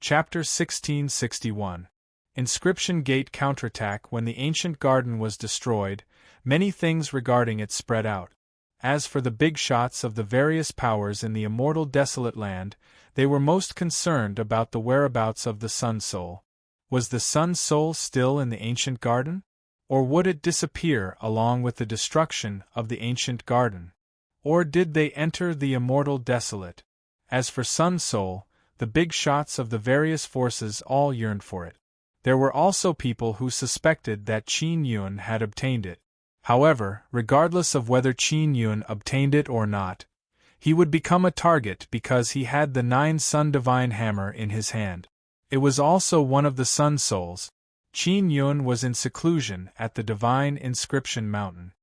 Chapter 1661. Inscription Gate Counterattack. When the ancient garden was destroyed, many things regarding it spread out. As for the big shots of the various powers in the immortal desolate land, they were most concerned about the whereabouts of the Sun Soul. Was the Sun Soul still in the ancient garden? Or would it disappear along with the destruction of the ancient garden? Or did they enter the immortal desolate? As for Sun Soul, the big shots of the various forces all yearned for it. There were also people who suspected that Qin Yun had obtained it. However, regardless of whether Qin Yun obtained it or not, he would become a target because he had the 9 Sun Divine Hammer in his hand. It was also one of the Sun Souls. Qin Yun was in seclusion at the Divine Inscription Mountain.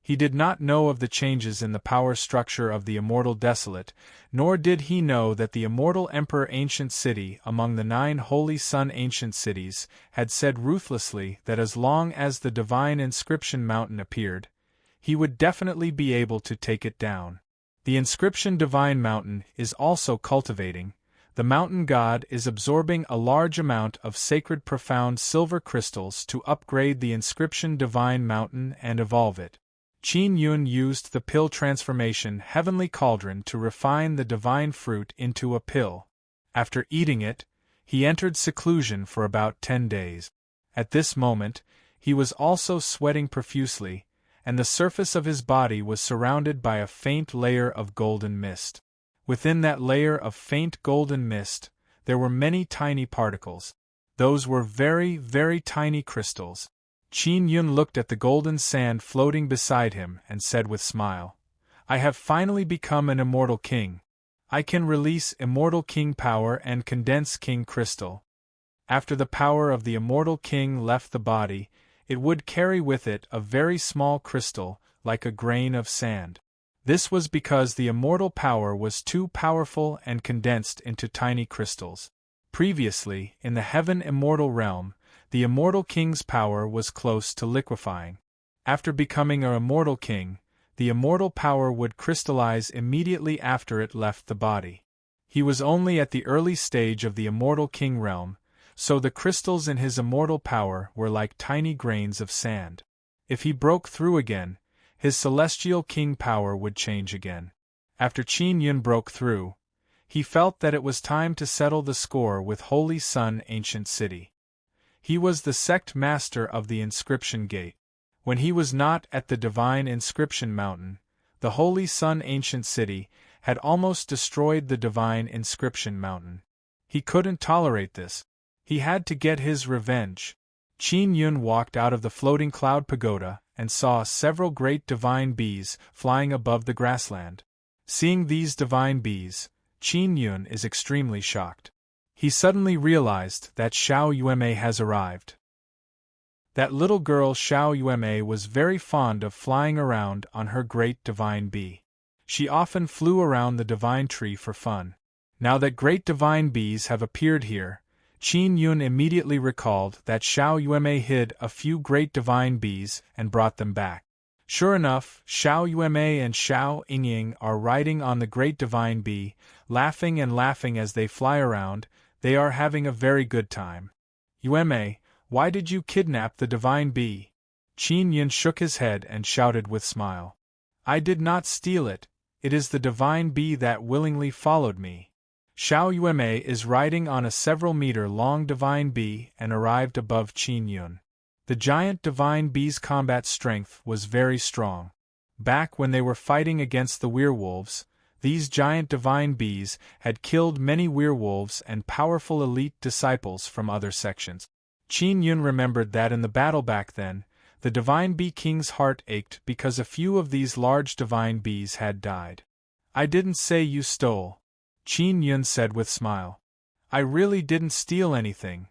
He did not know of the changes in the power structure of the Immortal Desolate, nor did he know that the Immortal Emperor Ancient City among the 9 Holy Sun Ancient Cities had said ruthlessly that as long as the Divine Inscription Mountain appeared, he would definitely be able to take it down. The Inscription Divine Mountain is also cultivating. The mountain god is absorbing a large amount of sacred profound silver crystals to upgrade the Inscription Divine Mountain and evolve it. Qin Yun used the pill transformation Heavenly Cauldron to refine the divine fruit into a pill. After eating it, he entered seclusion for about 10 days. At this moment, he was also sweating profusely, and the surface of his body was surrounded by a faint layer of golden mist. Within that layer of faint golden mist, there were many tiny particles. Those were very, very tiny crystals. Qin Yun looked at the golden sand floating beside him and said with smile, "I have finally become an immortal king. I can release immortal king power and condense king crystal." After the power of the immortal king left the body, it would carry with it a very small crystal, like a grain of sand. This was because the immortal power was too powerful and condensed into tiny crystals. Previously, in the heaven immortal realm, the immortal king's power was close to liquefying. After becoming an immortal king, the immortal power would crystallize immediately after it left the body. He was only at the early stage of the immortal king realm, so the crystals in his immortal power were like tiny grains of sand. If he broke through again, his celestial king power would change again. After Qin Yun broke through, he felt that it was time to settle the score with Holy Sun Ancient City. He was the sect master of the Inscription Gate. When he was not at the Divine Inscription Mountain, the Holy Sun Ancient City had almost destroyed the Divine Inscription Mountain. He couldn't tolerate this. He had to get his revenge. Qin Yun walked out of the floating cloud pagoda and saw several great divine bees flying above the grassland. Seeing these divine bees, Qin Yun is extremely shocked. He suddenly realized that Xiao Yueme has arrived. That little girl Xiao Yueme was very fond of flying around on her great divine bee. She often flew around the divine tree for fun. Now that great divine bees have appeared here, Qin Yun immediately recalled that Xiao Yueme hid a few great divine bees and brought them back. Sure enough, Xiao Yueme and Xiao Yingying are riding on the great divine bee, laughing and laughing as they fly around. They are having a very good time. "Yueme, why did you kidnap the divine bee?" Qin Yun shook his head and shouted with smile. "I did not steal it, it is the divine bee that willingly followed me." Xiao Yueme is riding on a several-meter-long divine bee and arrived above Qin Yun. The giant divine bee's combat strength was very strong. Back when they were fighting against the werewolves, these giant divine bees had killed many werewolves and powerful elite disciples from other sections. Qin Yun remembered that in the battle back then, the divine bee king's heart ached because a few of these large divine bees had died. "I didn't say you stole," Qin Yun said with smile. "I really didn't steal anything."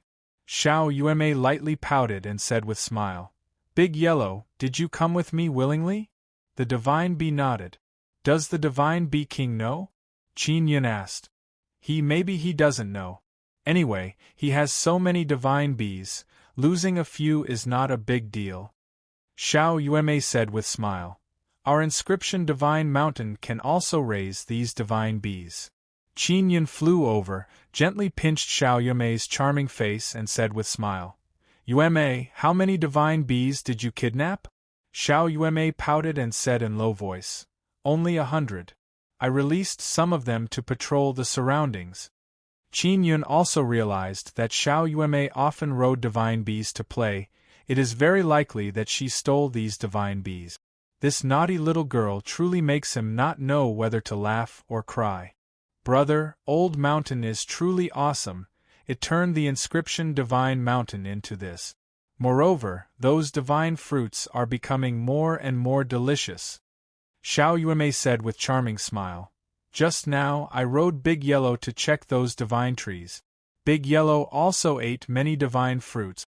Xiao Yueme lightly pouted and said with smile, "Big Yellow, did you come with me willingly?" The divine bee nodded. "Does the divine bee king know?" Qin Yun asked. Maybe he doesn't know. Anyway, he has so many divine bees, losing a few is not a big deal. Xiao Yueme said with smile. "Our Inscription Divine Mountain can also raise these divine bees." Qin Yun flew over, gently pinched Xiao Yumei's charming face and said with smile, "Yumei, how many divine bees did you kidnap?" Xiao Yumei pouted and said in low voice, "Only 100. I released some of them to patrol the surroundings." Qin Yun also realized that Xiao Yumei often rode divine bees to play. It is very likely that she stole these divine bees. This naughty little girl truly makes him not know whether to laugh or cry. "Brother, Old Mountain is truly awesome. It turned the inscription Divine Mountain into this. Moreover, those divine fruits are becoming more and more delicious." Xiao Yumei said with charming smile, "Just now I rode Big Yellow to check those divine trees. Big Yellow also ate many divine fruits."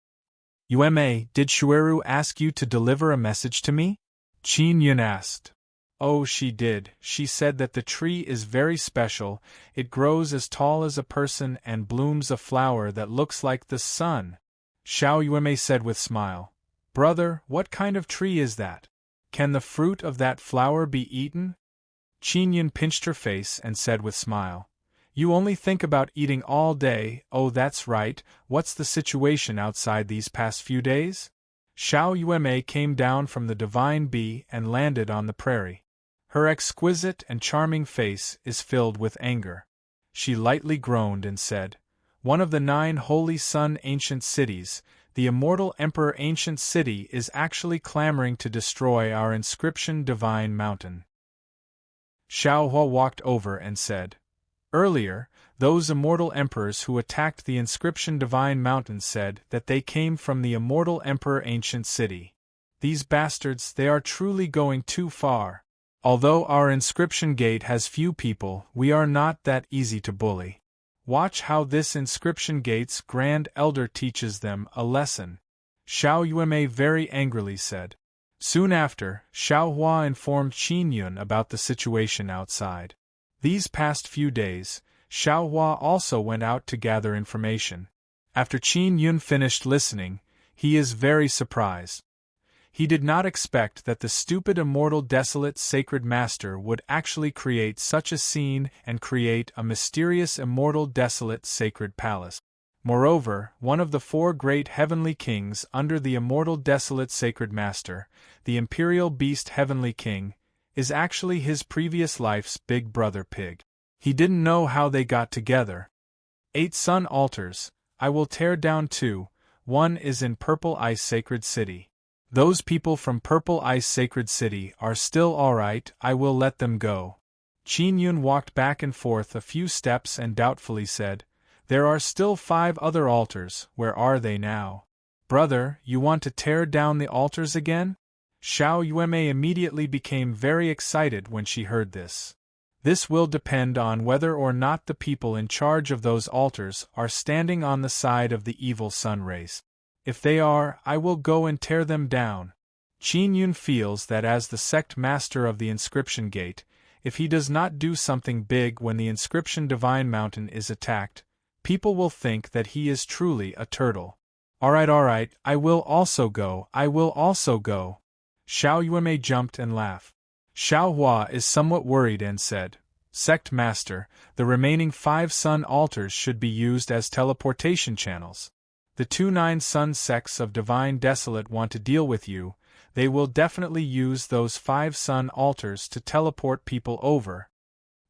"Yumei, did Shueru ask you to deliver a message to me?" Qin Yun asked. "Oh, she did. She said that the tree is very special. It grows as tall as a person and blooms a flower that looks like the sun." Xiao Yumei said with smile, "Brother, what kind of tree is that? Can the fruit of that flower be eaten?" Qin Yun pinched her face and said with smile, "You only think about eating all day. Oh, that's right. What's the situation outside these past few days?" Xiao Yumei came down from the divine bee and landed on the prairie. Her exquisite and charming face is filled with anger. She lightly groaned and said, "One of the 9 holy sun ancient cities, the immortal Emperor Ancient City, is actually clamoring to destroy our inscription Divine Mountain." Xiao Hua walked over and said, "Earlier, those immortal emperors who attacked the inscription Divine Mountain said that they came from the immortal Emperor Ancient City. These bastards, they are truly going too far. Although our inscription gate has few people, we are not that easy to bully. Watch how this inscription gate's grand elder teaches them a lesson." Xiao Yumei very angrily said. Soon after, Xiao Hua informed Qin Yun about the situation outside. These past few days, Xiao Hua also went out to gather information. After Qin Yun finished listening, he is very surprised. He did not expect that the stupid immortal desolate sacred master would actually create such a scene and create a mysterious immortal desolate sacred palace. Moreover, one of the 4 great heavenly kings under the immortal desolate sacred master, the imperial beast heavenly king, is actually his previous life's big brother pig. He didn't know how they got together. 8 sun altars, I will tear down 2, 1 is in Purple Ice Sacred City. Those people from Purple Ice Sacred City are still alright, I will let them go. Qin Yun walked back and forth a few steps and doubtfully said, "There are still 5 other altars, where are they now?" "Brother, you want to tear down the altars again?" Xiao Yumei immediately became very excited when she heard this. "This will depend on whether or not the people in charge of those altars are standing on the side of the evil sun race. If they are, I will go and tear them down." Qin Yun feels that as the sect master of the inscription gate, if he does not do something big when the inscription Divine Mountain is attacked, people will think that he is truly a turtle. Alright, I will also go, I will also go." Xiao Yumei jumped and laughed. Xiao Hua is somewhat worried and said, "Sect master, the remaining 5 sun altars should be used as teleportation channels. The 2 9 sun sects of Divine Desolate want to deal with you. They will definitely use those 5 sun altars to teleport people over.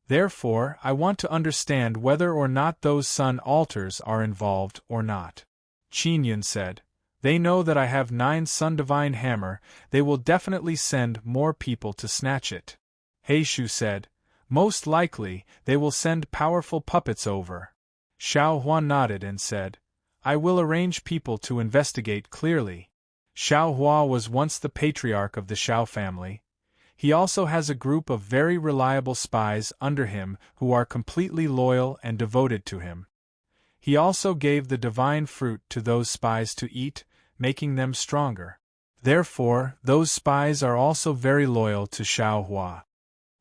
Therefore, I want to understand whether or not those sun altars are involved or not." Qin Yun said, "They know that I have 9 sun divine hammer, they will definitely send more people to snatch it." He Shu said, "Most likely, they will send powerful puppets over." Xiao Hua nodded and said, "I will arrange people to investigate clearly." Xiao Hua was once the patriarch of the Xiao family. He also has a group of very reliable spies under him who are completely loyal and devoted to him. He also gave the divine fruit to those spies to eat, making them stronger. Therefore, those spies are also very loyal to Xiao Hua.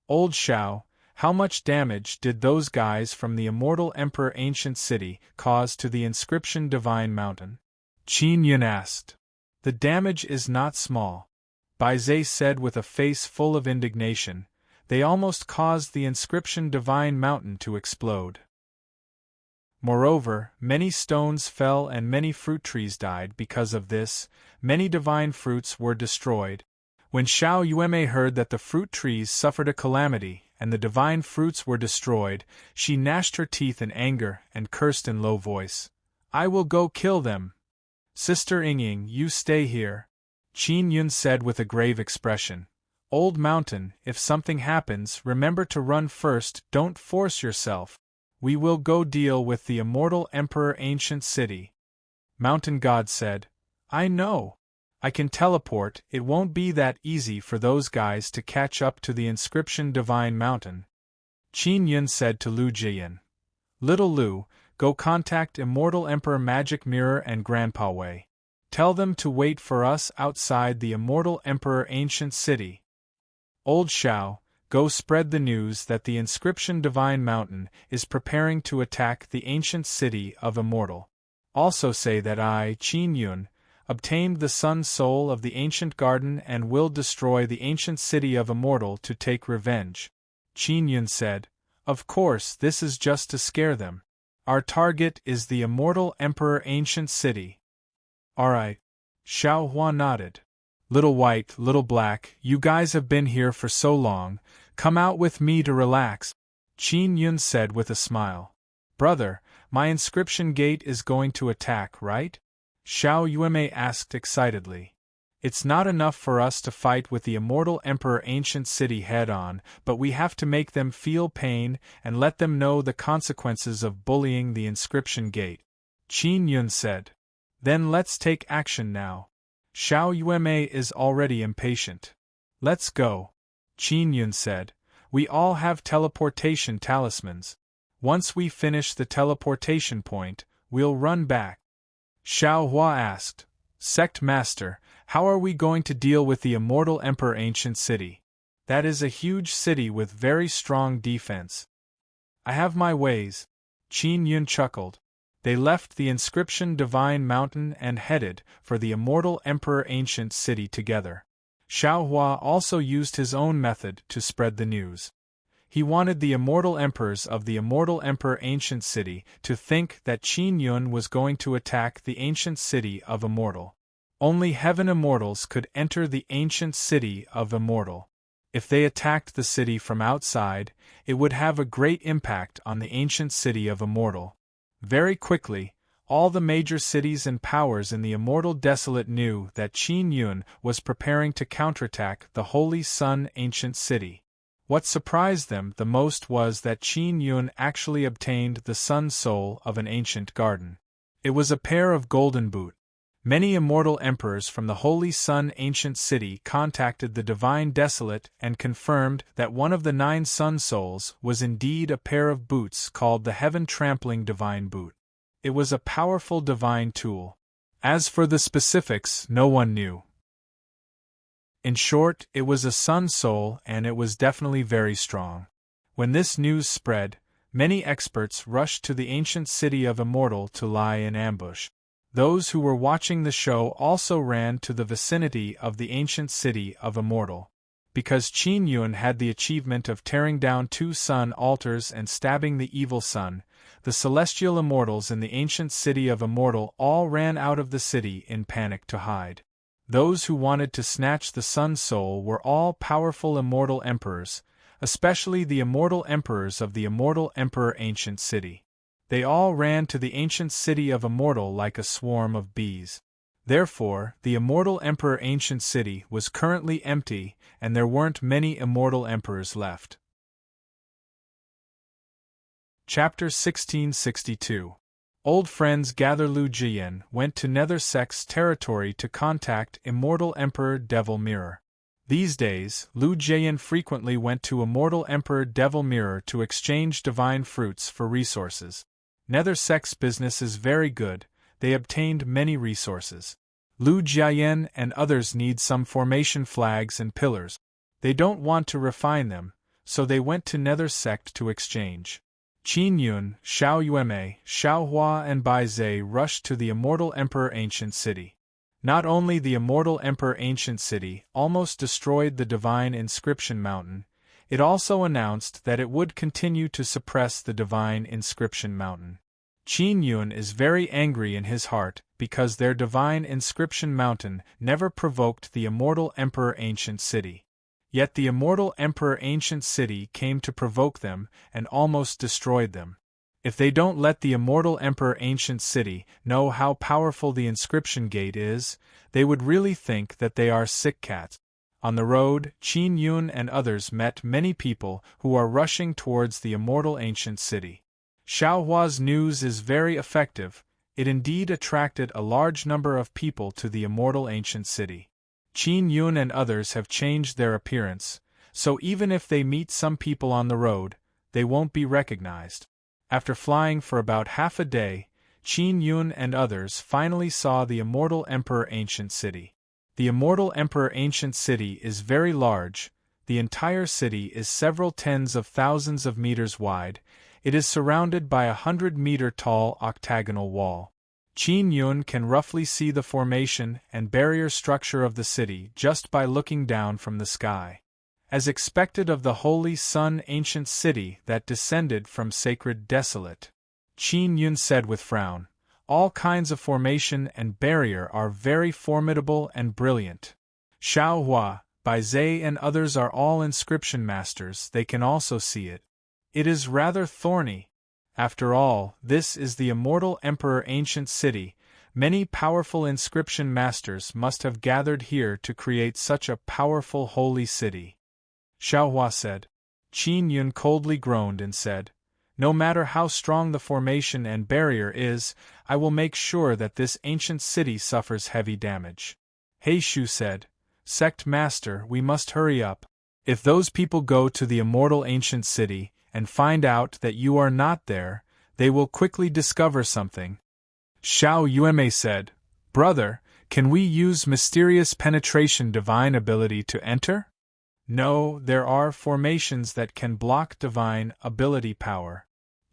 "Old Xiao, how much damage did those guys from the immortal Emperor Ancient City cause to the inscription Divine Mountain?" Qin Yun asked. "The damage is not small," Bai Zhe said with a face full of indignation. They almost caused the inscription Divine Mountain to explode. Moreover, many stones fell and many fruit trees died because of this. Many divine fruits were destroyed. When Xiao Yueme heard that the fruit trees suffered a calamity and the divine fruits were destroyed, she gnashed her teeth in anger and cursed in low voice. "I will go kill them." "Sister Yingying, you stay here," Qin Yun said with a grave expression. "Old Mountain, if something happens, remember to run first, don't force yourself. We will go deal with the immortal Emperor Ancient City." Mountain God said, "I know. I can teleport, it won't be that easy for those guys to catch up to the inscription Divine Mountain." Qin Yun said to Lu Jiyan, "Little Lu, go contact Immortal Emperor Magic Mirror and Grandpa Wei. Tell them to wait for us outside the Immortal Emperor Ancient City. Old Xiao, go spread the news that the inscription Divine Mountain is preparing to attack the ancient city of Immortal. Also say that I, Qin Yun, obtained the Sun Soul of the ancient garden and will destroy the ancient city of Immortal to take revenge." Qin Yun said, "Of course, this is just to scare them. Our target is the Immortal Emperor Ancient City." "Alright." Xiao Hua nodded. "Little White, Little Black, you guys have been here for so long, come out with me to relax," Qin Yun said with a smile. "Brother, my inscription gate is going to attack, right?" Xiao Yueme asked excitedly. "It's not enough for us to fight with the Immortal Emperor Ancient City head-on, but we have to make them feel pain and let them know the consequences of bullying the inscription gate," Qin Yun said. "Then let's take action now. Xiao Yueme is already impatient. Let's go," Qin Yun said. "We all have teleportation talismans. Once we finish the teleportation point, we'll run back." Xiao Hua asked, "Sect Master, how are we going to deal with the Immortal Emperor Ancient City? That is a huge city with very strong defense." "I have my ways," Qin Yun chuckled. They left the inscription Divine Mountain and headed for the Immortal Emperor Ancient City together. Xiao Hua also used his own method to spread the news. He wanted the immortal emperors of the Immortal Emperor Ancient City to think that Qin Yun was going to attack the ancient city of Immortal. Only heaven immortals could enter the ancient city of Immortal. If they attacked the city from outside, it would have a great impact on the ancient city of Immortal. Very quickly, all the major cities and powers in the Immortal Desolate knew that Qin Yun was preparing to counterattack the Holy Sun Ancient City. What surprised them the most was that Qin Yun actually obtained the Sun Soul of an ancient garden. It was a pair of golden boot. Many immortal emperors from the Holy Sun Ancient City contacted the Divine Desolate and confirmed that one of the 9 Sun Souls was indeed a pair of boots called the Heaven Trampling Divine Boot. It was a powerful divine tool. As for the specifics, no one knew. In short, it was a Sun Soul and it was definitely very strong. When this news spread, many experts rushed to the ancient city of Immortal to lie in ambush. Those who were watching the show also ran to the vicinity of the ancient city of Immortal. Because Qin Yun had the achievement of tearing down 2 sun altars and stabbing the evil sun, the celestial immortals in the ancient city of Immortal all ran out of the city in panic to hide. Those who wanted to snatch the Sun Soul were all powerful immortal emperors, especially the immortal emperors of the Immortal Emperor Ancient City. They all ran to the ancient city of Immortal like a swarm of bees. Therefore, the Immortal Emperor Ancient City was currently empty, and there weren't many immortal emperors left. Chapter 1662. Old friends gather. Lu Jiyan went to Nether Sect's territory to contact Immortal Emperor Devil Mirror. These days, Lu Jiyan frequently went to Immortal Emperor Devil Mirror to exchange divine fruits for resources. Nether Sect's business is very good, they obtained many resources. Lu Jiyan and others need some formation flags and pillars. They don't want to refine them, so they went to Nether Sect to exchange. Qin Yun, Xiao Yueme, Xiao Hua and Bai Zhe rushed to the Immortal Emperor Ancient City. Not only the Immortal Emperor Ancient City almost destroyed the Divine Inscription Mountain, It also announced that it would continue to suppress the divine inscription mountain. Qin Yun is very angry in his heart because their divine inscription mountain never provoked the immortal Emperor Ancient City. Yet the immortal Emperor Ancient City came to provoke them and almost destroyed them. If they don't let the immortal Emperor Ancient City know how powerful the inscription gate is, they would really think that they are sick cats. On the road, Qin Yun and others met many people who are rushing towards the immortal Ancient City. Xiaohua's news is very effective. It indeed attracted a large number of people to the immortal Ancient City. Qin Yun and others have changed their appearance, so even if they meet some people on the road, they won't be recognized. After flying for about half a day, Qin Yun and others finally saw the immortal Emperor Ancient City. The immortal Emperor Ancient City is very large. The entire city is several tens of thousands of meters wide. It is surrounded by a 100-meter-tall octagonal wall. Qin Yun can roughly see the formation and barrier structure of the city just by looking down from the sky. As expected of the Holy Sun Ancient City that descended from Sacred Desolate, Qin Yun said with frown, all kinds of formation and barrier are very formidable and brilliant. Xiaohua, Baizhe and others are all inscription masters, they can also see it. It is rather thorny. After all, this is the immortal Emperor Ancient City. Many powerful inscription masters must have gathered here to create such a powerful holy city. Xiaohua said. Qin Yun coldly groaned and said, no matter how strong the formation and barrier is, I will make sure that this ancient city suffers heavy damage. He Shu said, Sect Master, we must hurry up. If those people go to the immortal ancient city and find out that you are not there, they will quickly discover something. Xiao Yueme said, Brother, can we use mysterious penetration divine ability to enter? No, there are formations that can block divine ability power.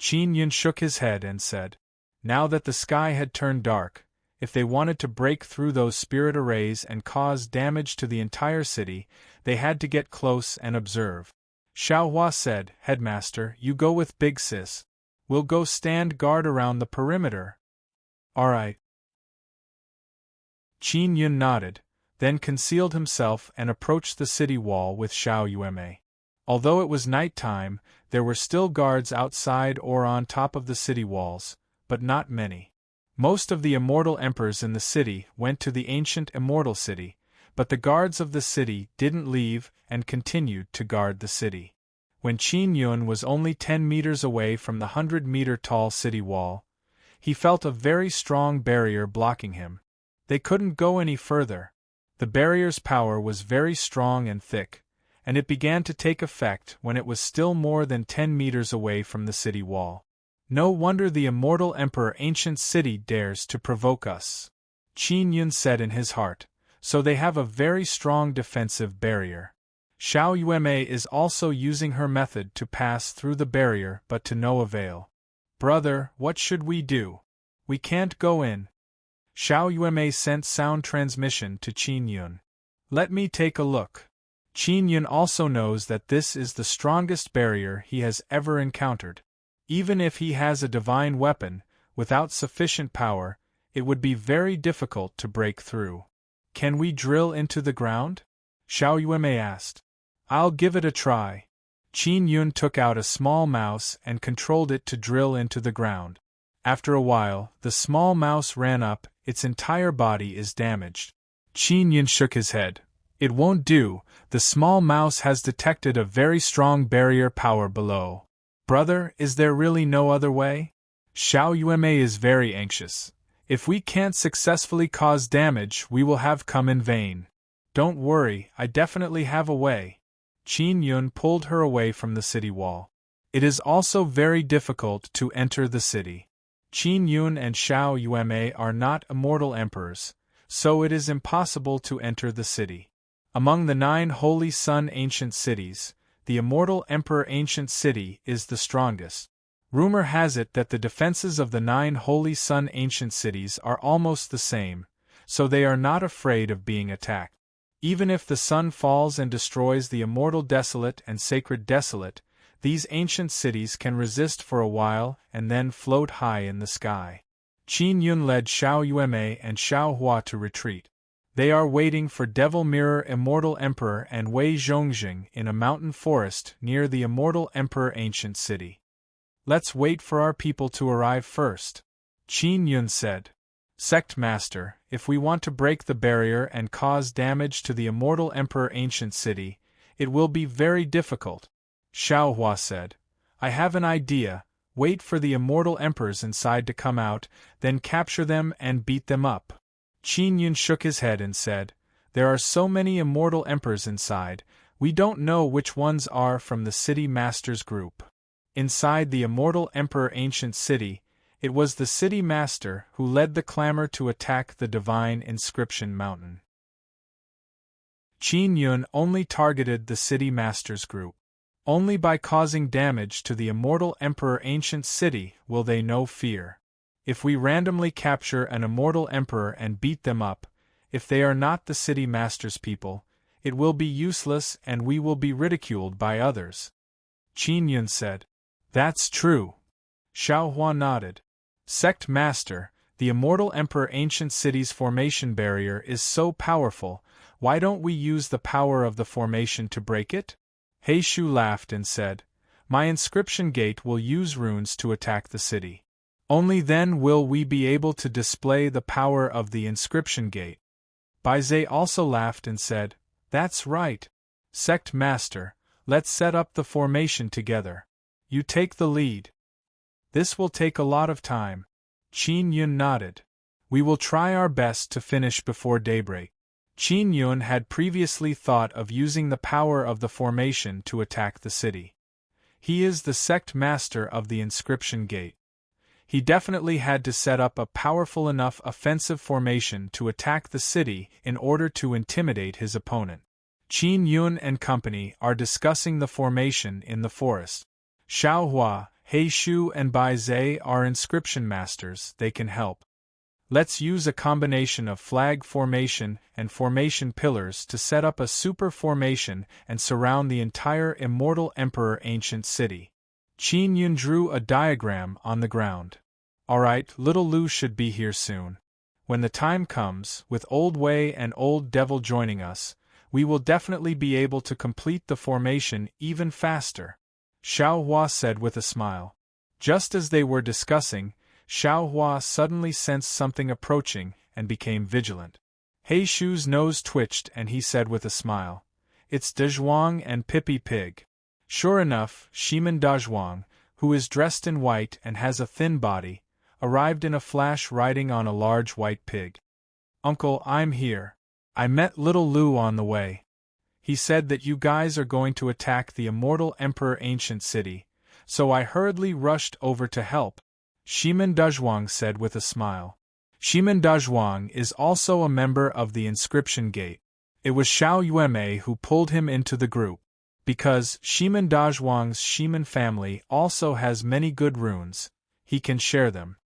Qin Yun shook his head and said, now that the sky had turned dark, if they wanted to break through those spirit arrays and cause damage to the entire city, they had to get close and observe. Xiaohua said, Headmaster, you go with Big Sis. We'll go stand guard around the perimeter. All right. Qin Yun nodded, then concealed himself and approached the city wall with Xiao Yueme. Although it was night time, there were still guards outside or on top of the city walls, but not many. Most of the immortal emperors in the city went to the ancient immortal city, but the guards of the city didn't leave and continued to guard the city. When Qin Yun was only 10 meters away from the 100-meter-tall city wall, he felt a very strong barrier blocking him. They couldn't go any further. The barrier's power was very strong and thick, and it began to take effect when it was still more than 10 meters away from the city wall. No wonder the immortal Emperor Ancient City dares to provoke us, Qin Yun said in his heart, so they have a very strong defensive barrier. Xiao Yueme is also using her method to pass through the barrier but to no avail. Brother, what should we do? We can't go in. Xiao Yueme sent sound transmission to Qin Yun. Let me take a look. Qin Yun also knows that this is the strongest barrier he has ever encountered. Even if he has a divine weapon, without sufficient power, it would be very difficult to break through. Can we drill into the ground? Xiao Yueme asked. I'll give it a try. Qin Yun took out a small mouse and controlled it to drill into the ground. After a while, the small mouse ran up, its entire body is damaged. Qin Yun shook his head. It won't do, the small mouse has detected a very strong barrier power below. Brother, is there really no other way? Xiao Yueme is very anxious. If we can't successfully cause damage, we will have come in vain. Don't worry, I definitely have a way. Qin Yun pulled her away from the city wall. It is also very difficult to enter the city. Qin Yun and Xiao Yueme are not immortal emperors, so it is impossible to enter the city. Among the 9 Holy Sun ancient cities, the immortal Emperor Ancient City is the strongest. Rumor has it that the defenses of the 9 Holy Sun ancient cities are almost the same, so they are not afraid of being attacked. Even if the sun falls and destroys the immortal desolate and sacred desolate, these ancient cities can resist for a while and then float high in the sky. Qin Yun led Xiao Yueme and Xiao Hua to retreat. They are waiting for Devil Mirror Immortal Emperor and Wei Zhongjing in a mountain forest near the Immortal Emperor Ancient City. Let's wait for our people to arrive first, Qin Yun said. Sect Master, if we want to break the barrier and cause damage to the Immortal Emperor Ancient City, it will be very difficult, Xiao Hua said. I have an idea. Wait for the Immortal Emperors inside to come out, then capture them and beat them up. Qin Yun shook his head and said, There are so many Immortal Emperors inside, we don't know which ones are from the City Master's group. Inside the Immortal Emperor Ancient City, it was the City Master who led the clamor to attack the Divine Inscription Mountain. Qin Yun only targeted the City Master's group. Only by causing damage to the Immortal Emperor Ancient City will they know fear. If we randomly capture an Immortal Emperor and beat them up, if they are not the City Master's people, it will be useless and we will be ridiculed by others. Qin Yun said. That's true. Xiao Hua nodded. Sect Master, the Immortal Emperor Ancient City's formation barrier is so powerful, why don't we use the power of the formation to break it? He Shu laughed and said, My inscription gate will use runes to attack the city. Only then will we be able to display the power of the inscription gate. Bai Zhe also laughed and said, That's right. Sect Master, let's set up the formation together. You take the lead. This will take a lot of time. Qin Yun nodded. We will try our best to finish before daybreak. Qin Yun had previously thought of using the power of the formation to attack the city. He is the sect master of the inscription gate. He definitely had to set up a powerful enough offensive formation to attack the city in order to intimidate his opponent. Qin Yun and company are discussing the formation in the forest. Xiao Hua, He Shu and Bai Zhe are inscription masters, they can help. Let's use a combination of flag formation and formation pillars to set up a super formation and surround the entire Immortal Emperor Ancient City. Qin Yun drew a diagram on the ground. Alright, little Lu should be here soon. When the time comes, with Old Wei and Old Devil joining us, we will definitely be able to complete the formation even faster, Xiao Hua said with a smile. Just as they were discussing, Xiao Hua suddenly sensed something approaching and became vigilant. He Shu's nose twitched and he said with a smile, It's Dezhuang and Pippi Pig. Sure enough, Shiman Dezhuang, who is dressed in white and has a thin body, arrived in a flash riding on a large white pig. Uncle, I'm here. I met little Lu on the way. He said that you guys are going to attack the Immortal Emperor Ancient City, so I hurriedly rushed over to help, Shiman Dezhuang said with a smile. Shiman Dezhuang is also a member of the Inscription Gate. It was Xiao Yueme who pulled him into the group. Because Shiman Dezhuang's Shiman family also has many good runes, he can share them.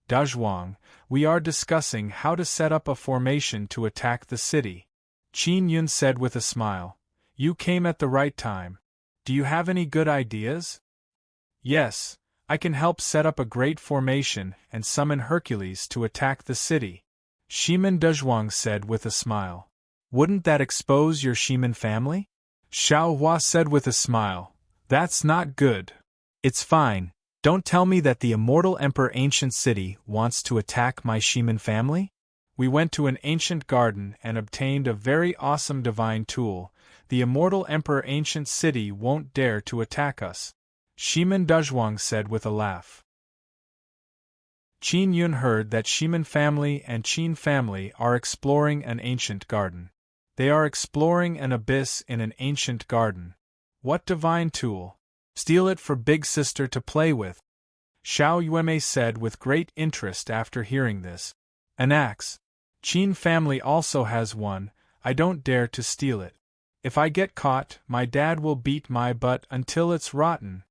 Dezhuang, we are discussing how to set up a formation to attack the city, Qin Yun said with a smile. You came at the right time. Do you have any good ideas? Yes, I can help set up a great formation and summon Hercules to attack the city, Shiman Dezhuang said with a smile. Wouldn't that expose your Shiman family? Xiao Hua said with a smile. That's not good. It's fine. Don't tell me that the Immortal Emperor Ancient City wants to attack my Shiman family? We went to an ancient garden and obtained a very awesome divine tool. The Immortal Emperor Ancient City won't dare to attack us, Shiman Dezhuang said with a laugh. Qin Yun heard that Shiman family and Qin family are exploring an ancient garden. They are exploring an abyss in an ancient garden. What divine tool? Steal it for Big Sister to play with, Xiao Yueme said with great interest after hearing this. An axe. Qin family also has one, I don't dare to steal it. If I get caught, my dad will beat my butt until it's rotten.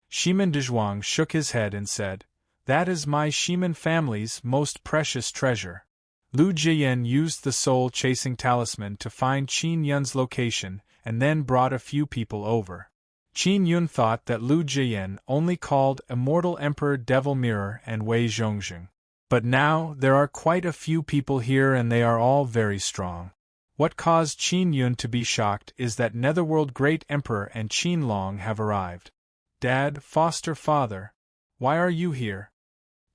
Shiman Dezhuang shook his head and said, That is my Shiman family's most precious treasure. Lu Jiyan used the soul-chasing talisman to find Qin Yun's location and then brought a few people over. Qin Yun thought that Lu Jiyan only called Immortal Emperor Devil Mirror and Wei Zhongxing. But now there are quite a few people here and they are all very strong. What caused Qin Yun to be shocked is that Netherworld Great Emperor and Qin Long have arrived. Dad, foster father, why are you here?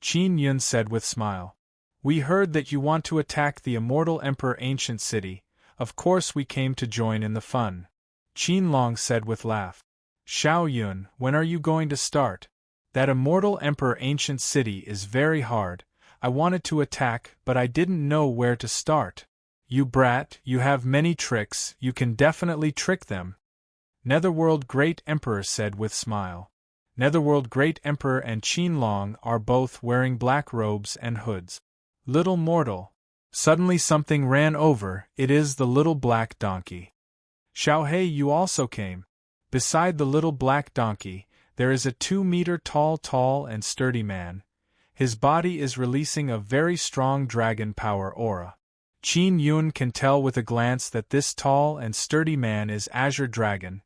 Qin Yun said with smile. We heard that you want to attack the Immortal Emperor Ancient City. Of course we came to join in the fun. Qin Long said with laugh. Xiao Yun, when are you going to start? That Immortal Emperor Ancient City is very hard. I wanted to attack, but I didn't know where to start. You brat, you have many tricks, you can definitely trick them. Netherworld Great Emperor said with smile. Netherworld Great Emperor and Qin Long are both wearing black robes and hoods. Little mortal. Suddenly something ran over, it is the little black donkey. Xiaohei, you also came. Beside the little black donkey, there is a 2-meter tall and sturdy man. His body is releasing a very strong dragon power aura. Qin Yun can tell with a glance that this tall and sturdy man is Azure Dragon.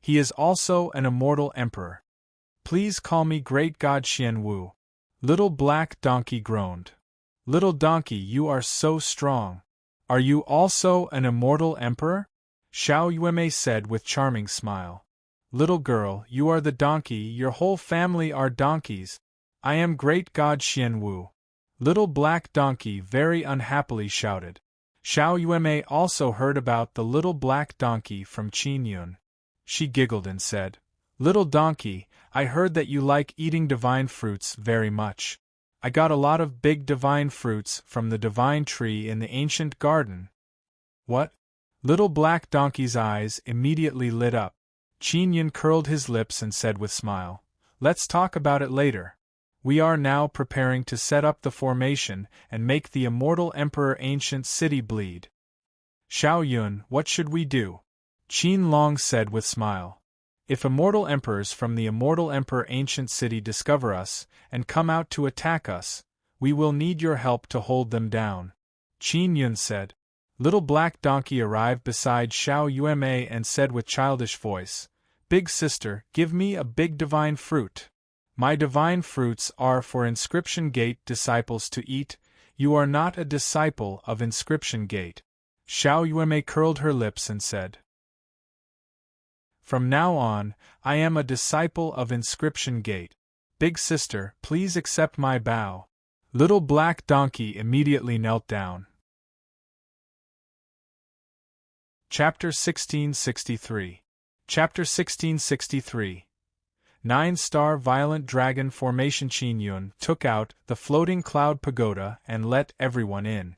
He is also an immortal emperor. Please call me Great God Xian Wu. Little black donkey groaned. Little donkey, you are so strong. Are you also an immortal emperor? Xiao Yuemei said with charming smile. Little girl, you are the donkey, your whole family are donkeys. I am Great God Xian Wu. Little black donkey very unhappily shouted. Xiao Yuemei also heard about the little black donkey from Qin Yun. She giggled and said, Little donkey, I heard that you like eating divine fruits very much. I got a lot of big divine fruits from the divine tree in the ancient garden. What? Little black donkey's eyes immediately lit up. Qin Yun curled his lips and said with smile, Let's talk about it later. We are now preparing to set up the formation and make the Immortal Emperor Ancient City bleed. Xiao Yun, what should we do? Qin Long said with smile. If immortal emperors from the Immortal Emperor Ancient City discover us and come out to attack us, we will need your help to hold them down. Qin Yun said. Little black donkey arrived beside Xiao Yuemei and said with childish voice, Big sister, give me a big divine fruit. My divine fruits are for Inscription Gate disciples to eat. You are not a disciple of Inscription Gate. Xiao Yuemei curled her lips and said, From now on, I am a disciple of Inscription Gate. Big sister, please accept my bow. Little black donkey immediately knelt down. Chapter 1663. Chapter 1663. 9-star Violent Dragon Formation. Qin Yun took out the floating cloud pagoda and let everyone in.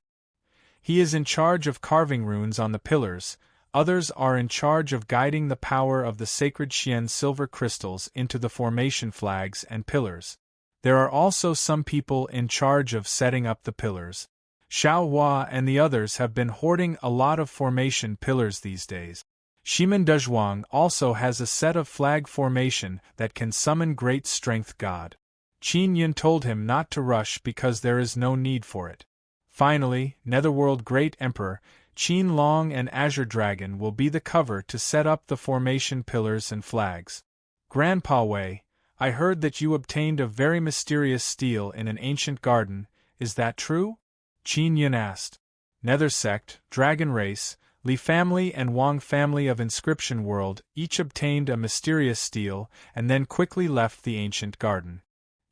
He is in charge of carving runes on the pillars, others are in charge of guiding the power of the sacred Xian silver crystals into the formation flags and pillars. There are also some people in charge of setting up the pillars. Xiao Hua and the others have been hoarding a lot of formation pillars these days. Shimen Dezhuang also has a set of flag formation that can summon great strength god. Qin Yun told him not to rush because there is no need for it. Finally, Netherworld Great Emperor, Qin Long and Azure Dragon will be the cover to set up the formation pillars and flags. Grandpa Wei, I heard that you obtained a very mysterious steel in an ancient garden, is that true? Qin Yun asked. Nether sect, Dragon race, Li family and Wang family of Inscription World each obtained a mysterious steel and then quickly left the ancient garden.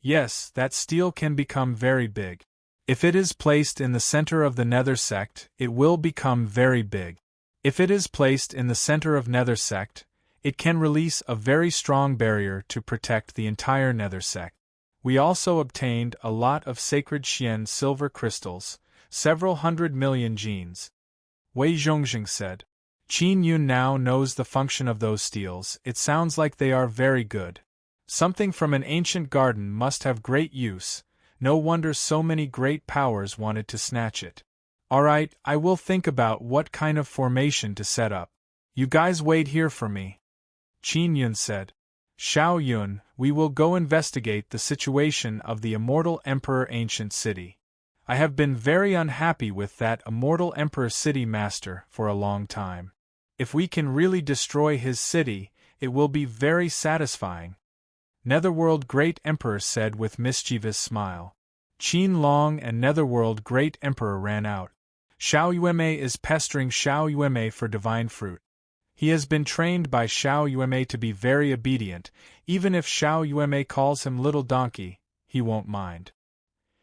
Yes, that steel can become very big. If it is placed in the center of the Nether sect, it will become very big. If it is placed in the center of Nether sect, it can release a very strong barrier to protect the entire Nether sect. We also obtained a lot of sacred Xian silver crystals, several 100 million genes. Wei Zhongxing said. Qin Yun now knows the function of those steels, it sounds like they are very good. Something from an ancient garden must have great use, no wonder so many great powers wanted to snatch it. Alright, I will think about what kind of formation to set up. You guys wait here for me. Qin Yun said. Xiao Yun, we will go investigate the situation of the Immortal Emperor Ancient City. I have been very unhappy with that immortal Emperor City Master for a long time. If we can really destroy his city, it will be very satisfying." Netherworld Great Emperor said with mischievous smile. Qin Long and Netherworld Great Emperor ran out. Xiao Yuemei is pestering Xiao Yuemei for divine fruit. He has been trained by Xiao Yuemei to be very obedient. Even if Xiao Yuemei calls him little donkey, he won't mind.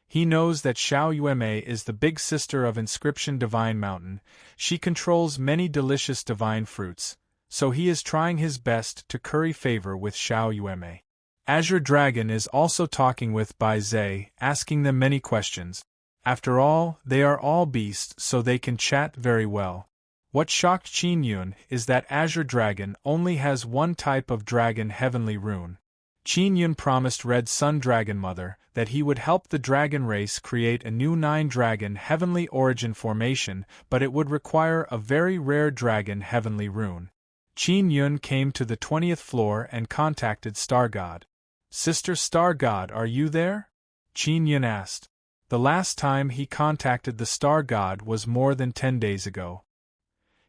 He knows that Xiao Yuemei is the big sister of Inscription Divine Mountain. She controls many delicious divine fruits, so he is trying his best to curry favor with Xiao Yuemei. Azure Dragon is also talking with Bai Zhe, asking them many questions. After all, they are all beasts, so they can chat very well. What shocked Qin Yun is that Azure Dragon only has one type of dragon heavenly rune. Qin Yun promised Red Sun Dragon Mother that he would help the dragon race create a new 9-dragon heavenly origin formation, but it would require a very rare dragon heavenly rune. Qin Yun came to the 20th floor and contacted Star God. "Sister Star God, are you there?" Qin Yun asked. The last time he contacted the Star God was more than 10 days ago.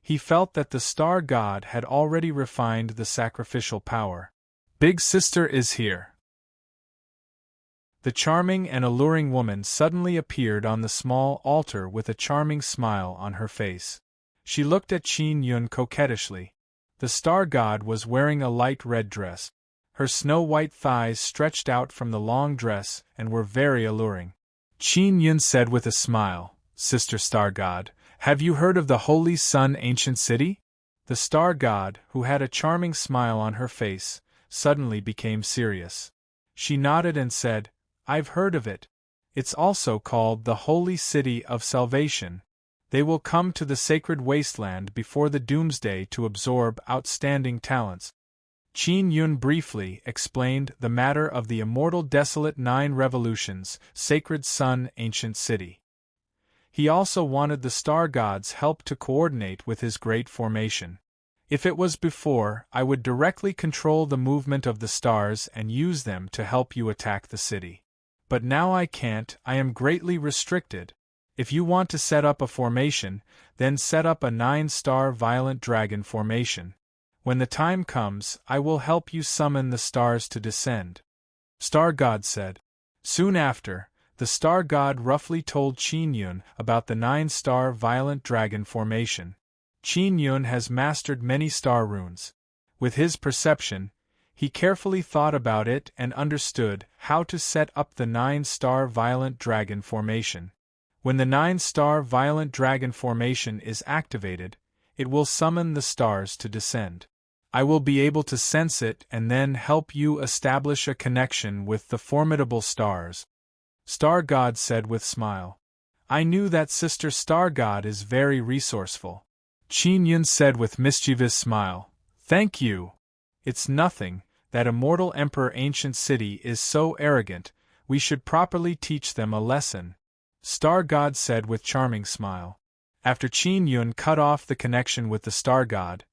He felt that the Star God had already refined the sacrificial power. "Big Sister is here." The charming and alluring woman suddenly appeared on the small altar with a charming smile on her face. She looked at Qin Yun coquettishly. The Star God was wearing a light red dress. Her snow-white thighs stretched out from the long dress and were very alluring. Qin Yun said with a smile, "Sister Star God, have you heard of the Holy Sun Ancient City?" The Star God, who had a charming smile on her face, suddenly became serious. She nodded and said, "I've heard of it. It's also called the Holy City of Salvation. They will come to the sacred wasteland before the doomsday to absorb outstanding talents." Qin Yun briefly explained the matter of the immortal desolate 9 revolutions, Sacred Sun Ancient City. He also wanted the Star God's help to coordinate with his great formation. "If it was before, I would directly control the movement of the stars and use them to help you attack the city. But now I can't, I am greatly restricted. If you want to set up a formation, then set up a 9-star violent dragon formation. When the time comes, I will help you summon the stars to descend," Star God said. Soon after, the Star God roughly told Qin Yun about the 9-star violent dragon formation. Qin Yun has mastered many star runes. With his perception, he carefully thought about it and understood how to set up the 9-star violent dragon formation. When the 9-star violent dragon formation is activated, it will summon the stars to descend. I will be able to sense it and then help you establish a connection with the formidable stars," Star God said with smile. "I knew that Sister Star God is very resourceful." Qin Yun said with mischievous smile, "Thank you. It's nothing, that immortal Emperor Ancient City is so arrogant, we should properly teach them a lesson," Star God said with charming smile. After Qin Yun cut off the connection with the Star God,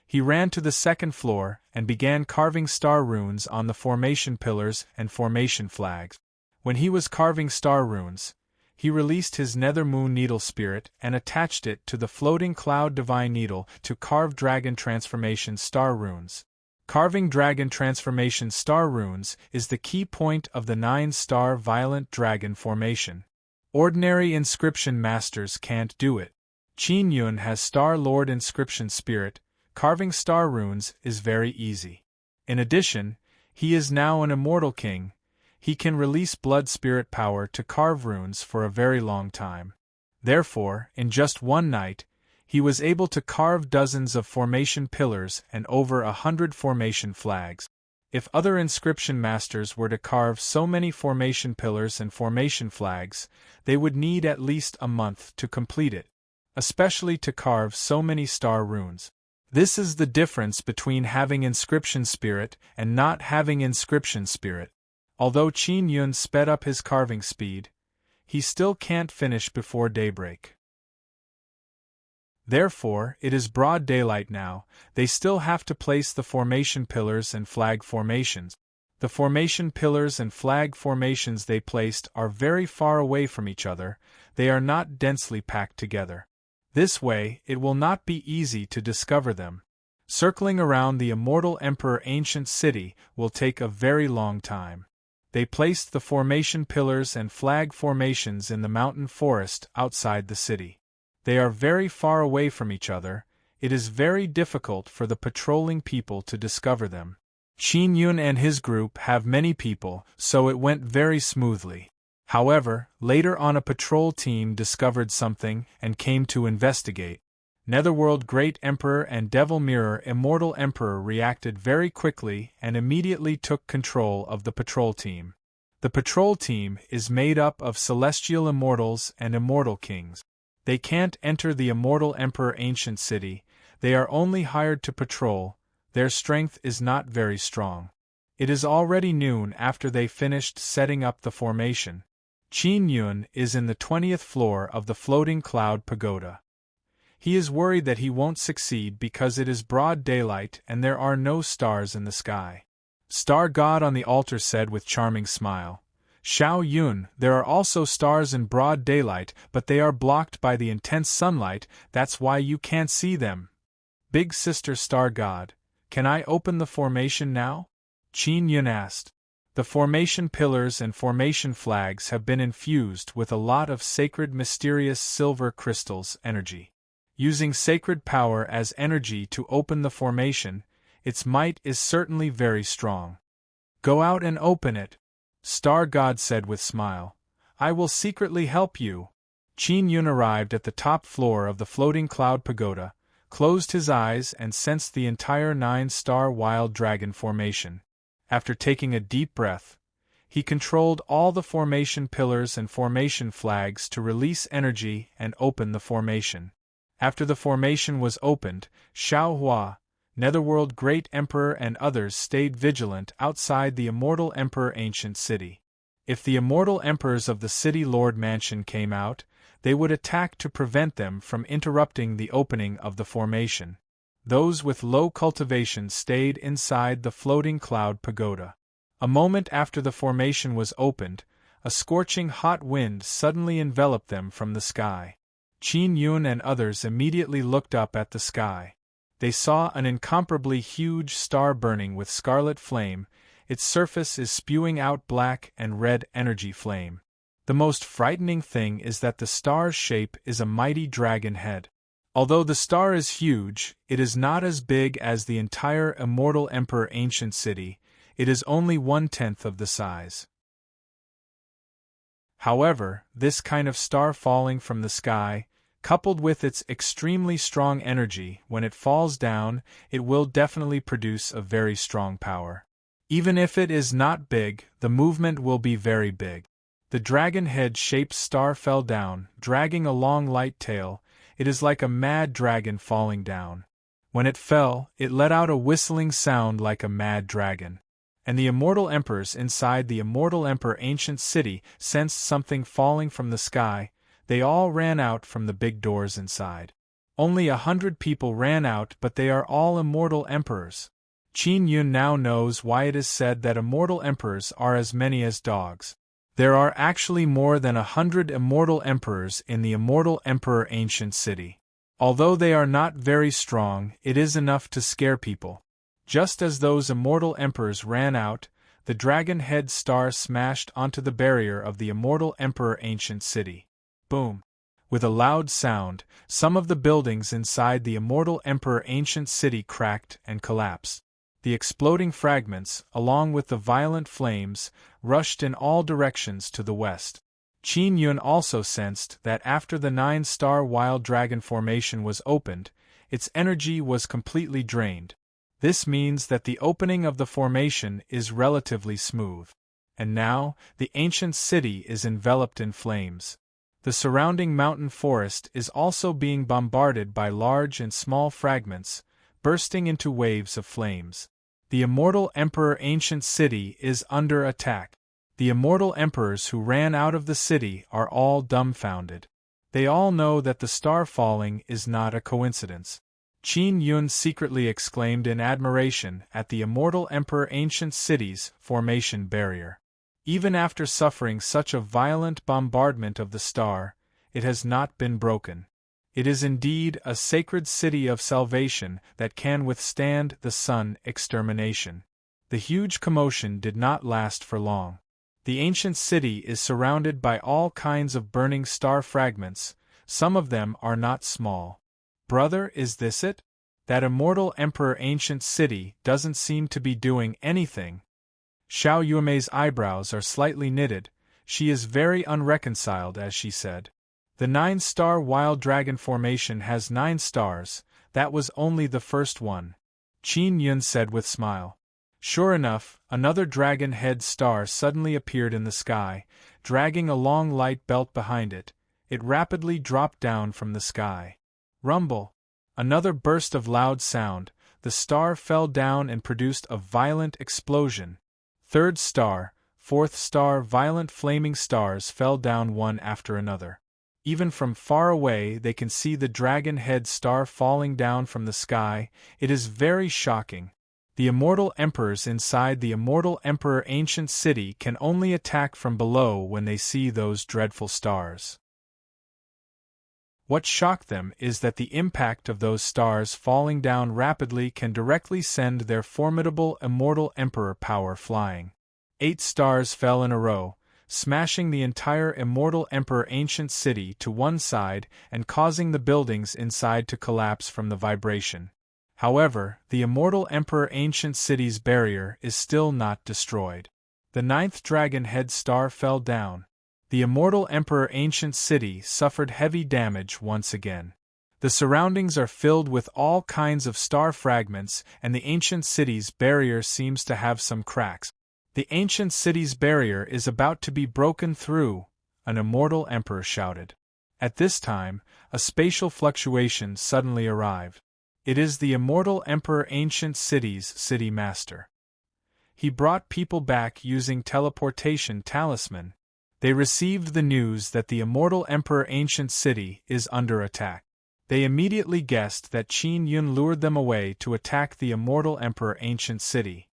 he ran to the 2nd floor and began carving star runes on the formation pillars and formation flags. When he was carving star runes, he released his Nether Moon Needle Spirit and attached it to the floating Cloud Divine Needle to carve Dragon Transformation star runes. Carving Dragon Transformation star runes is the key point of the 9-star violent dragon formation. Ordinary inscription masters can't do it. Qin Yun has Star Lord Inscription Spirit. Carving star runes is very easy. In addition, he is now an immortal king. He can release blood spirit power to carve runes for a very long time. Therefore, in just one night, he was able to carve dozens of formation pillars and over 100 formation flags. If other inscription masters were to carve so many formation pillars and formation flags, they would need at least a month to complete it, especially to carve so many star runes. This is the difference between having inscription spirit and not having inscription spirit. Although Qin Yun sped up his carving speed, he still can't finish before daybreak. Therefore, it is broad daylight now. They still have to place the formation pillars and flag formations. The formation pillars and flag formations they placed are very far away from each other, they are not densely packed together. This way, it will not be easy to discover them. Circling around the immortal Emperor ancient city will take a very long time. They placed the formation pillars and flag formations in the mountain forest outside the city. They are very far away from each other, it is very difficult for the patrolling people to discover them. Qin Yun and his group have many people, so it went very smoothly. However, later on a patrol team discovered something and came to investigate. Netherworld Great Emperor and Devil Mirror Immortal Emperor reacted very quickly and immediately took control of the patrol team. The patrol team is made up of celestial immortals and immortal kings. They can't enter the immortal Emperor ancient city, they are only hired to patrol, their strength is not very strong. It is already noon after they finished setting up the formation. Qin Yun is in the 20th floor of the floating cloud pagoda. He is worried that he won't succeed because it is broad daylight and there are no stars in the sky. Star God on the altar said with charming smile, "Xiao Yun, there are also stars in broad daylight, but they are blocked by the intense sunlight, that's why you can't see them." Big Sister Star God, can I open the formation now? Qin Yun asked. The formation pillars and formation flags have been infused with a lot of sacred mysterious silver crystals energy. Using sacred power as energy to open the formation, its might is certainly very strong. Go out and open it, Star God said with smile. I will secretly help you. Qin Yun arrived at the top floor of the floating cloud pagoda, closed his eyes and sensed the entire 9-star wild dragon formation. After taking a deep breath, he controlled all the formation pillars and formation flags to release energy and open the formation. After the formation was opened, Xiao Hua, Netherworld Great Emperor and others stayed vigilant outside the Immortal Emperor ancient city. If the Immortal Emperors of the City Lord Mansion came out, they would attack to prevent them from interrupting the opening of the formation. Those with low cultivation stayed inside the floating cloud pagoda. A moment after the formation was opened, a scorching hot wind suddenly enveloped them from the sky. Qin Yun and others immediately looked up at the sky. They saw an incomparably huge star burning with scarlet flame, its surface is spewing out black and red energy flame. The most frightening thing is that the star's shape is a mighty dragon head. Although the star is huge, it is not as big as the entire Immortal Emperor ancient city, it is only 1/10 of the size. However, this kind of star falling from the sky, coupled with its extremely strong energy, when it falls down, it will definitely produce a very strong power. Even if it is not big, the movement will be very big. The dragon head-shaped star fell down, dragging a long light tail. It is like a mad dragon falling down. When it fell, it let out a whistling sound like a mad dragon. And the immortal emperors inside the Immortal Emperor ancient city sensed something falling from the sky. They all ran out from the big doors inside. Only 100 people ran out, but they are all immortal emperors. Qin Yun now knows why it is said that immortal emperors are as many as dogs. There are actually more than 100 immortal emperors in the Immortal Emperor ancient city. Although they are not very strong, it is enough to scare people. Just as those immortal emperors ran out, the dragon head star smashed onto the barrier of the Immortal Emperor ancient city. Boom! With a loud sound, some of the buildings inside the Immortal Emperor ancient city cracked and collapsed. The exploding fragments, along with the violent flames, rushed in all directions to the west. Qin Yun also sensed that after the 9-star wild dragon formation was opened, its energy was completely drained. This means that the opening of the formation is relatively smooth. And now, the ancient city is enveloped in flames. The surrounding mountain forest is also being bombarded by large and small fragments, bursting into waves of flames. The Immortal Emperor ancient city is under attack. The immortal emperors who ran out of the city are all dumbfounded. They all know that the star falling is not a coincidence. Qin Yun secretly exclaimed in admiration at the immortal Emperor Ancient City's formation barrier. Even after suffering such a violent bombardment of the star, it has not been broken. It is indeed a sacred city of salvation that can withstand the sun extermination. The huge commotion did not last for long. The ancient city is surrounded by all kinds of burning star fragments, some of them are not small. Brother, is this it? That immortal Emperor Ancient City doesn't seem to be doing anything. Xiao Yuemei's eyebrows are slightly knitted, she is very unreconciled as she said. The 9-star wild dragon formation has 9 stars, that was only the first one. Qin Yun said with smile. Sure enough, another dragon head star suddenly appeared in the sky, dragging a long light belt behind it. It rapidly dropped down from the sky. Rumble! Another burst of loud sound, the star fell down and produced a violent explosion. 3rd star, 4th star, violent flaming stars fell down one after another. Even from far away they can see the dragon head star falling down from the sky. It is very shocking. The immortal emperors inside the immortal Emperor Ancient City can only attack from below when they see those dreadful stars. What shocked them is that the impact of those stars falling down rapidly can directly send their formidable immortal emperor power flying. 8 stars fell in a row, smashing the entire immortal Emperor Ancient City to one side and causing the buildings inside to collapse from the vibration. However, the immortal Emperor Ancient City's barrier is still not destroyed. The 9th dragon head star fell down. The immortal Emperor Ancient City suffered heavy damage once again. The surroundings are filled with all kinds of star fragments, and the ancient city's barrier seems to have some cracks. The ancient city's barrier is about to be broken through, an immortal emperor shouted. At this time, a spatial fluctuation suddenly arrived. It is the immortal Emperor Ancient City's city master. He brought people back using teleportation talisman. They received the news that the immortal Emperor Ancient City is under attack. They immediately guessed that Qin Yun lured them away to attack the immortal Emperor Ancient City.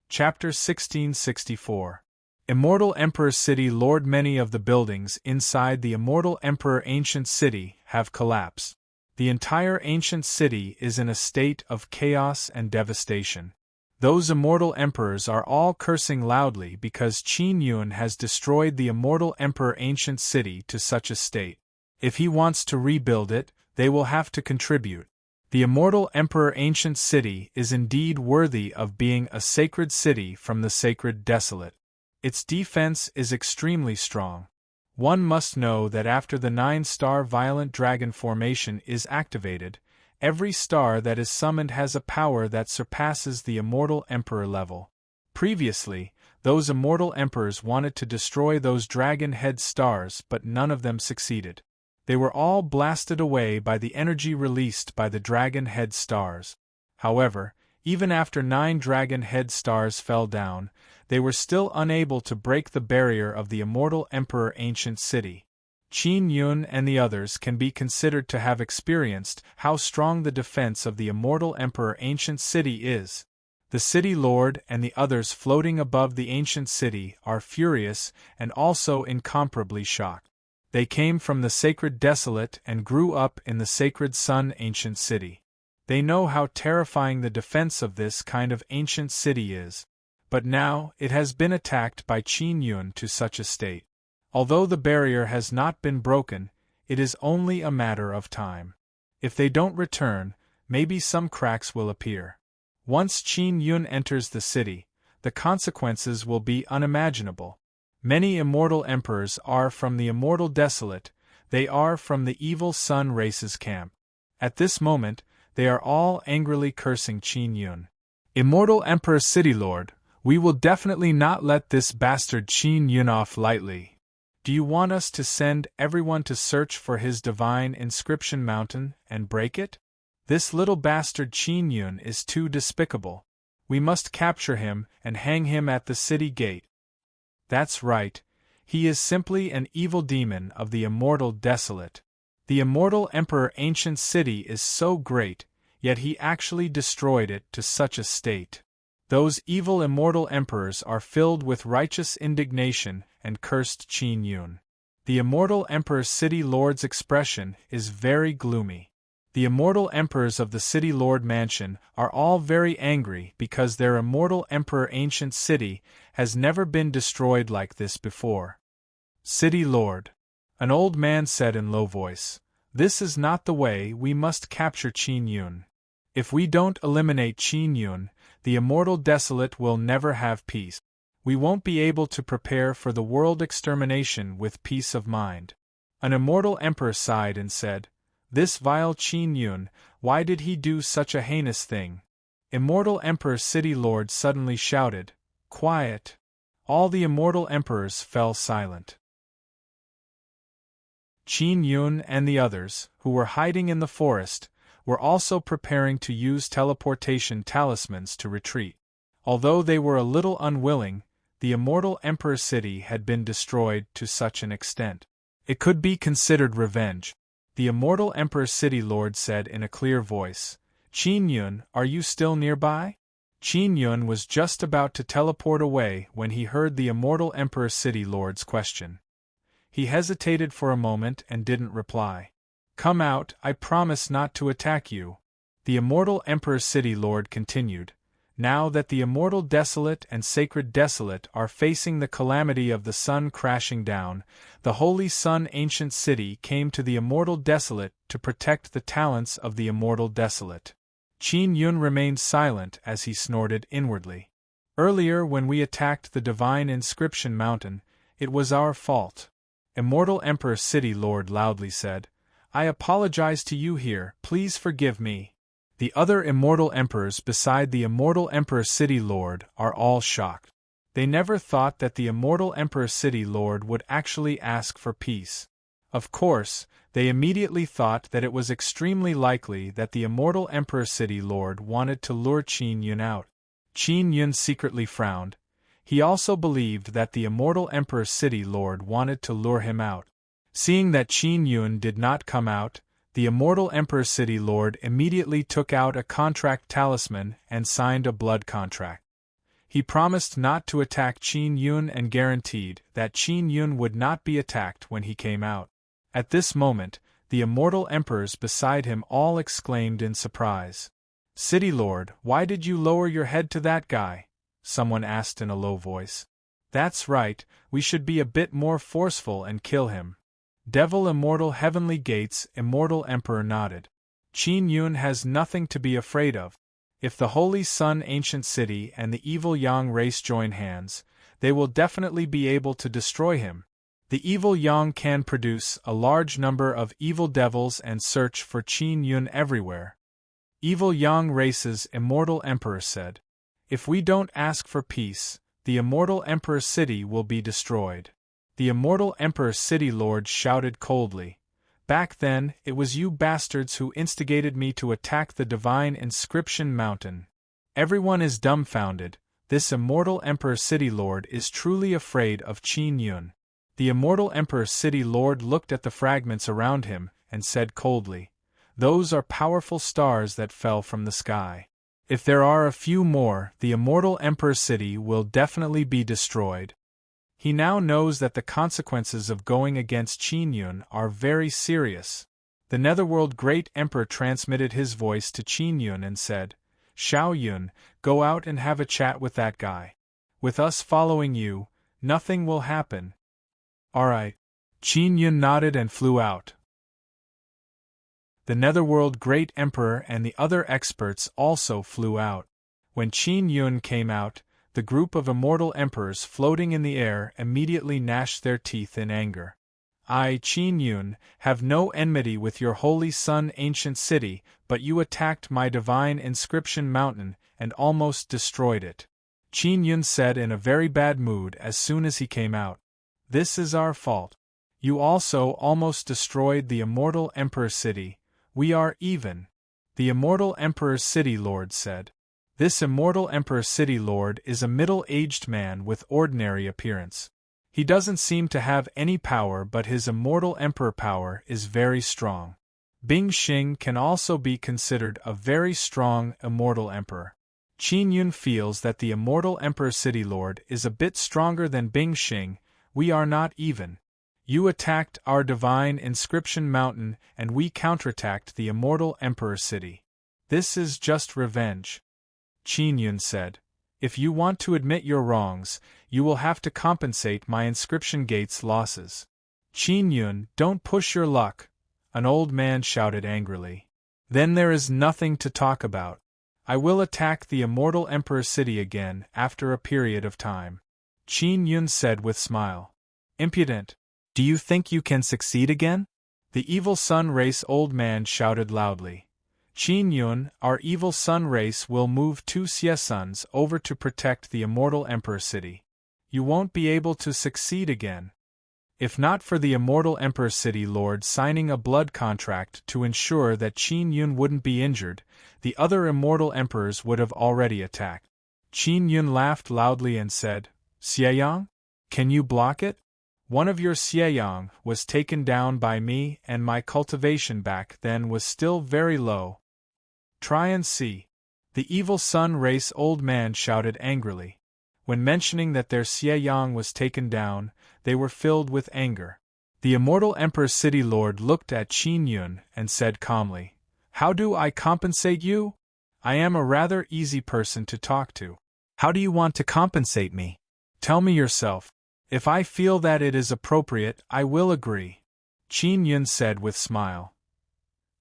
Chapter 1664. Immortal Emperor City Lord. Many of the buildings inside the immortal Emperor Ancient City have collapsed. The entire ancient city is in a state of chaos and devastation. Those immortal emperors are all cursing loudly because Qin Yun has destroyed the immortal Emperor Ancient City to such a state. If he wants to rebuild it, they will have to contribute. The immortal Emperor Ancient City is indeed worthy of being a sacred city from the sacred desolate. Its defense is extremely strong. One must know that after the 9-star violent dragon formation is activated, every star that is summoned has a power that surpasses the immortal emperor level. Previously, those immortal emperors wanted to destroy those dragon head stars, but none of them succeeded. They were all blasted away by the energy released by the dragon head stars. However, even after 9 dragon head stars fell down, they were still unable to break the barrier of the immortal Emperor Ancient City. Qin Yun and the others can be considered to have experienced how strong the defense of the immortal Emperor Ancient City is. The city lord and the others floating above the ancient city are furious and also incomparably shocked. They came from the sacred desolate and grew up in the sacred sun ancient city. They know how terrifying the defense of this kind of ancient city is. But now, it has been attacked by Qin Yun to such a state. Although the barrier has not been broken, it is only a matter of time. If they don't return, maybe some cracks will appear. Once Qin Yun enters the city, the consequences will be unimaginable. Many immortal emperors are from the immortal desolate, they are from the evil sun race's camp. At this moment, they are all angrily cursing Qin Yun. Immortal Emperor City Lord, we will definitely not let this bastard Qin Yun off lightly. Do you want us to send everyone to search for his divine inscription mountain and break it? This little bastard Qin Yun is too despicable. We must capture him and hang him at the city gate. That's right, he is simply an evil demon of the immortal desolate. The immortal Emperor Ancient City is so great, yet he actually destroyed it to such a state. Those evil immortal emperors are filled with righteous indignation and cursed Qin Yun. The immortal Emperor's City Lord's expression is very gloomy. The immortal emperors of the City Lord Mansion are all very angry because their immortal Emperor Ancient City has never been destroyed like this before. City Lord, an old man said in low voice, this is not the way. We must capture Qin Yun. If we don't eliminate Qin Yun, the immortal desolate will never have peace. We won't be able to prepare for the world extermination with peace of mind. An immortal emperor sighed and said, this vile Qin Yun, why did he do such a heinous thing? Immortal Emperor City Lord suddenly shouted, quiet. All the immortal emperors fell silent. Qin Yun and the others, who were hiding in the forest, were also preparing to use teleportation talismans to retreat. Although they were a little unwilling, the immortal Emperor City had been destroyed to such an extent. It could be considered revenge. The immortal Emperor City Lord said in a clear voice, Qin Yun, are you still nearby? Qin Yun was just about to teleport away when he heard the immortal Emperor City Lord's question. He hesitated for a moment and didn't reply. Come out, I promise not to attack you. The immortal Emperor City Lord continued. Now that the immortal Desolate and Sacred Desolate are facing the calamity of the sun crashing down, the Holy Sun Ancient City came to the immortal Desolate to protect the talents of the immortal Desolate. Qin Yun remained silent as he snorted inwardly. Earlier when we attacked the Divine Inscription Mountain, it was our fault. Immortal Emperor City Lord loudly said, I apologize to you here, please forgive me. The other immortal emperors beside the immortal Emperor City Lord are all shocked. They never thought that the immortal Emperor City Lord would actually ask for peace. Of course, they immediately thought that it was extremely likely that the immortal Emperor City Lord wanted to lure Qin Yun out. Qin Yun secretly frowned. He also believed that the immortal Emperor City Lord wanted to lure him out. Seeing that Qin Yun did not come out, the immortal Emperor City Lord immediately took out a contract talisman and signed a blood contract. He promised not to attack Qin Yun and guaranteed that Qin Yun would not be attacked when he came out. At this moment, the immortal emperors beside him all exclaimed in surprise. City Lord, why did you lower your head to that guy? Someone asked in a low voice. That's right, we should be a bit more forceful and kill him. Devil Immortal Heavenly Gates Immortal Emperor nodded. Qin Yun has nothing to be afraid of. If the Holy Sun Ancient City and the evil Yang race join hands, they will definitely be able to destroy him. The evil Yang can produce a large number of evil devils and search for Qin Yun everywhere. Evil Yang race's Immortal Emperor said, if we don't ask for peace, the Immortal Emperor City will be destroyed. The immortal Emperor City Lord shouted coldly, back then, it was you bastards who instigated me to attack the Divine Inscription Mountain. Everyone is dumbfounded. This immortal Emperor City Lord is truly afraid of Qin Yun. The immortal Emperor City Lord looked at the fragments around him and said coldly, those are powerful stars that fell from the sky. If there are a few more, the immortal Emperor City will definitely be destroyed. He now knows that the consequences of going against Qin Yun are very serious. The Netherworld Great Emperor transmitted his voice to Qin Yun and said, Xiao Yun, go out and have a chat with that guy. With us following you, nothing will happen. Alright. Qin Yun nodded and flew out. The Netherworld Great Emperor and the other experts also flew out. When Qin Yun came out, the group of immortal emperors floating in the air immediately gnashed their teeth in anger. I, Qin Yun, have no enmity with your Holy Sun Ancient City, but you attacked my Divine Inscription Mountain and almost destroyed it. Qin Yun said in a very bad mood as soon as he came out. This is our fault. You also almost destroyed the Immortal Emperor City. We are even. The Immortal Emperor City Lord said. This Immortal Emperor City Lord is a middle-aged man with ordinary appearance. He doesn't seem to have any power, but his immortal emperor power is very strong. Bing Xing can also be considered a very strong immortal emperor. Qin Yun feels that the immortal emperor city lord is a bit stronger than Bing Xing. We are not even. You attacked our divine inscription mountain and we counterattacked the immortal emperor city. This is just revenge. Qin Yun said. If you want to admit your wrongs, you will have to compensate my inscription gate's losses. Qin Yun, don't push your luck, an old man shouted angrily. Then there is nothing to talk about. I will attack the immortal emperor city again after a period of time. Qin Yun said with smile. Impudent. Do you think you can succeed again? The evil sun race old man shouted loudly. Qin Yun, our evil sun race will move 2 Xie suns over to protect the immortal emperor city. You won't be able to succeed again. If not for the immortal emperor city lord signing a blood contract to ensure that Qin Yun wouldn't be injured, the other immortal emperors would have already attacked. Qin Yun laughed loudly and said, Xieyang? Can you block it? One of your Xieyang was taken down by me and my cultivation back then was still very low. Try and see. The evil sun race old man shouted angrily. When mentioning that their Xieyang was taken down, they were filled with anger. The immortal emperor city lord looked at Qin Yun and said calmly, How do I compensate you? I am a rather easy person to talk to. How do you want to compensate me? Tell me yourself. If I feel that it is appropriate, I will agree. Qin Yun said with smile.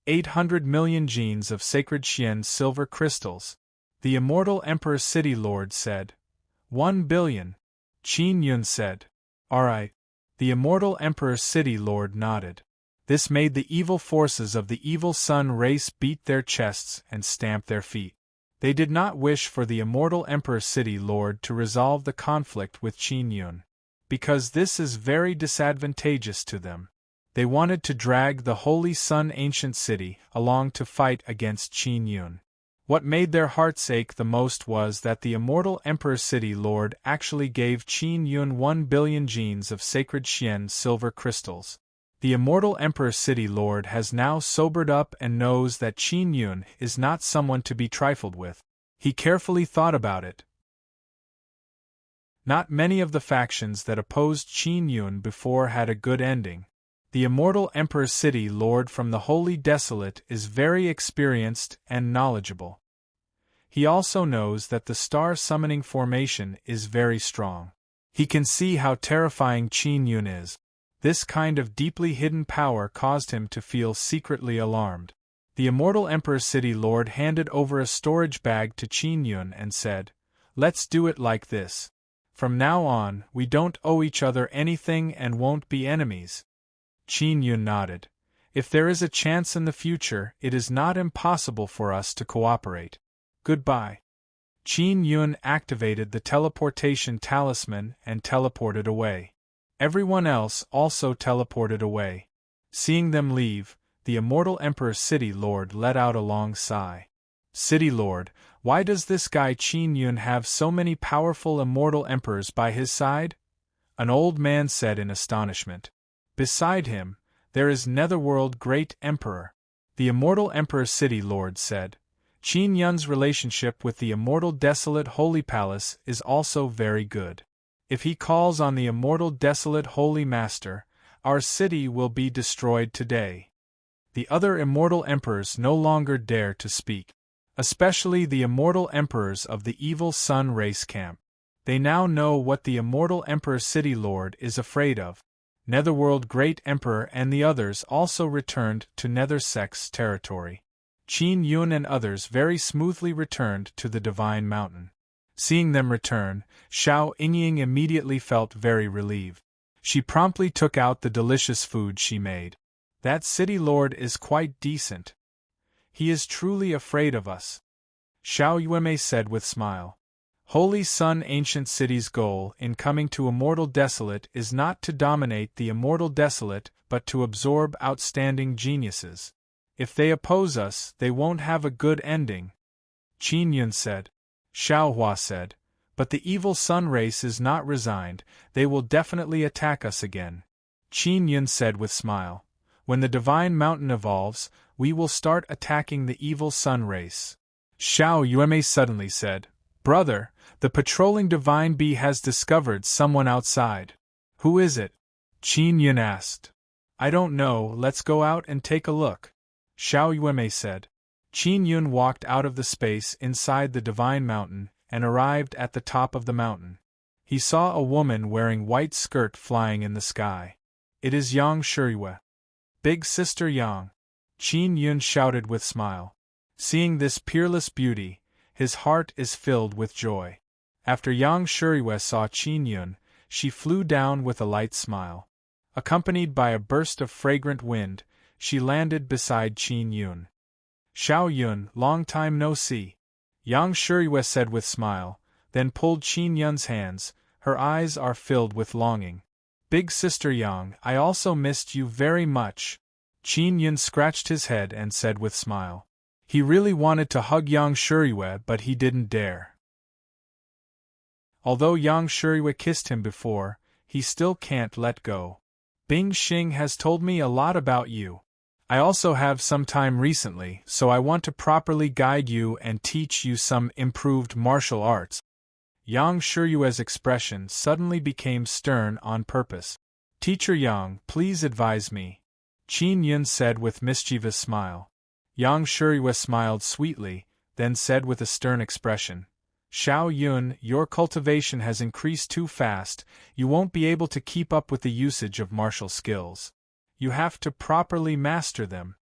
800 million genes of sacred Xian silver crystals. The immortal emperor city lord said. 1 billion. Qin Yun said. Alright. The immortal emperor city lord nodded. This made the evil forces of the evil sun race beat their chests and stamp their feet. They did not wish for the immortal emperor city lord to resolve the conflict with Qin Yun, because this is very disadvantageous to them. They wanted to drag the Holy Sun ancient city along to fight against Qin Yun. What made their hearts ache the most was that the immortal emperor city lord actually gave Qin Yun 1 billion genes of sacred Xian silver crystals. The immortal emperor city lord has now sobered up and knows that Qin Yun is not someone to be trifled with. He carefully thought about it. Not many of the factions that opposed Qin Yun before had a good ending. The immortal emperor city lord from the Holy Desolate is very experienced and knowledgeable. He also knows that the star summoning formation is very strong. He can see how terrifying Qin Yun is. This kind of deeply hidden power caused him to feel secretly alarmed. The immortal emperor city lord handed over a storage bag to Qin Yun and said, Let's do it like this. From now on, we don't owe each other anything and won't be enemies. Qin Yun nodded. If there is a chance in the future, it is not impossible for us to cooperate. Goodbye. Qin Yun activated the teleportation talisman and teleported away. Everyone else also teleported away. Seeing them leave, the immortal emperor city lord let out a long sigh. City lord, why does this guy Qin Yun have so many powerful immortal emperors by his side? An old man said in astonishment. Beside him, there is Netherworld Great Emperor. The immortal emperor city lord said. Qin Yun's relationship with the immortal desolate holy palace is also very good. If he calls on the immortal desolate holy master, our city will be destroyed today. The other immortal emperors no longer dare to speak. Especially the immortal emperors of the evil sun race camp. They now know what the immortal emperor city lord is afraid of. Netherworld Great Emperor and the others also returned to Nether Sect's territory. Qin Yun and others very smoothly returned to the Divine Mountain. Seeing them return, Xiao Yingying immediately felt very relieved. She promptly took out the delicious food she made. That city lord is quite decent. He is truly afraid of us. Xiao Yueme said with smile. Holy Sun Ancient City's goal in coming to Immortal Desolate is not to dominate the Immortal Desolate but to absorb outstanding geniuses. If they oppose us, they won't have a good ending. Qin Yun said. Xiao Hua said. But the evil sun race is not resigned, they will definitely attack us again. Qin Yun said with smile. When the divine mountain evolves, we will start attacking the evil sun race. Xiao Yueme suddenly said, Brother, the patrolling divine bee has discovered someone outside. Who is it? Qin Yun asked. I don't know, let's go out and take a look. Xiao Yueme said. Qin Yun walked out of the space inside the divine mountain and arrived at the top of the mountain. He saw a woman wearing white skirt flying in the sky. It is Yang Shiyue. Big Sister Yang. Qin Yun shouted with smile. Seeing this peerless beauty, his heart is filled with joy. After Yang Shiyue saw Qin Yun, she flew down with a light smile. Accompanied by a burst of fragrant wind, she landed beside Qin Yun. Xiao Yun, long time no see. Yang Shiyue said with smile, then pulled Qin Yun's hands. Her eyes are filled with longing. Big Sister Yang, I also missed you very much. Qin Yun scratched his head and said with smile. He really wanted to hug Yang Shiyue, but he didn't dare. Although Yang Shiyue kissed him before, he still can't let go. Bing Xing has told me a lot about you. I also have some time recently, so I want to properly guide you and teach you some improved martial arts. Yang Shiyue's expression suddenly became stern on purpose. Teacher Yang, please advise me. Qin Yun said with mischievous smile. Yang Shiyue smiled sweetly, then said with a stern expression. Xiao Yun, your cultivation has increased too fast, you won't be able to keep up with the usage of martial skills. You have to properly master them.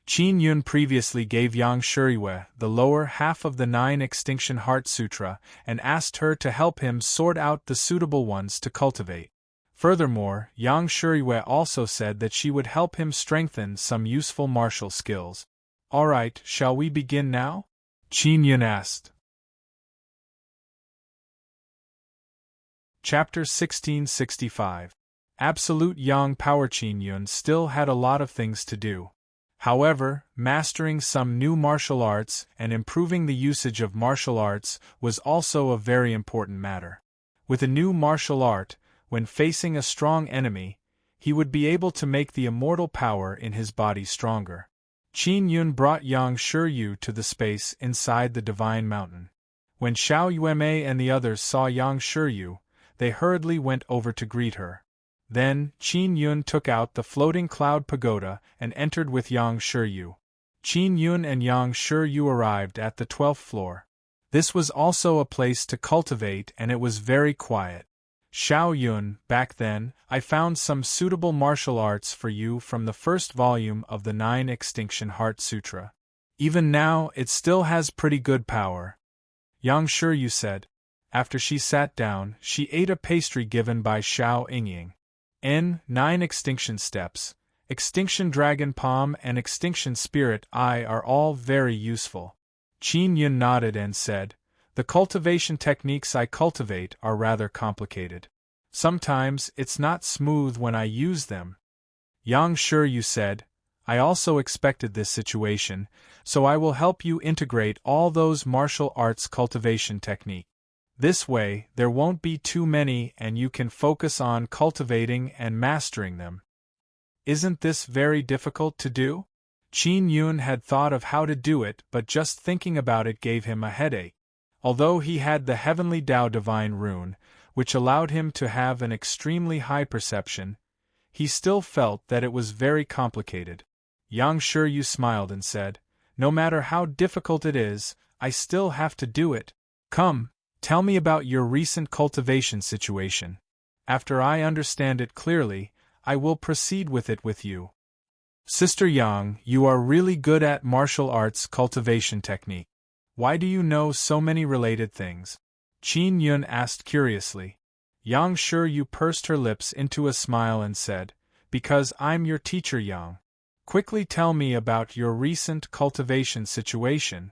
Qin Yun previously gave Yang Shiyue the lower half of the 9 Extinction Heart Sutra and asked her to help him sort out the suitable ones to cultivate. Furthermore, Yang Shiyue also said that she would help him strengthen some useful martial skills. Alright, shall we begin now? Qin Yun asked. Chapter 1665. Absolute Yang Power. Qin Yun still had a lot of things to do. However, mastering some new martial arts and improving the usage of martial arts was also a very important matter. With a new martial art, when facing a strong enemy, he would be able to make the immortal power in his body stronger. Qin Yun brought Yang Shiyue to the space inside the divine mountain. When Xiao Yueme and the others saw Yang Shiyue, they hurriedly went over to greet her. Then, Qin Yun took out the floating cloud pagoda and entered with Yang Shiyue. Qin Yun and Yang Shiyue arrived at the 12th floor. This was also a place to cultivate and it was very quiet. Xiao Yun, back then, I found some suitable martial arts for you from the first volume of the 9 Extinction Heart Sutra. Even now, it still has pretty good power. Yang Shiyue said. After she sat down, she ate a pastry given by Xiao Yingying. 9 Extinction Steps, Extinction Dragon Palm and Extinction Spirit Eye are all very useful. Qin Yun nodded and said, The cultivation techniques I cultivate are rather complicated. Sometimes it's not smooth when I use them. Yang Shiyue said, I also expected this situation, so I will help you integrate all those martial arts cultivation techniques. This way, there won't be too many and you can focus on cultivating and mastering them. Isn't this very difficult to do? Qin Yun had thought of how to do it, but just thinking about it gave him a headache. Although he had the Heavenly Tao Divine Rune, which allowed him to have an extremely high perception, he still felt that it was very complicated. Yang Shiyue smiled and said, No matter how difficult it is, I still have to do it. Come. Tell me about your recent cultivation situation. After I understand it clearly, I will proceed with it with you. Sister Yang, you are really good at martial arts cultivation technique. Why do you know so many related things? Qin Yun asked curiously. Yang Shiyue pursed her lips into a smile and said, Because I'm your teacher, Yang. Quickly tell me about your recent cultivation situation.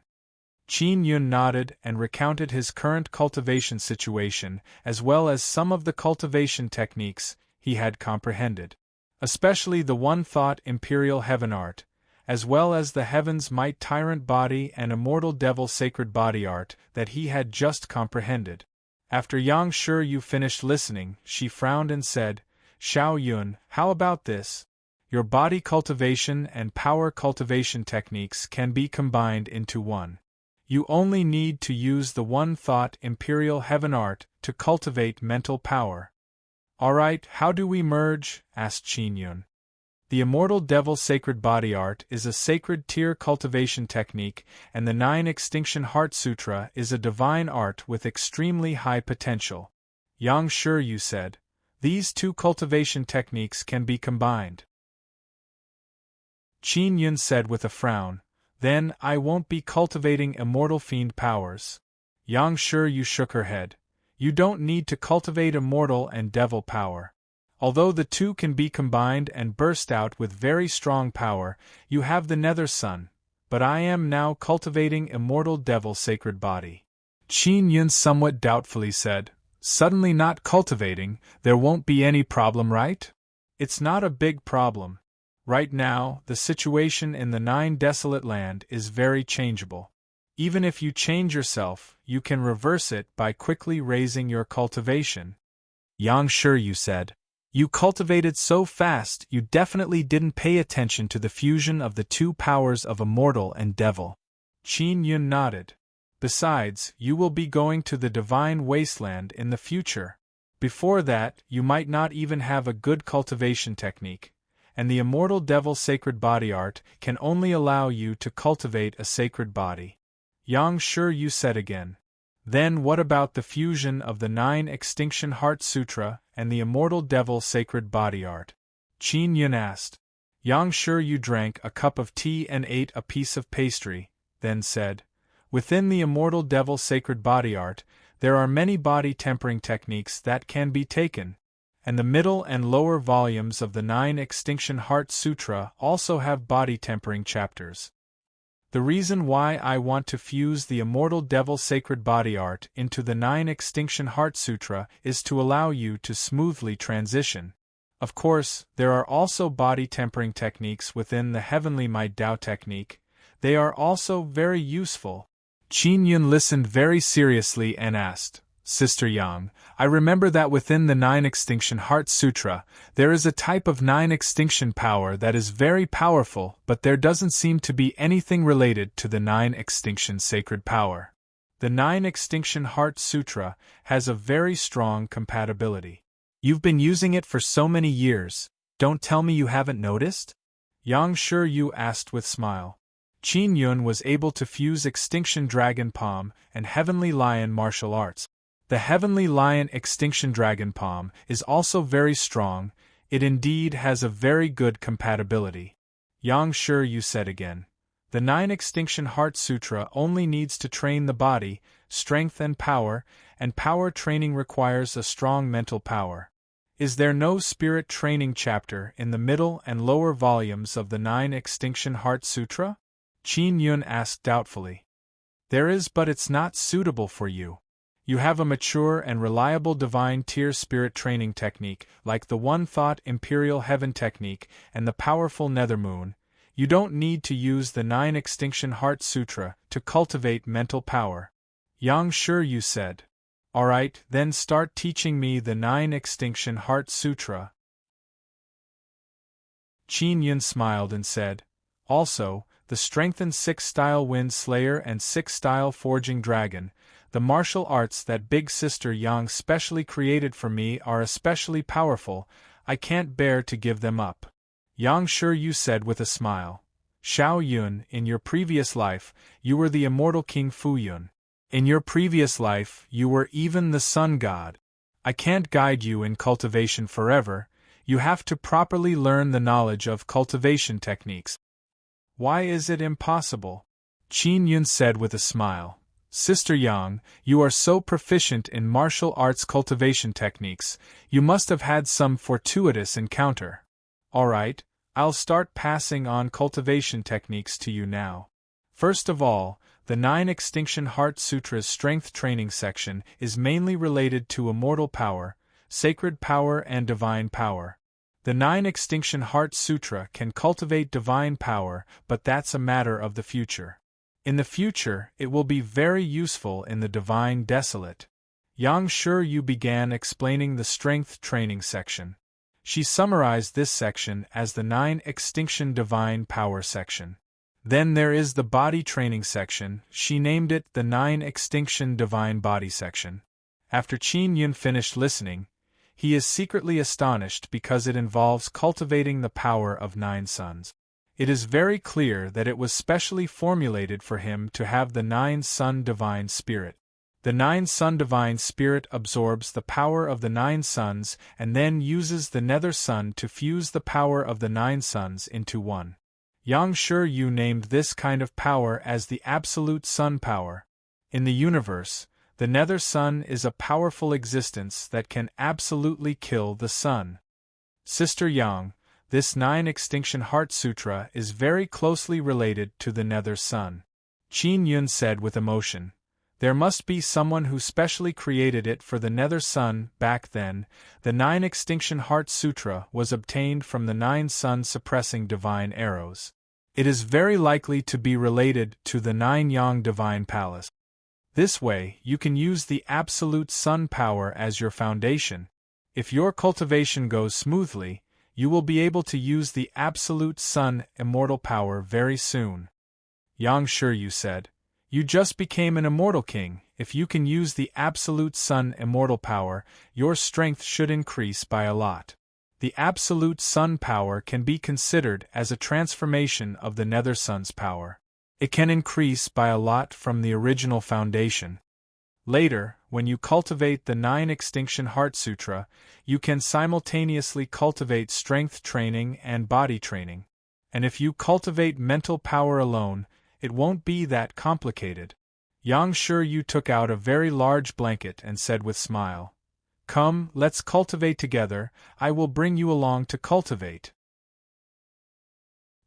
Qin Yun nodded and recounted his current cultivation situation as well as some of the cultivation techniques he had comprehended, especially the one-thought Imperial Heaven Art, as well as the Heaven's Might Tyrant Body and Immortal Devil Sacred Body Art that he had just comprehended. After Yang Shiryu finished listening, she frowned and said, Xiao Yun, how about this? Your body cultivation and power cultivation techniques can be combined into one. You only need to use the one thought Imperial Heaven Art to cultivate mental power. Alright, how do we merge? Asked Qin Yun. The Immortal Devil Sacred Body Art is a sacred tier cultivation technique, and the 9 Extinction Heart Sutra is a divine art with extremely high potential. Yang Shiryu said, these two cultivation techniques can be combined. Qin Yun said with a frown, then I won't be cultivating immortal fiend powers. Yang Shiryu shook her head. You don't need to cultivate immortal and devil power. Although the two can be combined and burst out with very strong power, you have the Nether Sun, but I am now cultivating immortal devil sacred body. Qin Yun somewhat doubtfully said, suddenly not cultivating, there won't be any problem, right? It's not a big problem. Right now, the situation in the 9 Desolate Land is very changeable. Even if you change yourself, you can reverse it by quickly raising your cultivation. Yang Shiryu said, you cultivated so fast you definitely didn't pay attention to the fusion of the two powers of immortal and devil. Qin Yun nodded. Besides, you will be going to the Divine Wasteland in the future. Before that, you might not even have a good cultivation technique, and the Immortal Devil Sacred Body Art can only allow you to cultivate a sacred body. Yang Shiryu said again. Then what about the fusion of the 9 Extinction Heart Sutra and the Immortal Devil Sacred Body Art? Qin Yun asked. Yang Shiryu drank a cup of tea and ate a piece of pastry, then said, within the Immortal Devil Sacred Body Art, there are many body tempering techniques that can be taken, and the middle and lower volumes of the 9 Extinction Heart Sutra also have body tempering chapters. The reason why I want to fuse the Immortal Devil Sacred Body Art into the 9 Extinction Heart Sutra is to allow you to smoothly transition. Of course, there are also body tempering techniques within the Heavenly Might Tao technique. They are also very useful. Qin Yun listened very seriously and asked, Sister Yang, I remember that within the 9 Extinction Heart Sutra, there is a type of 9 extinction power that is very powerful, but there doesn't seem to be anything related to the 9 Extinction Sacred Power. The 9 Extinction Heart Sutra has a very strong compatibility. You've been using it for so many years, don't tell me you haven't noticed? Yang Shiryu asked with smile. Qin Yun was able to fuse Extinction Dragon Palm and Heavenly Lion martial arts. The Heavenly Lion Extinction Dragon Palm is also very strong, it indeed has a very good compatibility. Yang Shiryu said again. The 9 Extinction Heart Sutra only needs to train the body, strength and power training requires a strong mental power. Is there no spirit training chapter in the middle and lower volumes of the 9 Extinction Heart Sutra? Qin Yun asked doubtfully. There is, but it's not suitable for you. You have a mature and reliable divine tier spirit training technique, like the One Thought Imperial Heaven technique and the powerful Nether Moon. You don't need to use the 9 Extinction Heart Sutra to cultivate mental power. Yang Shiryu said. Alright, then start teaching me the 9 Extinction Heart Sutra. Qin Yun smiled and said, also, the strengthened 6-style Wind Slayer and 6-style Forging Dragon, the martial arts that Big Sister Yang specially created for me are especially powerful, I can't bear to give them up. Yang Shiryu said with a smile. Xiao Yun, in your previous life, you were the immortal King Fu Yun. In your previous life, you were even the Sun God. I can't guide you in cultivation forever, you have to properly learn the knowledge of cultivation techniques. Why is it impossible? Qin Yun said with a smile. Sister Yang, you are so proficient in martial arts cultivation techniques, you must have had some fortuitous encounter. Alright, I'll start passing on cultivation techniques to you now. First of all, the 9 Extinction Heart Sutra's strength training section is mainly related to immortal power, sacred power and divine power. The 9 Extinction Heart Sutra can cultivate divine power, but that's a matter of the future. In the future, it will be very useful in the Divine Desolate. Yang Shiryu began explaining the strength training section. She summarized this section as the 9 Extinction Divine Power section. Then there is the body training section. She named it the 9 Extinction Divine Body section. After Qin Yun finished listening, he is secretly astonished because it involves cultivating the power of 9 suns. It is very clear that it was specially formulated for him to have the 9 Sun Divine Spirit. The 9 Sun Divine Spirit absorbs the power of the 9 suns and then uses the nether sun to fuse the power of the 9 suns into one. Yang Shiryu named this kind of power as the absolute sun power. In the universe, the nether sun is a powerful existence that can absolutely kill the sun. Sister Yang, this 9 Extinction Heart Sutra is very closely related to the nether sun. Qin Yun said with emotion. There must be someone who specially created it for the nether sun. Back then, the 9 Extinction Heart Sutra was obtained from the 9 sun-suppressing divine arrows. It is very likely to be related to the 9 Yang Divine Palace. This way, you can use the absolute sun power as your foundation. If your cultivation goes smoothly, you will be able to use the absolute sun immortal power very soon. Yang Shiryu said. You just became an immortal king. If you can use the absolute sun immortal power, your strength should increase by a lot. The absolute sun power can be considered as a transformation of the nether sun's power. It can increase by a lot from the original foundation. Later, when you cultivate the 9 Extinction Heart Sutra, you can simultaneously cultivate strength training and body training. And if you cultivate mental power alone, it won't be that complicated. Yang Shiryu took out a very large blanket and said with smile, Come, let's cultivate together. I will bring you along to cultivate.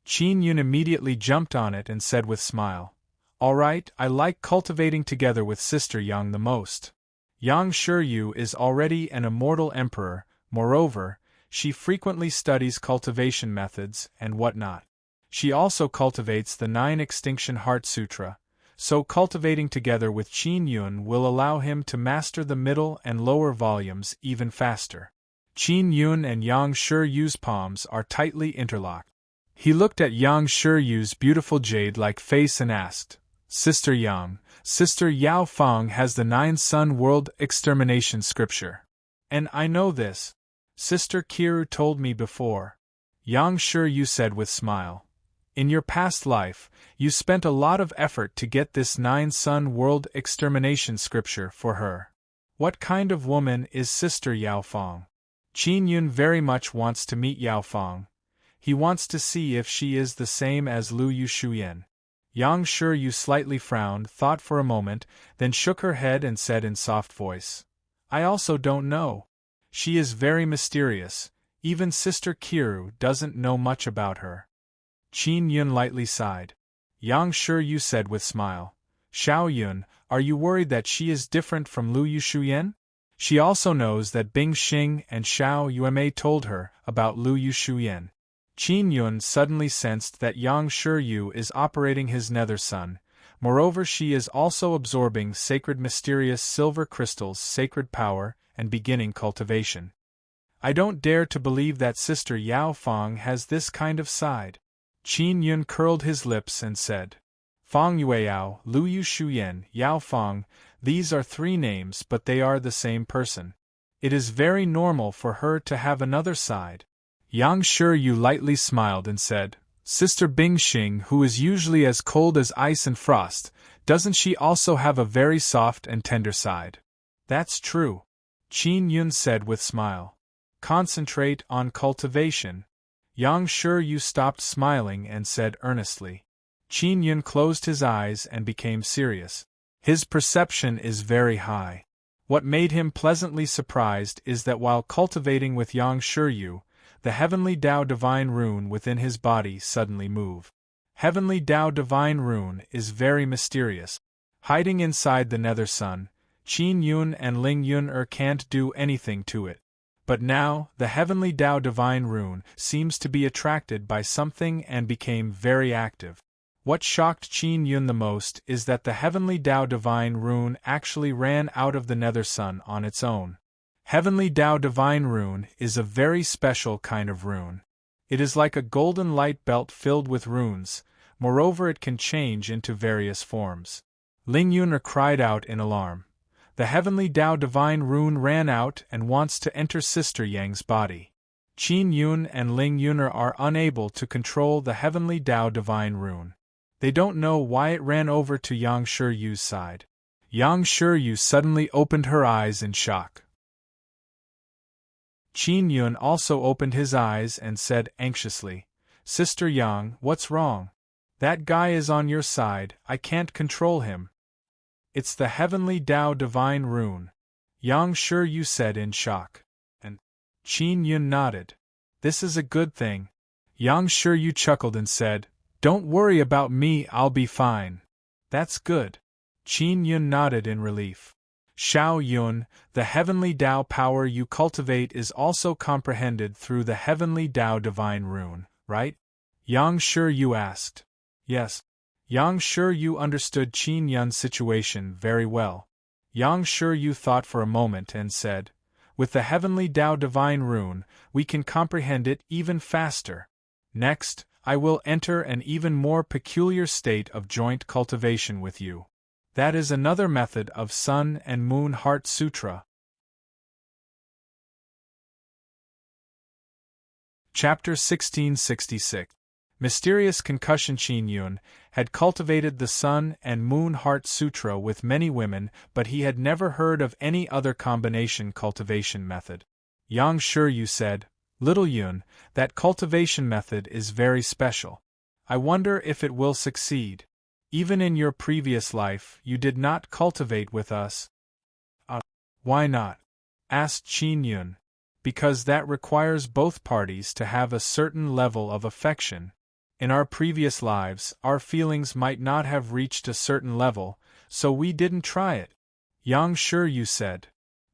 Qin Yun immediately jumped on it and said with smile, All right, I like cultivating together with Sister Yang the most. Yang Shiryu is already an immortal emperor. Moreover, she frequently studies cultivation methods and whatnot. She also cultivates the 9 Extinction Heart Sutra, so cultivating together with Qin Yun will allow him to master the middle and lower volumes even faster. Qin Yun and Yang Shiryu's palms are tightly interlocked. He looked at Yang Shiryu's beautiful jade-like face and asked, Sister Yang, Sister Yao Feng has the 9 Sun World Extermination Scripture. And I know this. Sister Kiru told me before. Yang Shiryu said with smile. In your past life, you spent a lot of effort to get this 9 Sun World Extermination Scripture for her. What kind of woman is Sister Yao Feng? Qin Yun very much wants to meet Yao Feng. He wants to see if she is the same as Lu Yushuyan. Yang Shiryu slightly frowned, thought for a moment, then shook her head and said in soft voice, I also don't know. She is very mysterious. Even Sister Kiru doesn't know much about her. Qin Yun lightly sighed. Yang Shiryu said with smile, Xiao Yun, are you worried that she is different from Lu Yushuyan? She also knows that Bing Xing and Xiao Yuemei told her about Lu Yushuyan. Qin Yun suddenly sensed that Yang Shiryu is operating his nether sun. Moreover, she is also absorbing sacred mysterious silver crystals' sacred power and beginning cultivation. I don't dare to believe that Sister Yao Feng has this kind of side. Qin Yun curled his lips and said, Feng Yueyao, Lu Yushuyan, Yao Feng, these are 3 names but they are the same person. It is very normal for her to have another side. Yang Shiryu lightly smiled and said, Sister Bingxing, who is usually as cold as ice and frost, doesn't she also have a very soft and tender side? That's true. Qin Yun said with smile. Concentrate on cultivation. Yang Shiryu stopped smiling and said earnestly. Qin Yun closed his eyes and became serious. His perception is very high. What made him pleasantly surprised is that while cultivating with Yang Shiryu, the Heavenly Tao Divine Rune within his body suddenly moved. Heavenly Tao Divine Rune is very mysterious. Hiding inside the nether sun, Qin Yun and Ling Yun can't do anything to it. But now, the Heavenly Tao Divine Rune seems to be attracted by something and became very active. What shocked Qin Yun the most is that the Heavenly Tao Divine Rune actually ran out of the Nether Sun on its own. Heavenly Tao Divine Rune is a very special kind of rune. It is like a golden light belt filled with runes, moreover it can change into various forms. Ling Yun'er cried out in alarm. The Heavenly Tao Divine Rune ran out and wants to enter Sister Yang's body. Qin Yun and Ling Yun'er are unable to control the Heavenly Tao Divine Rune. They don't know why it ran over to Yang Shiyu's side. Yang Shiyu suddenly opened her eyes in shock. Qin Yun also opened his eyes and said anxiously, "Sister Yang, what's wrong? That guy is on your side, I can't control him." "It's the Heavenly Tao Divine Rune," Yang Shiryu said in shock. And Qin Yun nodded. "This is a good thing." Yang Shiryu chuckled and said, "Don't worry about me, I'll be fine." "That's good." Qin Yun nodded in relief. "Shao Yun, the Heavenly Tao power you cultivate is also comprehended through the Heavenly Tao Divine Rune, right?" Yang Shiryu asked. Yes. Yang Shiryu understood Qin Yun's situation very well. Yang Shiryu thought for a moment and said, "With the Heavenly Tao Divine Rune, we can comprehend it even faster. Next, I will enter an even more peculiar state of joint cultivation with you. That is another method of Sun and Moon Heart Sutra." Chapter 1666. Mysterious Concussion. Qin Yun had cultivated the Sun and Moon Heart Sutra with many women, but he had never heard of any other combination cultivation method. Yang Shiryu said, "Little Yun, that cultivation method is very special. I wonder if it will succeed. Even in your previous life, you did not cultivate with us." Why not?" asked Qin Yun. "Because that requires both parties to have a certain level of affection. In our previous lives, our feelings might not have reached a certain level, so we didn't try it." Yang Shiryu said.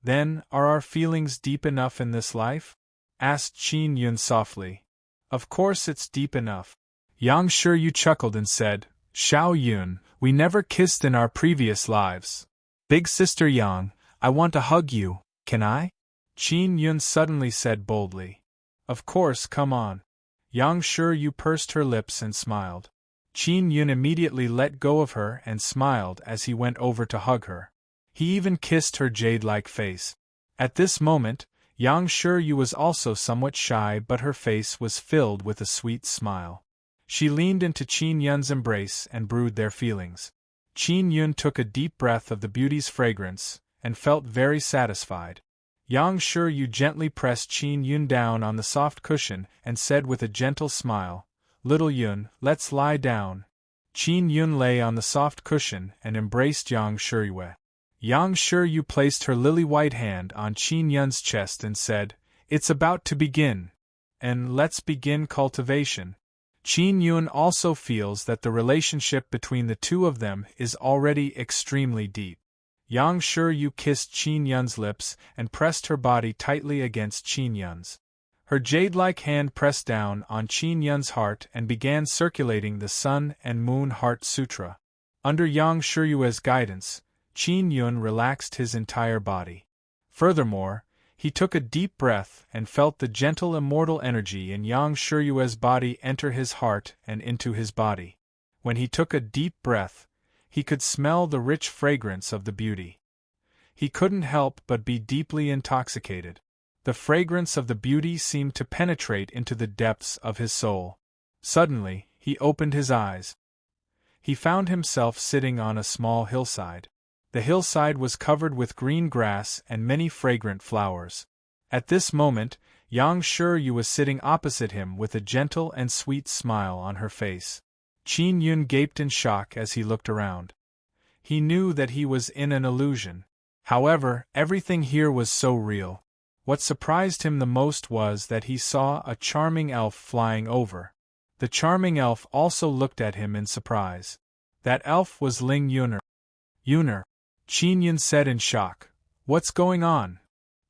"Then, are our feelings deep enough in this life?" asked Qin Yun softly. "Of course it's deep enough." Yang Shiryu chuckled and said, "Shao Yun, we never kissed in our previous lives. Big Sister Yang, I want to hug you, can I?" Qin Yun suddenly said boldly. "Of course, come on." Yang Shiryu pursed her lips and smiled. Qin Yun immediately let go of her and smiled as he went over to hug her. He even kissed her jade-like face. At this moment, Yang Shiryu was also somewhat shy, but her face was filled with a sweet smile. She leaned into Qin Yun's embrace and brewed their feelings. Qin Yun took a deep breath of the beauty's fragrance, and felt very satisfied. Yang Shiryu gently pressed Qin Yun down on the soft cushion and said with a gentle smile, "Little Yun, let's lie down." Qin Yun lay on the soft cushion and embraced Yang Shiryu. Yang Shiryu placed her lily-white hand on Qin Yun's chest and said, "It's about to begin. And let's begin cultivation." Qin Yun also feels that the relationship between the two of them is already extremely deep. Yang Shiryu kissed Qin Yun's lips and pressed her body tightly against Qin Yun's. Her jade-like hand pressed down on Qin Yun's heart and began circulating the Sun and Moon Heart Sutra. Under Yang Shiryu's guidance, Qin Yun relaxed his entire body. Furthermore, he took a deep breath and felt the gentle immortal energy in Yang Shiryu's body enter his heart and into his body. When he took a deep breath, he could smell the rich fragrance of the beauty. He couldn't help but be deeply intoxicated. The fragrance of the beauty seemed to penetrate into the depths of his soul. Suddenly, he opened his eyes. He found himself sitting on a small hillside. The hillside was covered with green grass and many fragrant flowers. At this moment, Yang Shiryu was sitting opposite him with a gentle and sweet smile on her face. Qin Yun gaped in shock as he looked around. He knew that he was in an illusion. However, everything here was so real. What surprised him the most was that he saw a charming elf flying over. The charming elf also looked at him in surprise. That elf was Ling Yun'er. "Yun'er," Qin Yun said in shock. "What's going on?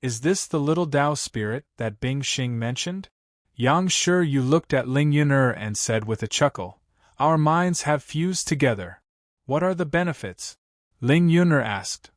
Is this the little Tao spirit that Bing Xing mentioned?" Yang Shiryu looked at Ling Yun'er and said with a chuckle, Our minds have fused together. What are the benefits? Ling Yun'er asked.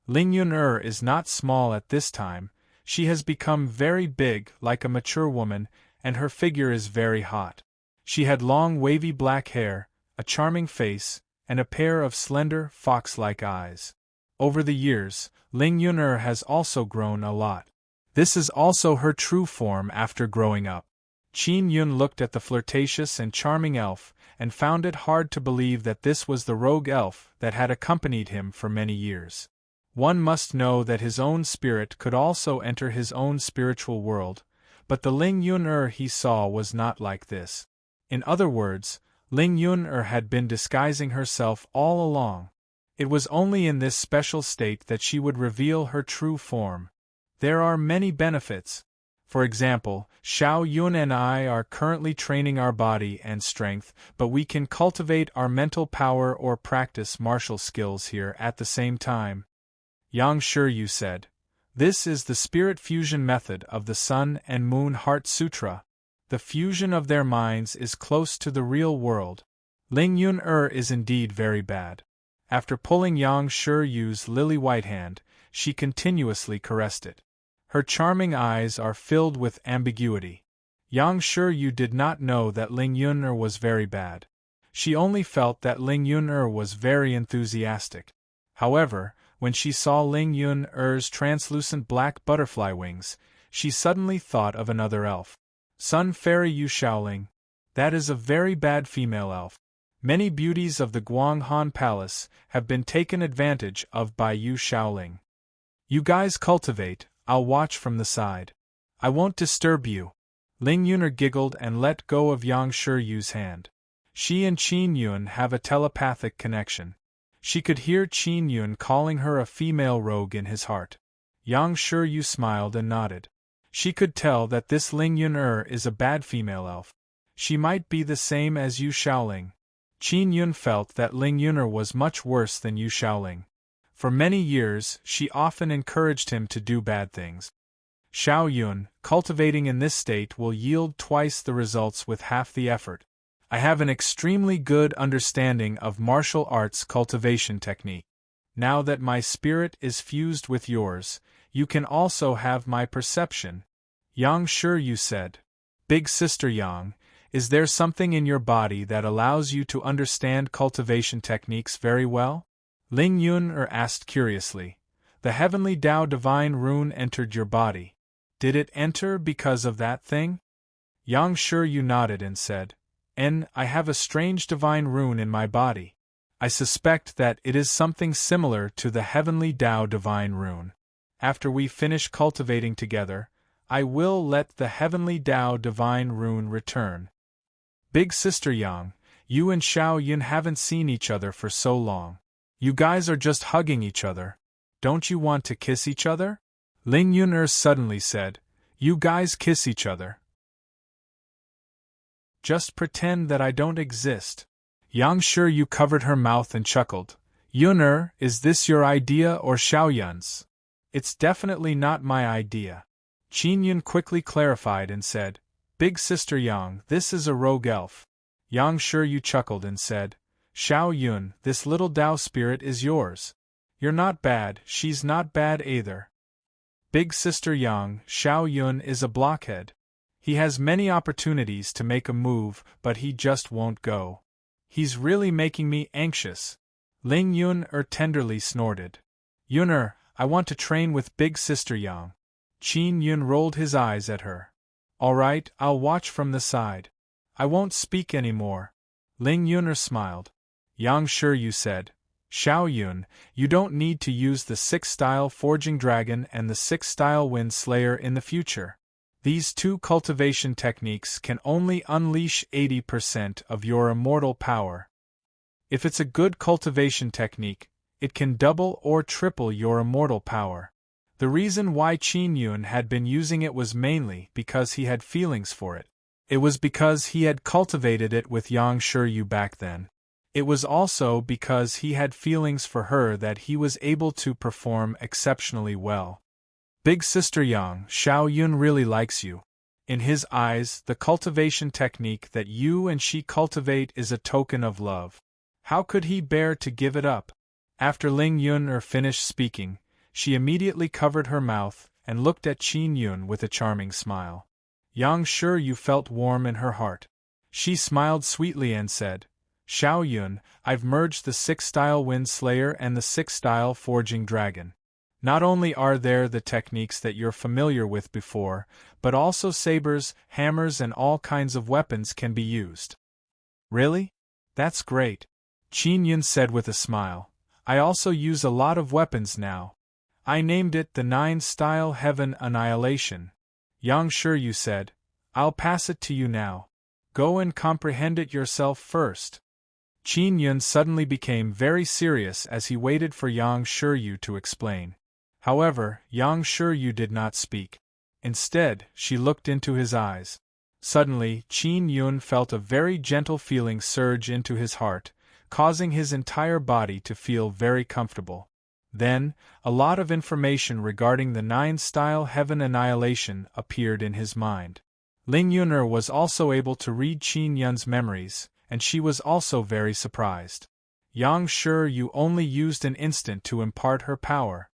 Ling Yun'er is not small at this time. She has become very big, like a mature woman, and her figure is very hot. She had long wavy black hair, a charming face, and a pair of slender, fox-like eyes. Over the years, Ling Yun'er has also grown a lot. This is also her true form after growing up. Qin Yun looked at the flirtatious and charming elf, and found it hard to believe that this was the rogue elf that had accompanied him for many years. One must know that his own spirit could also enter his own spiritual world, but the Ling Yun'er he saw was not like this. In other words, Ling Yun'er had been disguising herself all along. It was only in this special state that she would reveal her true form. There are many benefits. For example, Xiao Yun and I are currently training our body and strength, but we can cultivate our mental power or practice martial skills here at the same time. Yang Shiryu said, "This is the spirit fusion method of the Sun and Moon Heart Sutra. The fusion of their minds is close to the real world. Ling Yun'er is indeed very bad." After pulling Yang Shiryu's lily-white hand, she continuously caressed it. Her charming eyes are filled with ambiguity. Yang Shiryu did not know that Ling Yun'er was very bad. She only felt that Ling Yun'er was very enthusiastic. However, when she saw Ling Yun'er's translucent black butterfly wings, she suddenly thought of another elf. Sun Fairy Yu Shaoling. That is a very bad female elf. Many beauties of the Guanghan Palace have been taken advantage of by Yu Shaoling. You guys cultivate, I'll watch from the side. I won't disturb you. Ling Yun'er giggled and let go of Yang Shiryu's hand. She and Qin Yun have a telepathic connection. She could hear Qin Yun calling her a female rogue in his heart. Yang Shiryu smiled and nodded. She could tell that this Ling Yun'er is a bad female elf. She might be the same as Yu Shaoling. Qin Yun felt that Ling Yun'er was much worse than Yu Shaoling. For many years, she often encouraged him to do bad things. Xiao Yun, cultivating in this state will yield twice the results with half the effort. I have an extremely good understanding of martial arts cultivation technique. Now that my spirit is fused with yours, you can also have my perception. Yang Shiryu said. Big Sister Yang, is there something in your body that allows you to understand cultivation techniques very well? Ling Yun'er asked curiously. The heavenly Tao divine rune entered your body. Did it enter because of that thing? Yang Shiryu nodded and said, I have a strange divine rune in my body. I suspect that it is something similar to the heavenly Tao divine rune. After we finish cultivating together, I will let the heavenly Tao divine rune return. Big Sister Yang, you and Xiao Yun haven't seen each other for so long. You guys are just hugging each other. Don't you want to kiss each other? Ling Yun'er suddenly said, You guys kiss each other. Just pretend that I don't exist. Yang Shiryu covered her mouth and chuckled. Yun'er, is this your idea or Xiao Yun's? It's definitely not my idea. Qin Yun quickly clarified and said, Big Sister Yang, this is a rogue elf. Yang Shiryu chuckled and said, Xiao Yun, this little Tao spirit is yours. You're not bad, she's not bad either. Big Sister Yang, Xiao Yun is a blockhead. He has many opportunities to make a move, but he just won't go. He's really making me anxious. Ling Yun'er tenderly snorted. Yun'er, I want to train with Big Sister Yang. Qin Yun rolled his eyes at her. All right, I'll watch from the side. I won't speak anymore. Ling Yun'er smiled. Yang Shiryu said, Xiao Yun, you don't need to use the 6-style Forging Dragon and the 6-style Wind Slayer in the future. These two cultivation techniques can only unleash 80% of your immortal power. If it's a good cultivation technique, it can double or triple your immortal power. The reason why Qin Yun had been using it was mainly because he had feelings for it. It was because he had cultivated it with Yang Shiryu back then. It was also because he had feelings for her that he was able to perform exceptionally well. Big Sister Yang, Xiao Yun really likes you. In his eyes, the cultivation technique that you and she cultivate is a token of love. How could he bear to give it up? After Ling Yun finished speaking, she immediately covered her mouth and looked at Qin Yun with a charming smile. Yang Shi felt warm in her heart. She smiled sweetly and said, Xiao Yun, I've merged the 6-style Wind Slayer and the 6-style Forging Dragon. Not only are there the techniques that you're familiar with before, but also sabers, hammers and all kinds of weapons can be used. Really? That's great. Qin Yun said with a smile. I also use a lot of weapons now. I named it the 9-style Heaven Annihilation. Yang Shi said, I'll pass it to you now. Go and comprehend it yourself first. Qin Yun suddenly became very serious as he waited for Yang Shi to explain. However, Yang Shi did not speak. Instead, she looked into his eyes. Suddenly, Qin Yun felt a very gentle feeling surge into his heart, causing his entire body to feel very comfortable. Then, a lot of information regarding the 9-style Heaven Annihilation appeared in his mind. Ling Yun was also able to read Qin Yun's memories, and she was also very surprised. Yang Shi only used an instant to impart her power.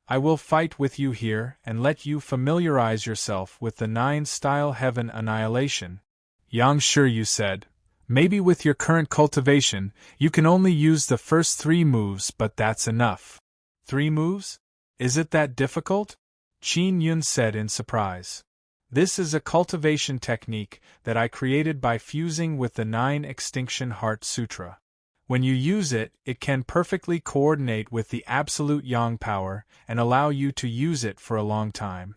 I will fight with you here and let you familiarize yourself with the 9-style Heaven Annihilation. Yang Shi said, maybe with your current cultivation, you can only use the first 3 moves, but that's enough. 3 moves? Is it that difficult? Qin Yun said in surprise. This is a cultivation technique that I created by fusing with the 9 Extinction Heart Sutra. When you use it, it can perfectly coordinate with the absolute yang power and allow you to use it for a long time.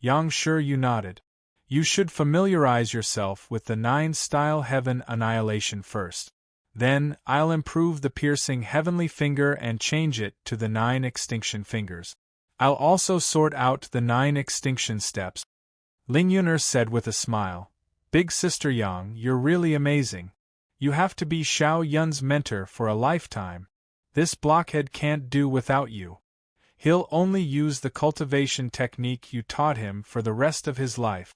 Yang Shi nodded. You should familiarize yourself with the 9-style Heaven Annihilation first. Then, I'll improve the piercing Heavenly Finger and change it to the 9 Extinction Fingers. I'll also sort out the 9 extinction steps. Ling Yun said with a smile. Big Sister Yang, you're really amazing. You have to be Xiao Yun's mentor for a lifetime. This blockhead can't do without you. He'll only use the cultivation technique you taught him for the rest of his life.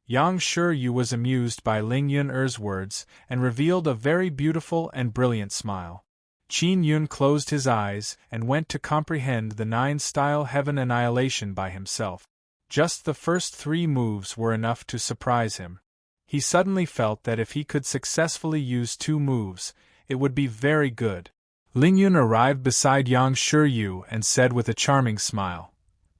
Yang Shi was amused by Ling Yun's words and revealed a very beautiful and brilliant smile. Qin Yun closed his eyes and went to comprehend the 9-style Heaven Annihilation by himself. Just the first 3 moves were enough to surprise him. He suddenly felt that if he could successfully use 2 moves, it would be very good. Ling Yun arrived beside Yang Shi and said with a charming smile,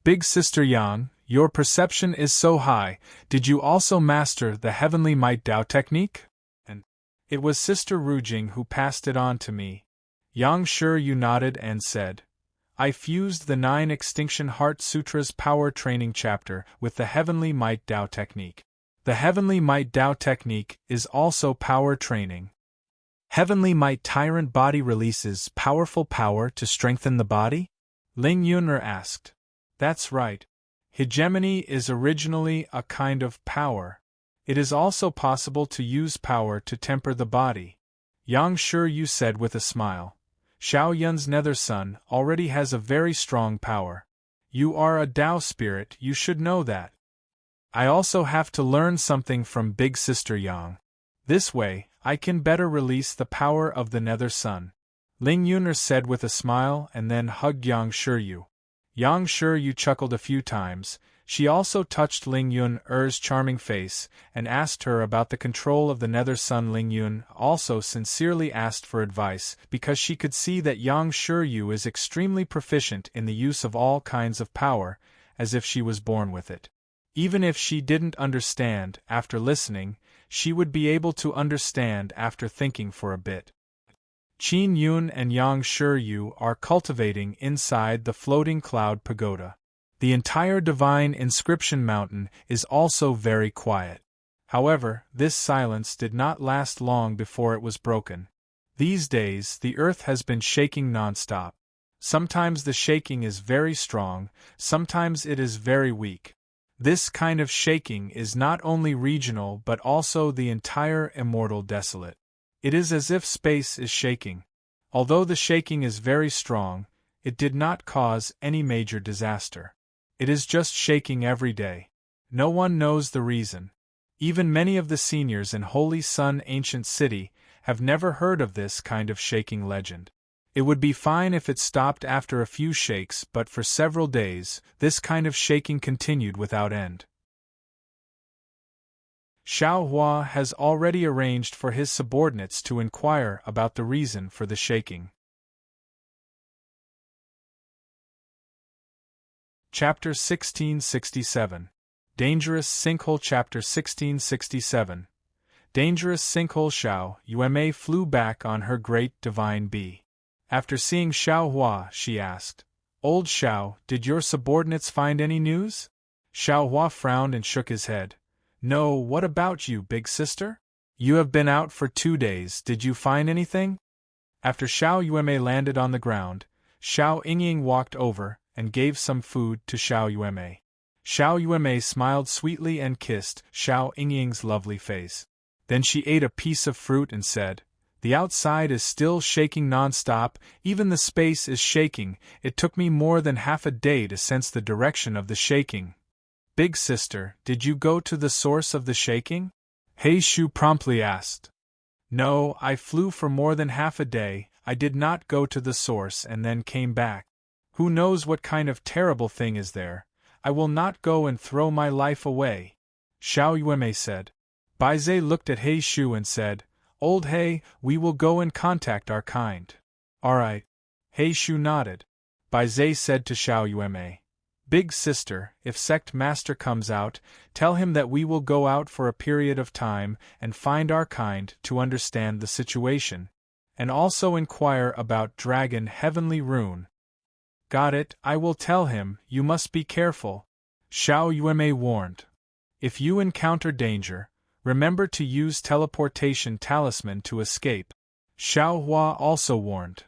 Big Sister Yang, your perception is so high, did you also master the Heavenly Might Tao technique? And it was Sister Rujing who passed it on to me. Yang Shi nodded and said, I fused the 9 Extinction Heart Sutra's Power Training chapter with the Heavenly Might Tao technique. The Heavenly Might Tao technique is also power training. Heavenly Might Tyrant Body releases powerful power to strengthen the body? Ling Yun asked. That's right. Hegemony is originally a kind of power. It is also possible to use power to temper the body. Yang Shi said with a smile. Xiao Yun's nether son already has a very strong power. You are a Tao spirit, you should know that. I also have to learn something from Big Sister Yang. This way, I can better release the power of the nether sun. Ling Yun said with a smile and then hugged Yang Shi. Yang Shi chuckled a few times. She also touched Ling Yun's charming face and asked her about the control of the nether sun. Ling Yun also sincerely asked for advice because she could see that Yang Shi is extremely proficient in the use of all kinds of power, as if she was born with it. Even if she didn't understand after listening, she would be able to understand after thinking for a bit. Qin Yun and Yang Shi are cultivating inside the floating cloud pagoda. The entire divine inscription mountain is also very quiet. However, this silence did not last long before it was broken. These days, the earth has been shaking non-stop. Sometimes the shaking is very strong, sometimes it is very weak. This kind of shaking is not only regional but also the entire immortal desolate. It is as if space is shaking. Although the shaking is very strong, it did not cause any major disaster. It is just shaking every day. No one knows the reason. Even many of the seniors in Holy Sun Ancient City have never heard of this kind of shaking legend. It would be fine if it stopped after a few shakes, but for several days, this kind of shaking continued without end. Xiao Hua has already arranged for his subordinates to inquire about the reason for the shaking. Chapter 1667. Dangerous Sinkhole. Chapter 1667. Dangerous Sinkhole. Xiao Yuemei flew back on her great divine bee. After seeing Xiao Hua, she asked, "Old Xiao, did your subordinates find any news?" Xiao Hua frowned and shook his head. "No, what about you, big sister? You have been out for 2 days, did you find anything?" After Xiao Yuemei landed on the ground, Xiao Yingying walked over and gave some food to Xiao Yuemei. Xiao Yuemei smiled sweetly and kissed Xiao Yingying's lovely face. Then she ate a piece of fruit and said, "The outside is still shaking non-stop, even the space is shaking. It took me more than half a day to sense the direction of the shaking." "Big sister, did you go to the source of the shaking?" He Shu promptly asked. "No, I flew for more than half a day. I did not go to the source and then came back. Who knows what kind of terrible thing is there? I will not go and throw my life away," Xiao Yuemei said. Bai Zhe looked at He Shu and said, "Old He, we will go and contact our kind." "All right." He Shu nodded. Bai Zhe said to Xiao Yuemei, "Big sister, if Sect Master comes out, tell him that we will go out for a period of time and find our kind to understand the situation, and also inquire about Dragon Heavenly Rune." "Got it, I will tell him. You must be careful," Xiao Yuemei warned. "If you encounter danger, remember to use teleportation talisman to escape," Xiao Hua also warned.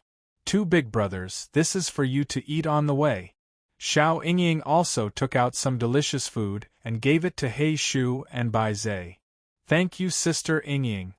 "Two big brothers, this is for you to eat on the way." Xiao Yingying also took out some delicious food and gave it to He Shu and Bai Zhe. "Thank you, Sister Yingying."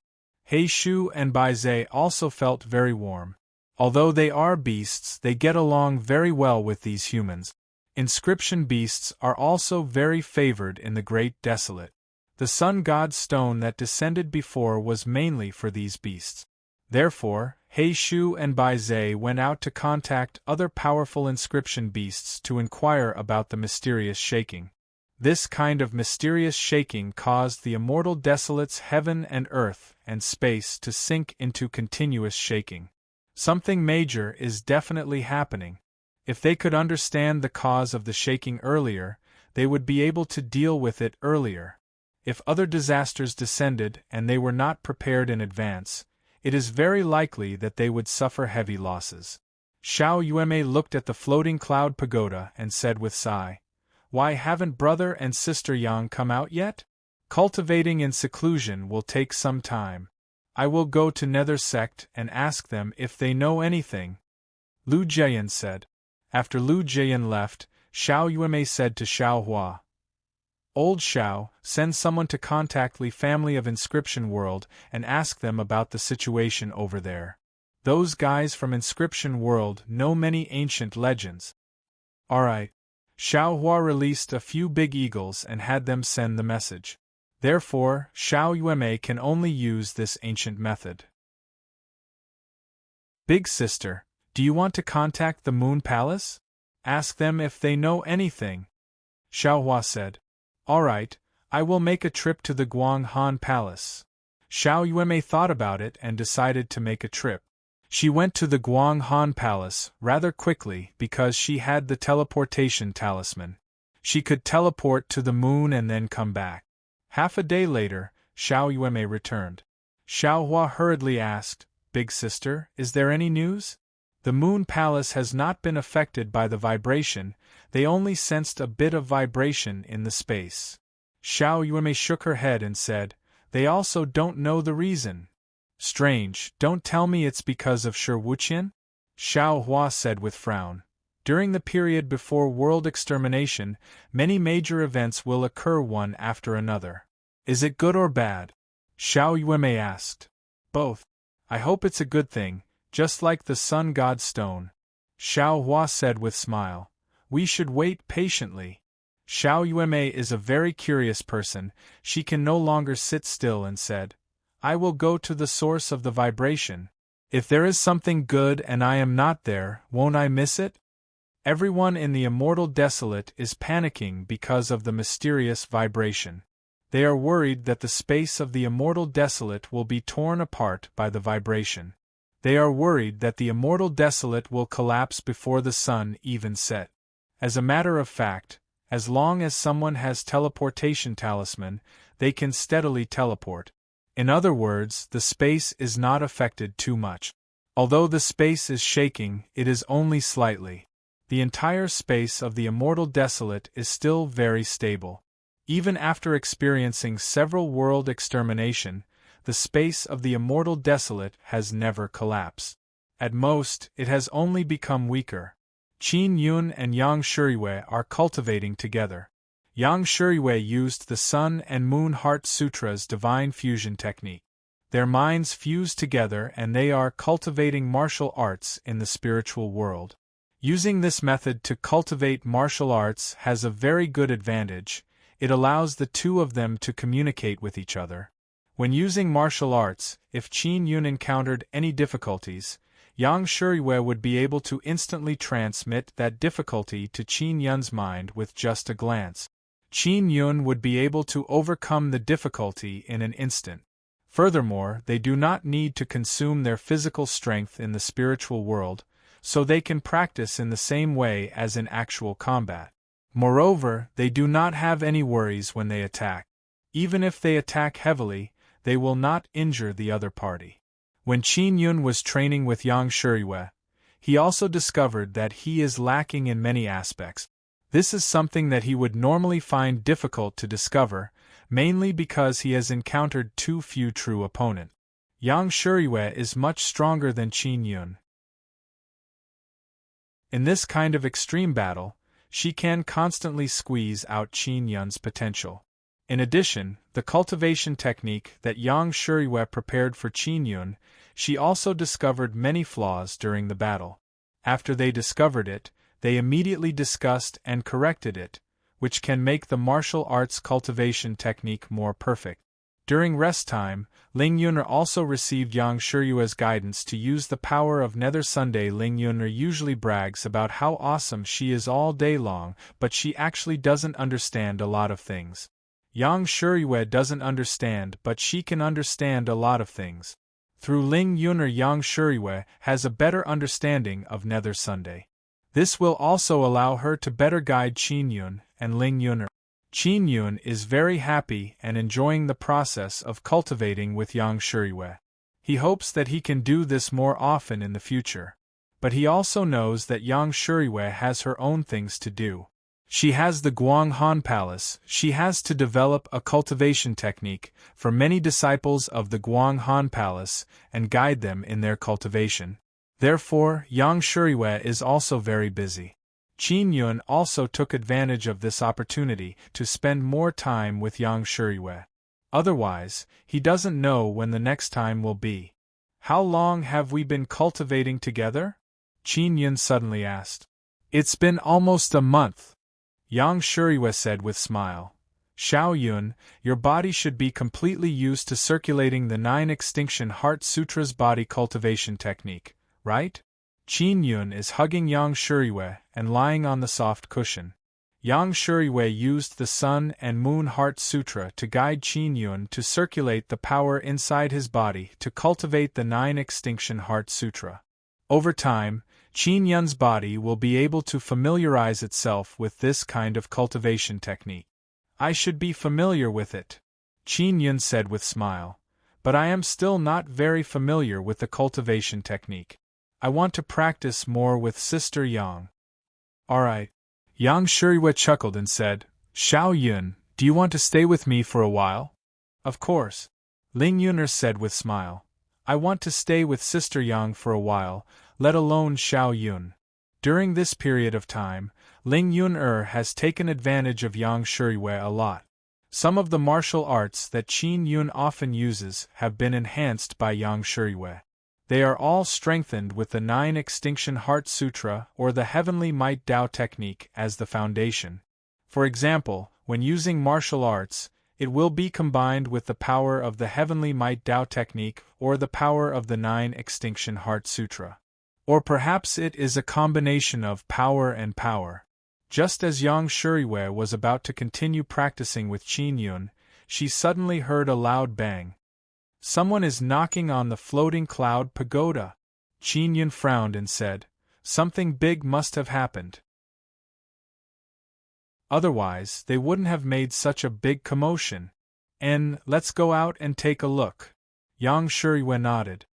He Shu and Bai Zhe also felt very warm. Although they are beasts, they get along very well with these humans. Inscription beasts are also very favored in the Great Desolate. The Sun God's stone that descended before was mainly for these beasts. Therefore, He Shu and Bai Zhe went out to contact other powerful inscription beasts to inquire about the mysterious shaking. This kind of mysterious shaking caused the immortal desolates heaven and earth and space to sink into continuous shaking. Something major is definitely happening. If they could understand the cause of the shaking earlier, they would be able to deal with it earlier. If other disasters descended and they were not prepared in advance, it is very likely that they would suffer heavy losses. Xiao Yuemei looked at the floating cloud pagoda and said with sigh, "Why haven't brother and sister Yang come out yet? Cultivating in seclusion will take some time. I will go to Nether Sect and ask them if they know anything," Lu Jian said. After Lu Jian left, Xiao Yuemei said to Xiao Hua, "Old Xiao, send someone to contact Li family of Inscription World and ask them about the situation over there. Those guys from Inscription World know many ancient legends." "Alright." Xiao Hua released a few big eagles and had them send the message. Therefore, Xiao Yuemei can only use this ancient method. "Big sister, do you want to contact the Moon Palace? Ask them if they know anything," Xiao Hua said. "Alright, I will make a trip to the Guang Han Palace." Xiao Yuemei thought about it and decided to make a trip. She went to the Guang Han Palace rather quickly because she had the teleportation talisman. She could teleport to the moon and then come back. Half a day later, Xiao Yuemei returned. Xiao Hua hurriedly asked, "Big sister, is there any news?" "The Moon Palace has not been affected by the vibration, they only sensed a bit of vibration in the space." Xiao Yuemei shook her head and said, "They also don't know the reason." "Strange, don't tell me it's because of Shi Wuqian?" Xiao Hua said with frown. "During the period before world extermination, many major events will occur one after another. Is it good or bad?" Xiao Yuemei asked. "Both. I hope it's a good thing, just like the Sun God Stone," Xiao Hua said with smile. "We should wait patiently." Xiao Yuemei is a very curious person. She can no longer sit still and said, I will go to the source of the vibration. If there is something good and I am not there, won't I miss it? Everyone in the Immortal Desolate is panicking because of the mysterious vibration. They are worried that the space of the Immortal Desolate will be torn apart by the vibration. They are worried that the Immortal Desolate will collapse before the sun even set. As a matter of fact, as long as someone has teleportation talisman, they can steadily teleport. In other words, the space is not affected too much. Although the space is shaking, it is only slightly. The entire space of the Immortal Desolate is still very stable. Even after experiencing several world extermination, the space of the Immortal Desolate has never collapsed. At most, it has only become weaker. Qin Yun and Yang Shuriyue are cultivating together. Yang Shuriyue used the Sun and Moon Heart Sutra's divine fusion technique. Their minds fuse together and they are cultivating martial arts in the spiritual world. Using this method to cultivate martial arts has a very good advantage. It allows the two of them to communicate with each other. When using martial arts, if Qin Yun encountered any difficulties, Yang Shuriyue would be able to instantly transmit that difficulty to Qin Yun's mind with just a glance. Qin Yun would be able to overcome the difficulty in an instant. Furthermore, they do not need to consume their physical strength in the spiritual world, so they can practice in the same way as in actual combat. Moreover, they do not have any worries when they attack. Even if they attack heavily, they will not injure the other party. When Qin Yun was training with Yang Shuriyue, he also discovered that he is lacking in many aspects. This is something that he would normally find difficult to discover, mainly because he has encountered too few true opponents. Yang Shuriyue is much stronger than Qin Yun. In this kind of extreme battle, she can constantly squeeze out Qin Yun's potential. In addition, the cultivation technique that Yang Shuriyue prepared for Qin Yun, she also discovered many flaws during the battle. After they discovered it, they immediately discussed and corrected it, which can make the martial arts cultivation technique more perfect. During rest time, Ling Yun'er also received Yang Shuriyue's guidance to use the power of Nether Sunday. Ling Yun'er usually brags about how awesome she is all day long, but she actually doesn't understand a lot of things. Yang Shuriyue doesn't understand, but she can understand a lot of things. Through Ling Yun'er, Yang Shuriyue has a better understanding of Nether Sunday. This will also allow her to better guide Qin Yun and Ling Yun'er. Qin Yun is very happy and enjoying the process of cultivating with Yang Shuriyue. He hopes that he can do this more often in the future. But he also knows that Yang Shuriyue has her own things to do. She has the Guanghan Palace. She has to develop a cultivation technique for many disciples of the Guanghan Palace and guide them in their cultivation. Therefore, Yang Shuriyue is also very busy. Qin Yun also took advantage of this opportunity to spend more time with Yang Shuriyue. Otherwise, he doesn't know when the next time will be. How long have we been cultivating together? Qin Yun suddenly asked. It's been almost a month. Yang Shuriyue said with smile. Xiao Yun, your body should be completely used to circulating the 9 Extinction Heart Sutra's body cultivation technique, right? Qin Yun is hugging Yang Shuriyue and lying on the soft cushion. Yang Shuriyue used the Sun and Moon Heart Sutra to guide Qin Yun to circulate the power inside his body to cultivate the 9 Extinction Heart Sutra. Over time, Qin Yun's body will be able to familiarize itself with this kind of cultivation technique. I should be familiar with it, Qin Yun said with smile, but I am still not very familiar with the cultivation technique. I want to practice more with Sister Yang. Alright. Yang Shuriyue chuckled and said, Xiao Yun, do you want to stay with me for a while? Of course. Ling Yun'er said with smile. I want to stay with Sister Yang for a while, let alone Xiao Yun. During this period of time, Ling Yun'er has taken advantage of Yang Shuriyue a lot. Some of the martial arts that Qin Yun often uses have been enhanced by Yang Shuriyue. They are all strengthened with the 9 Extinction Heart Sutra or the Heavenly Might Tao technique as the foundation. For example, when using martial arts, it will be combined with the power of the Heavenly Might Tao technique or the power of the 9 Extinction Heart Sutra. Or perhaps it is a combination of power and power. Just as Yang Shuriwei was about to continue practicing with Qin Yun, she suddenly heard a loud bang. Someone is knocking on the floating cloud pagoda. Qin Yun frowned and said, "Something big must have happened. Otherwise, they wouldn't have made such a big commotion. Let's go out and take a look." Yang Shuriwei nodded.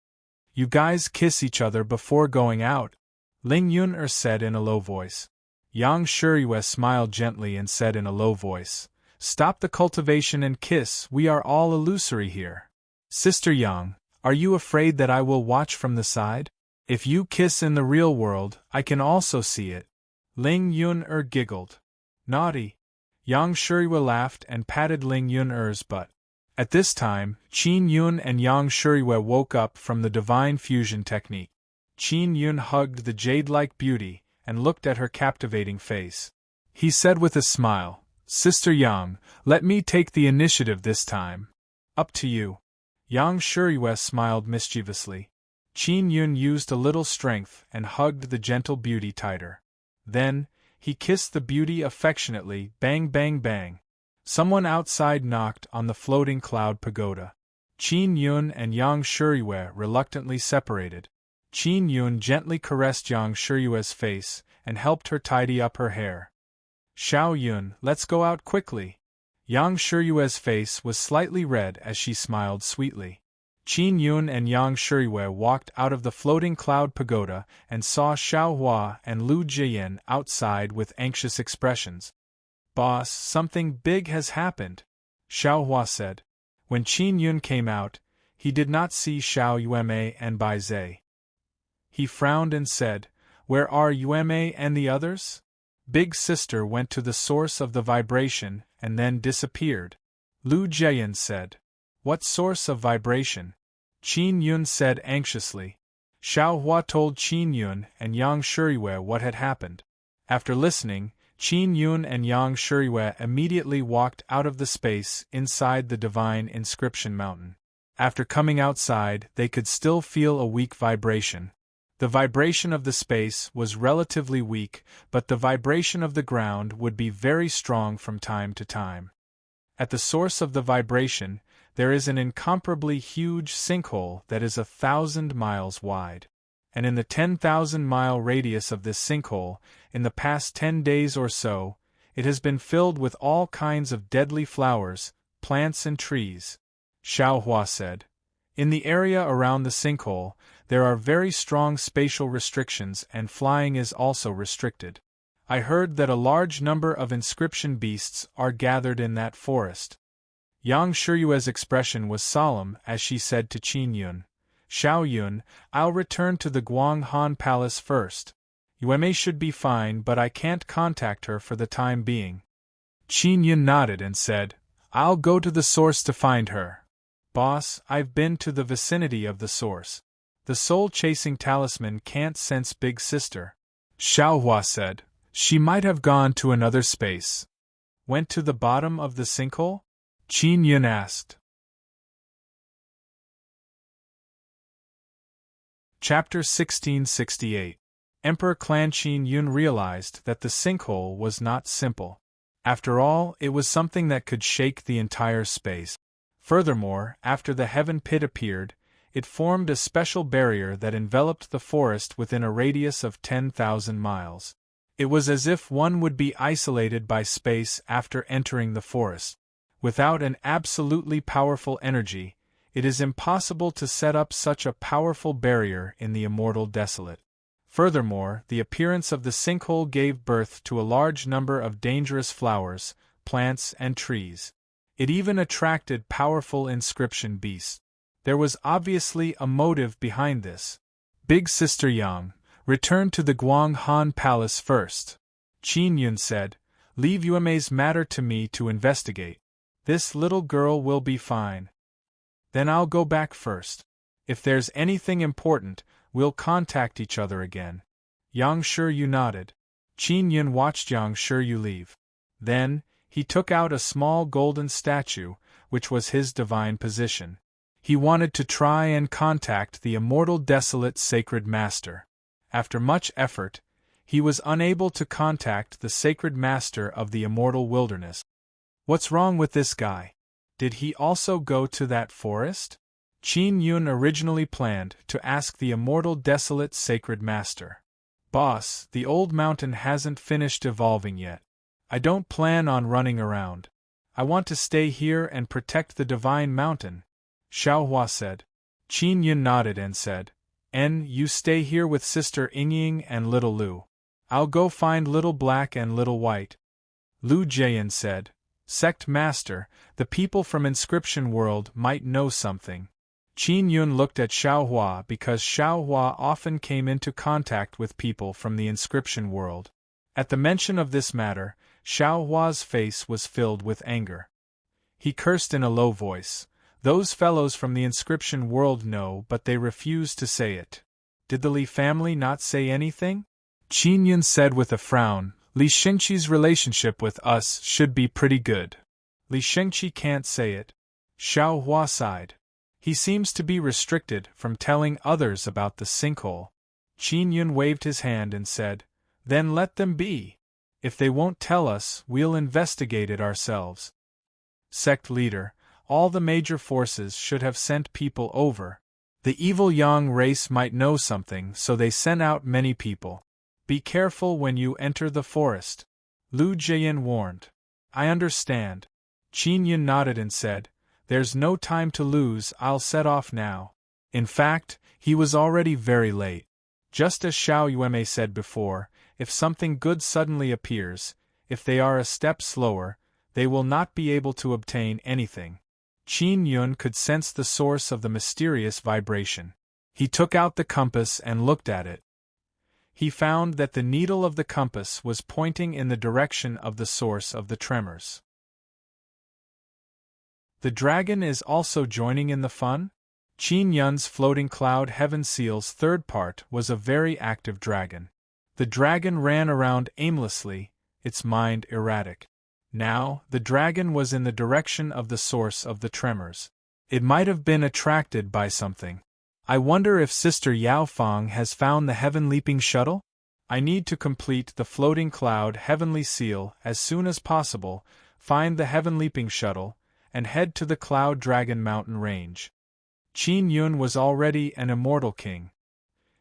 "You guys kiss each other before going out?" Ling Yun said in a low voice. Yang Shuriwei smiled gently and said in a low voice, "Stop the cultivation and kiss, we are all illusory here. Sister Yang, are you afraid that I will watch from the side? If you kiss in the real world, I can also see it." Ling Yun giggled. "Naughty." Yang Shuriwei laughed and patted Ling Yun's butt. At this time, Qin Yun and Yang Shuriwei woke up from the divine fusion technique. Qin Yun hugged the jade-like beauty and looked at her captivating face. He said with a smile, "Sister Yang, let me take the initiative this time." "Up to you." Yang Shuriwei smiled mischievously. Qin Yun used a little strength and hugged the gentle beauty tighter. Then, he kissed the beauty affectionately, bang bang bang. Someone outside knocked on the floating cloud pagoda. Qin Yun and Yang Shuriwei reluctantly separated. Qin Yun gently caressed Yang Shuriwei's face and helped her tidy up her hair. "Xiao Yun, let's go out quickly." Yang Shuriwei's face was slightly red as she smiled sweetly. Qin Yun and Yang Shuriwei walked out of the floating cloud pagoda and saw Xiao Hua and Lu Jiyan outside with anxious expressions. "Boss, something big has happened," Xiao Hua said. When Qin Yun came out, he did not see Xiao Yuemei and Bai Zhe. He frowned and said, "Where are Yuemei and the others?" Big Sister went to the source of the vibration and then disappeared. Lu Jiyan said, "What source of vibration?" Qin Yun said anxiously. Xiao Hua told Qin Yun and Yang Shuriwei what had happened. After listening, Qin Yun and Yang Shuriwei immediately walked out of the space inside the divine inscription mountain. After coming outside, they could still feel a weak vibration. The vibration of the space was relatively weak, but the vibration of the ground would be very strong from time to time. At the source of the vibration, there is an incomparably huge sinkhole that is 1,000 miles wide. And in the 10,000-mile radius of this sinkhole, in the past 10 days or so, it has been filled with all kinds of deadly flowers, plants and trees. Xiao Hua said. In the area around the sinkhole, there are very strong spatial restrictions and flying is also restricted. I heard that a large number of inscription beasts are gathered in that forest. Yang Shuriwei's expression was solemn as she said to Qin Yun, "Xiao Yun, I'll return to the Guanghan Palace first. Yuemei should be fine but I can't contact her for the time being." Qin Yun nodded and said, "I'll go to the source to find her." "Boss, I've been to the vicinity of the source. The soul-chasing talisman can't sense Big Sister." Xiao Hua said, "She might have gone to another space." "Went to the bottom of the sinkhole?" Qin Yun asked. Chapter 1668. Emperor Clan Qin Yun realized that the sinkhole was not simple. After all, it was something that could shake the entire space. Furthermore, after the heaven pit appeared, it formed a special barrier that enveloped the forest within a radius of 10,000 miles. It was as if one would be isolated by space after entering the forest. Without an absolutely powerful energy, it is impossible to set up such a powerful barrier in the immortal desolate. Furthermore, the appearance of the sinkhole gave birth to a large number of dangerous flowers, plants, and trees. It even attracted powerful inscription beasts. There was obviously a motive behind this. Big Sister Yang, return to the Guanghan Palace first. Qin Yun said, "Leave Yuemei's matter to me to investigate. This little girl will be fine. Then I'll go back first. If there's anything important, we'll contact each other again." Yang Shuriwei nodded. Qin Yun watched Yang Shuriwei leave. Then, he took out a small golden statue, which was his divine position. He wanted to try and contact the immortal desolate sacred master. After much effort, he was unable to contact the sacred master of the immortal wilderness. What's wrong with this guy? Did he also go to that forest? Qin Yun originally planned to ask the immortal desolate sacred master. Boss, the old mountain hasn't finished evolving yet. I don't plan on running around. I want to stay here and protect the divine mountain, Xiaohua said. Qin Yun nodded and said, You stay here with Sister Yingying and Little Lu. I'll go find Little Black and Little White. Lu Jian said, Sect Master, the people from Inscription World might know something. Qin Yun looked at Xiaohua because Xiaohua often came into contact with people from the Inscription World. At the mention of this matter, Xiaohua's face was filled with anger. He cursed in a low voice. Those fellows from the Inscription World know, but they refuse to say it. Did the Li family not say anything? Qin Yun said with a frown, Li Shengqi's relationship with us should be pretty good. Li Shengqi can't say it. Xiaohua sighed. He seems to be restricted from telling others about the sinkhole. Qin Yun waved his hand and said, Then let them be. If they won't tell us, we'll investigate it ourselves. Sect leader, all the major forces should have sent people over. The evil Yang race might know something, so they sent out many people. Be careful when you enter the forest. Lu Jian warned. I understand. Qin Yun nodded and said, There's no time to lose, I'll set off now. In fact, he was already very late. Just as Xiao Yueme said before, if something good suddenly appears, if they are a step slower, they will not be able to obtain anything. Qin Yun could sense the source of the mysterious vibration. He took out the compass and looked at it. He found that the needle of the compass was pointing in the direction of the source of the tremors. The dragon is also joining in the fun? Qin Yun's floating cloud heaven seal's third part was a very active dragon. The dragon ran around aimlessly, its mind erratic. Now, the dragon was in the direction of the source of the tremors. It might have been attracted by something. I wonder if Sister Yao Fang has found the heaven-leaping shuttle? I need to complete the floating cloud heavenly seal as soon as possible, find the heaven-leaping shuttle, and head to the Cloud Dragon Mountain Range. Qin Yun was already an immortal king.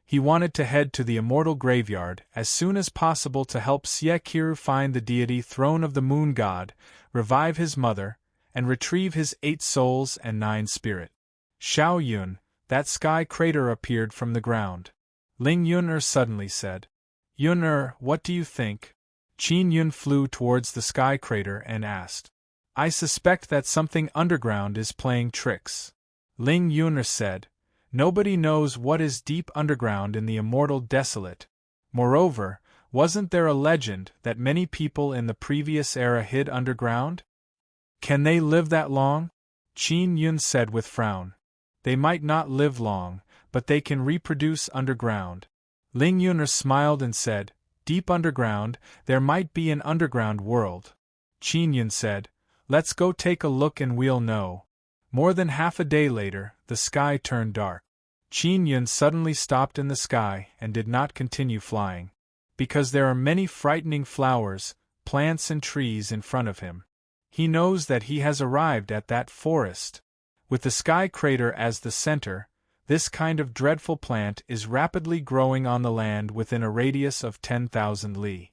He wanted to head to the immortal graveyard as soon as possible to help Xie Qiru find the deity throne of the moon god, revive his mother, and retrieve his 8 souls and 9 spirit. Xiao Yun, that sky crater appeared from the ground. Ling Yun suddenly said. Yun what do you think? Qin Yun flew towards the sky crater and asked. I suspect that something underground is playing tricks. Ling Yun said. Nobody knows what is deep underground in the immortal desolate. Moreover, wasn't there a legend that many people in the previous era hid underground? Can they live that long? Qin Yun said with frown. They might not live long, but they can reproduce underground. Ling Yun smiled and said, Deep underground, there might be an underground world. Qin Yun said, Let's go take a look and we'll know. More than half a day later, the sky turned dark. Qin Yun suddenly stopped in the sky and did not continue flying. Because there are many frightening flowers, plants and trees in front of him. He knows that he has arrived at that forest. With the sky crater as the center, this kind of dreadful plant is rapidly growing on the land within a radius of 10,000 li.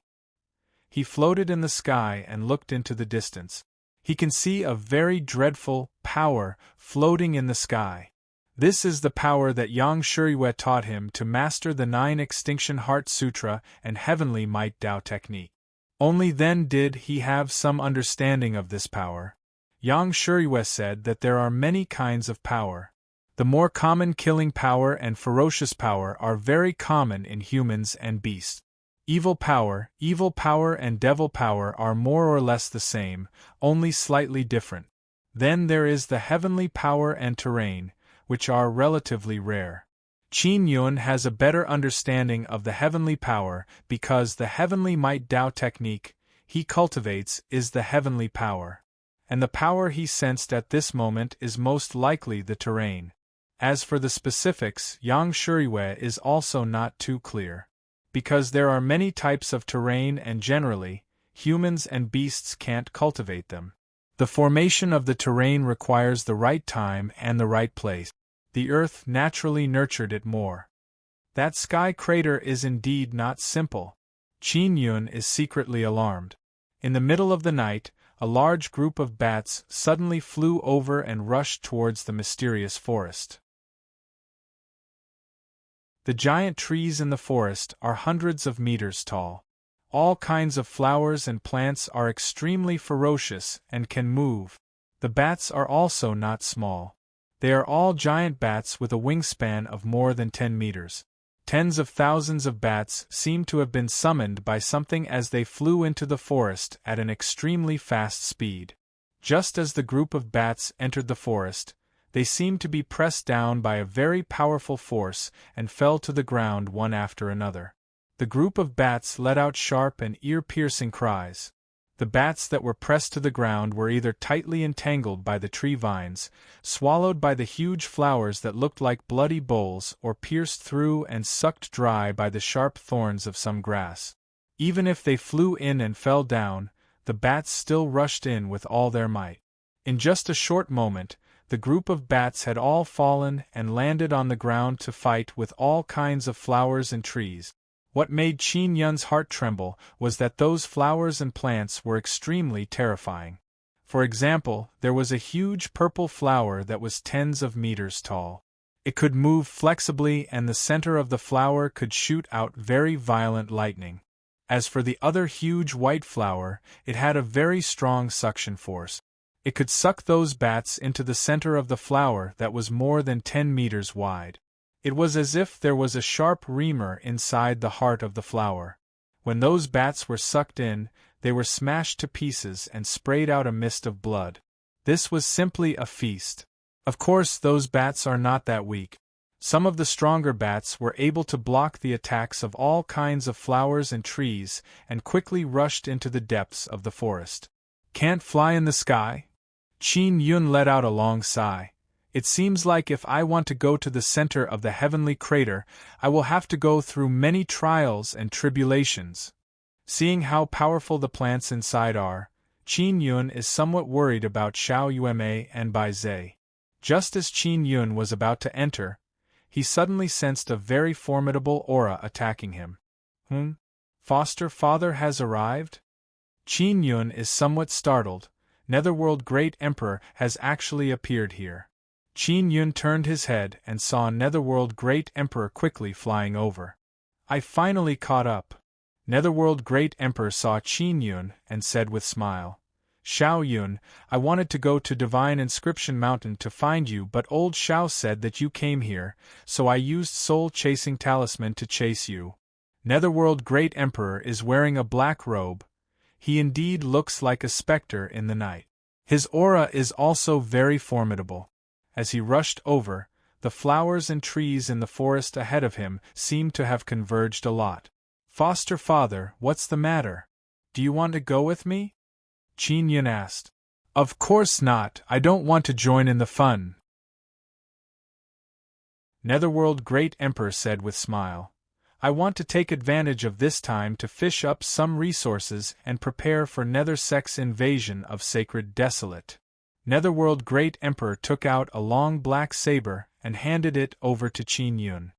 He floated in the sky and looked into the distance. He can see a very dreadful power floating in the sky. This is the power that Yang Shiyue taught him to master the 9 Extinction Heart Sutra and Heavenly Might Tao technique. Only then did he have some understanding of this power. Yang Shiyue said that there are many kinds of power. The more common killing power and ferocious power are very common in humans and beasts. Evil power and devil power are more or less the same, only slightly different. Then there is the heavenly power and terrain, which are relatively rare. Qin Yun has a better understanding of the heavenly power because the Heavenly Might Tao technique he cultivates is the heavenly power. And the power he sensed at this moment is most likely the terrain. As for the specifics, Yang Shuriwe is also not too clear. Because there are many types of terrain and generally, humans and beasts can't cultivate them. The formation of the terrain requires the right time and the right place. The earth naturally nurtured it more. That sky crater is indeed not simple. Qin Yun is secretly alarmed. In the middle of the night, a large group of bats suddenly flew over and rushed towards the mysterious forest. The giant trees in the forest are hundreds of meters tall. All kinds of flowers and plants are extremely ferocious and can move. The bats are also not small. They are all giant bats with a wingspan of more than 10 meters. Tens of thousands of bats seem to have been summoned by something as they flew into the forest at an extremely fast speed. Just as the group of bats entered the forest, they seemed to be pressed down by a very powerful force and fell to the ground one after another. The group of bats let out sharp and ear-piercing cries. The bats that were pressed to the ground were either tightly entangled by the tree vines, swallowed by the huge flowers that looked like bloody bowls, or pierced through and sucked dry by the sharp thorns of some grass. Even if they flew in and fell down, the bats still rushed in with all their might. In just a short moment, the group of bats had all fallen and landed on the ground to fight with all kinds of flowers and trees. What made Qin Yun's heart tremble was that those flowers and plants were extremely terrifying. For example, there was a huge purple flower that was tens of meters tall. It could move flexibly and the center of the flower could shoot out very violent lightning. As for the other huge white flower, it had a very strong suction force. It could suck those bats into the center of the flower that was more than 10 meters wide. It was as if there was a sharp reamer inside the heart of the flower. When those bats were sucked in, they were smashed to pieces and sprayed out a mist of blood. This was simply a feast. Of course, those bats are not that weak. Some of the stronger bats were able to block the attacks of all kinds of flowers and trees and quickly rushed into the depths of the forest. Can't fly in the sky? Qin Yun let out a long sigh. It seems like if I want to go to the center of the heavenly crater, I will have to go through many trials and tribulations. Seeing how powerful the plants inside are, Qin Yun is somewhat worried about Xiao Yueme and Bai Zhe. Just as Qin Yun was about to enter, he suddenly sensed a very formidable aura attacking him. Foster father has arrived? Qin Yun is somewhat startled. Netherworld Great Emperor has actually appeared here. Qin Yun turned his head and saw Netherworld Great Emperor quickly flying over. I finally caught up. Netherworld Great Emperor saw Qin Yun and said with smile, Xiao Yun, I wanted to go to Divine Inscription Mountain to find you, but old Xiao said that you came here, so I used Soul Chasing Talisman to chase you. Netherworld Great Emperor is wearing a black robe. He indeed looks like a specter in the night. His aura is also very formidable. As he rushed over, the flowers and trees in the forest ahead of him seemed to have converged a lot. Foster father, what's the matter? Do you want to go with me? Qin Yun asked. Of course not, I don't want to join in the fun. Netherworld Great Emperor said with smile. I want to take advantage of this time to fish up some resources and prepare for Nethersek's invasion of Sacred Desolate. Netherworld Great Emperor took out a long black saber and handed it over to Qin Yun.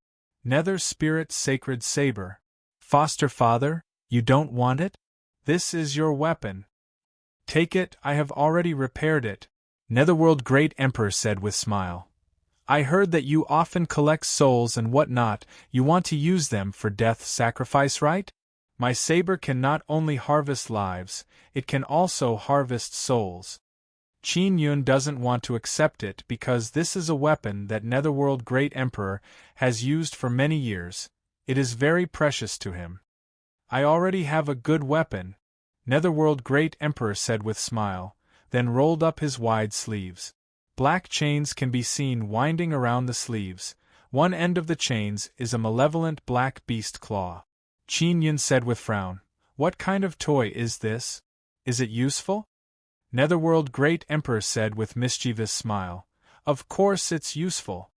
Nether Spirit Sacred Saber. Foster father, you don't want it? This is your weapon. Take it, I have already repaired it, Netherworld Great Emperor said with smile. I heard that you often collect souls and whatnot, you want to use them for death sacrifice, right? My saber can not only harvest lives, it can also harvest souls. Qin Yun doesn't want to accept it because this is a weapon that Netherworld Great Emperor has used for many years. It is very precious to him. I already have a good weapon, Netherworld Great Emperor said with smile, then rolled up his wide sleeves. Black chains can be seen winding around the sleeves. One end of the chains is a malevolent black beast claw. Qin Yun said with frown, What kind of toy is this? Is it useful? Netherworld Great Emperor said with mischievous smile. Of course it's useful.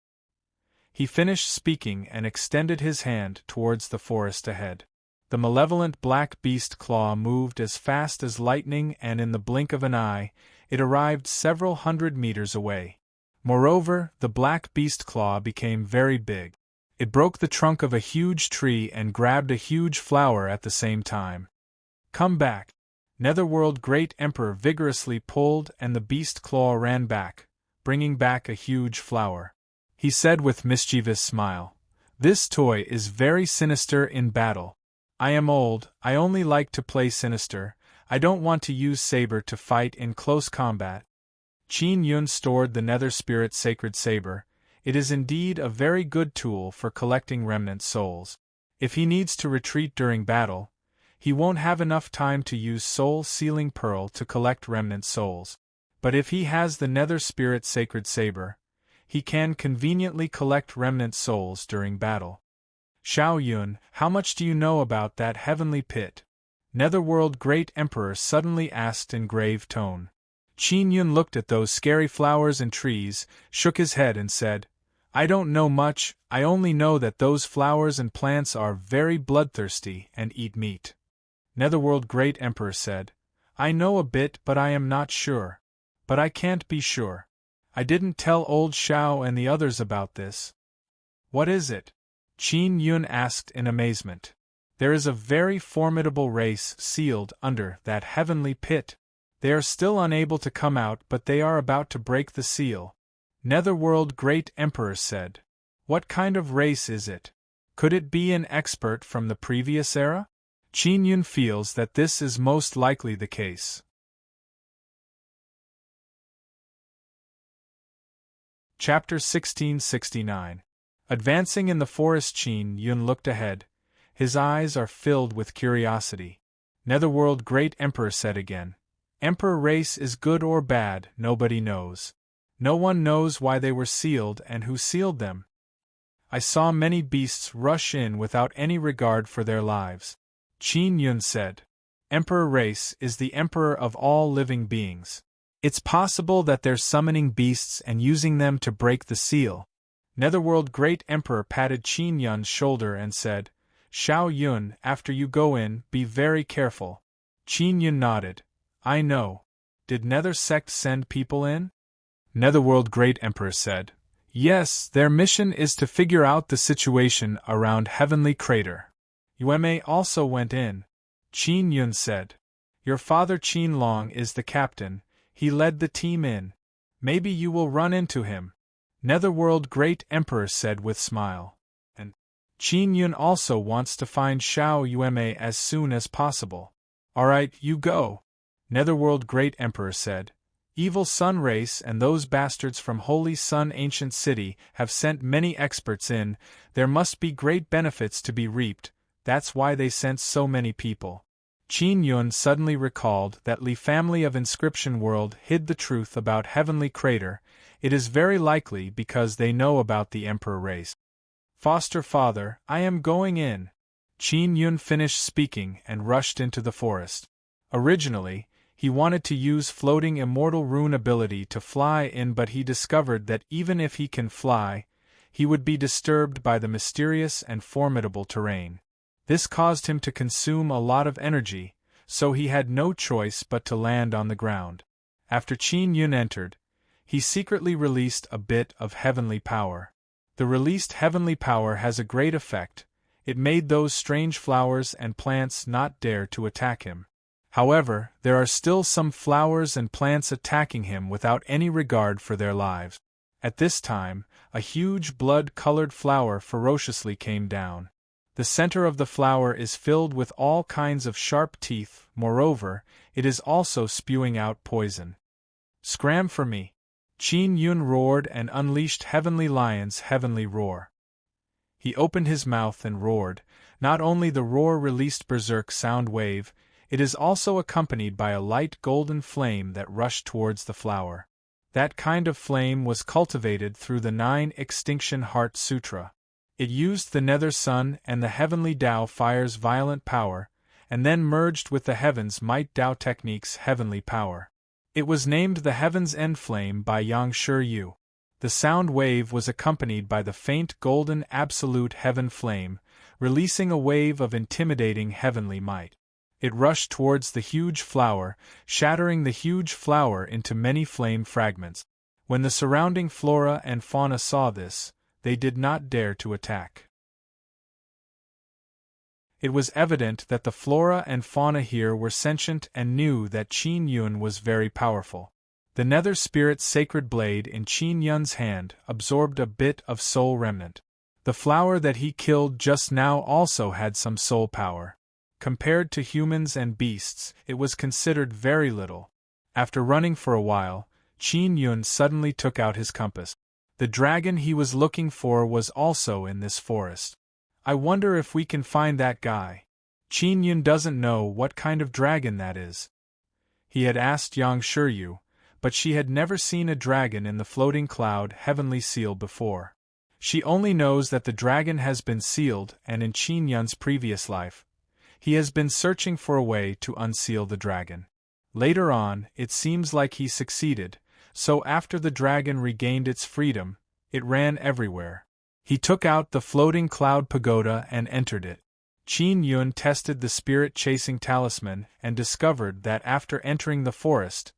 He finished speaking and extended his hand towards the forest ahead. The malevolent black beast claw moved as fast as lightning, and in the blink of an eye, it arrived several hundred meters away. Moreover, the black beast claw became very big. It broke the trunk of a huge tree and grabbed a huge flower at the same time. Come back! Netherworld Great Emperor vigorously pulled, and the beast claw ran back, bringing back a huge flower. He said with mischievous smile, "This toy is very sinister in battle. I am old, I only like to play sinister, I don't want to use saber to fight in close combat." Qin Yun stored the Nether Spirit Sacred Saber. It is indeed a very good tool for collecting remnant souls. If he needs to retreat during battle, he won't have enough time to use Soul Sealing Pearl to collect remnant souls. But if he has the Nether Spirit Sacred Saber, he can conveniently collect remnant souls during battle. Xiao Yun, how much do you know about that heavenly pit? Netherworld Great Emperor suddenly asked in grave tone. Qin Yun looked at those scary flowers and trees, shook his head and said, "I don't know much, I only know that those flowers and plants are very bloodthirsty and eat meat." Netherworld Great Emperor said, "I know a bit, but I am not sure. But I can't be sure. I didn't tell old Xiao and the others about this." "What is it?" Qin Yun asked in amazement. "There is a very formidable race sealed under that heavenly pit. They are still unable to come out, but they are about to break the seal." Netherworld Great Emperor said, "What kind of race is it? Could it be an expert from the previous era?" Qin Yun feels that this is most likely the case. Chapter 1669. Advancing in the forest, Qin Yun looked ahead. His eyes are filled with curiosity. Netherworld Great Emperor said again, "Emperor race is good or bad, nobody knows. No one knows why they were sealed and who sealed them. I saw many beasts rush in without any regard for their lives." Qin Yun said, "Emperor race is the emperor of all living beings. It's possible that they're summoning beasts and using them to break the seal." Netherworld Great Emperor patted Qin Yun's shoulder and said, "Xiao Yun, after you go in, be very careful." Qin Yun nodded. "I know. Did Nether Sect send people in?" Netherworld Great Emperor said, "Yes, their mission is to figure out the situation around Heavenly Crater." Yueme also went in. Qin Yun said, "Your father Qin Long is the captain, he led the team in. Maybe you will run into him." Netherworld Great Emperor said with smile. "And Qin Yun also wants to find Xiao Yueme as soon as possible." "Alright, you go." Netherworld Great Emperor said, "Evil Sun Race and those bastards from Holy Sun Ancient City have sent many experts in, there must be great benefits to be reaped, that's why they sent so many people." Qin Yun suddenly recalled that Li family of Inscription World hid the truth about Heavenly Crater. It is very likely because they know about the Emperor race. "Foster father, I am going in." Qin Yun finished speaking and rushed into the forest. Originally, he wanted to use floating immortal rune ability to fly in, but he discovered that even if he can fly, he would be disturbed by the mysterious and formidable terrain. This caused him to consume a lot of energy, so he had no choice but to land on the ground. After Qin Yun entered, he secretly released a bit of heavenly power. The released heavenly power has a great effect. It made those strange flowers and plants not dare to attack him. However, there are still some flowers and plants attacking him without any regard for their lives. At this time, a huge blood-colored flower ferociously came down. The center of the flower is filled with all kinds of sharp teeth, moreover, it is also spewing out poison. "Scram for me!" Qin Yun roared and unleashed Heavenly Lion's heavenly roar. He opened his mouth and roared. Not only the roar released berserk sound wave, it is also accompanied by a light golden flame that rushed towards the flower. That kind of flame was cultivated through the 9 Extinction Heart Sutra. It used the Nether Sun and the Heavenly Tao Fire's violent power, and then merged with the heaven's might Tao technique's heavenly power. It was named the Heaven's End Flame by Yang Shi. The sound wave was accompanied by the faint golden absolute heaven flame, releasing a wave of intimidating heavenly might. It rushed towards the huge flower, shattering the huge flower into many flame fragments. When the surrounding flora and fauna saw this, they did not dare to attack. It was evident that the flora and fauna here were sentient and knew that Qin Yun was very powerful. The nether spirit's sacred blade in Qin Yun's hand absorbed a bit of soul remnant. The flower that he killed just now also had some soul power. Compared to humans and beasts, it was considered very little. After running for a while, Qin Yun suddenly took out his compass. The dragon he was looking for was also in this forest. I wonder if we can find that guy. Qin Yun doesn't know what kind of dragon that is. He had asked Yang Shi, but she had never seen a dragon in the floating cloud heavenly seal before. She only knows that the dragon has been sealed, and in Qin Yun's previous life, he has been searching for a way to unseal the dragon. Later on, it seems like he succeeded, so after the dragon regained its freedom, it ran everywhere. He took out the floating cloud pagoda and entered it. Qin Yun tested the spirit-chasing talisman and discovered that after entering the forest,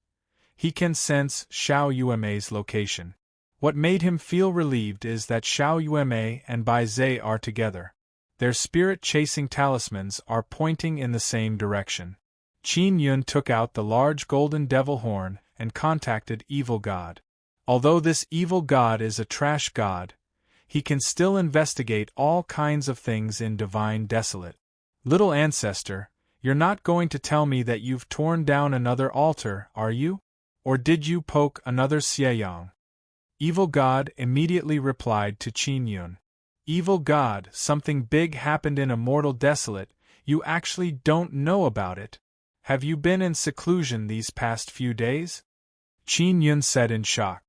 he can sense Xiao Yume's location. What made him feel relieved is that Xiao Yume and Bai Zhe are together. Their spirit-chasing talismans are pointing in the same direction. Qin Yun took out the large golden devil horn and contacted Evil God. Although this evil god is a trash god, he can still investigate all kinds of things in Divine Desolate. Little ancestor, you're not going to tell me that you've torn down another altar, are you? Or did you poke another Xieyang? Evil God immediately replied to Qin Yun. Evil God, something big happened in Immortal Desolate, you actually don't know about it. Have you been in seclusion these past few days? Qin Yun said in shock.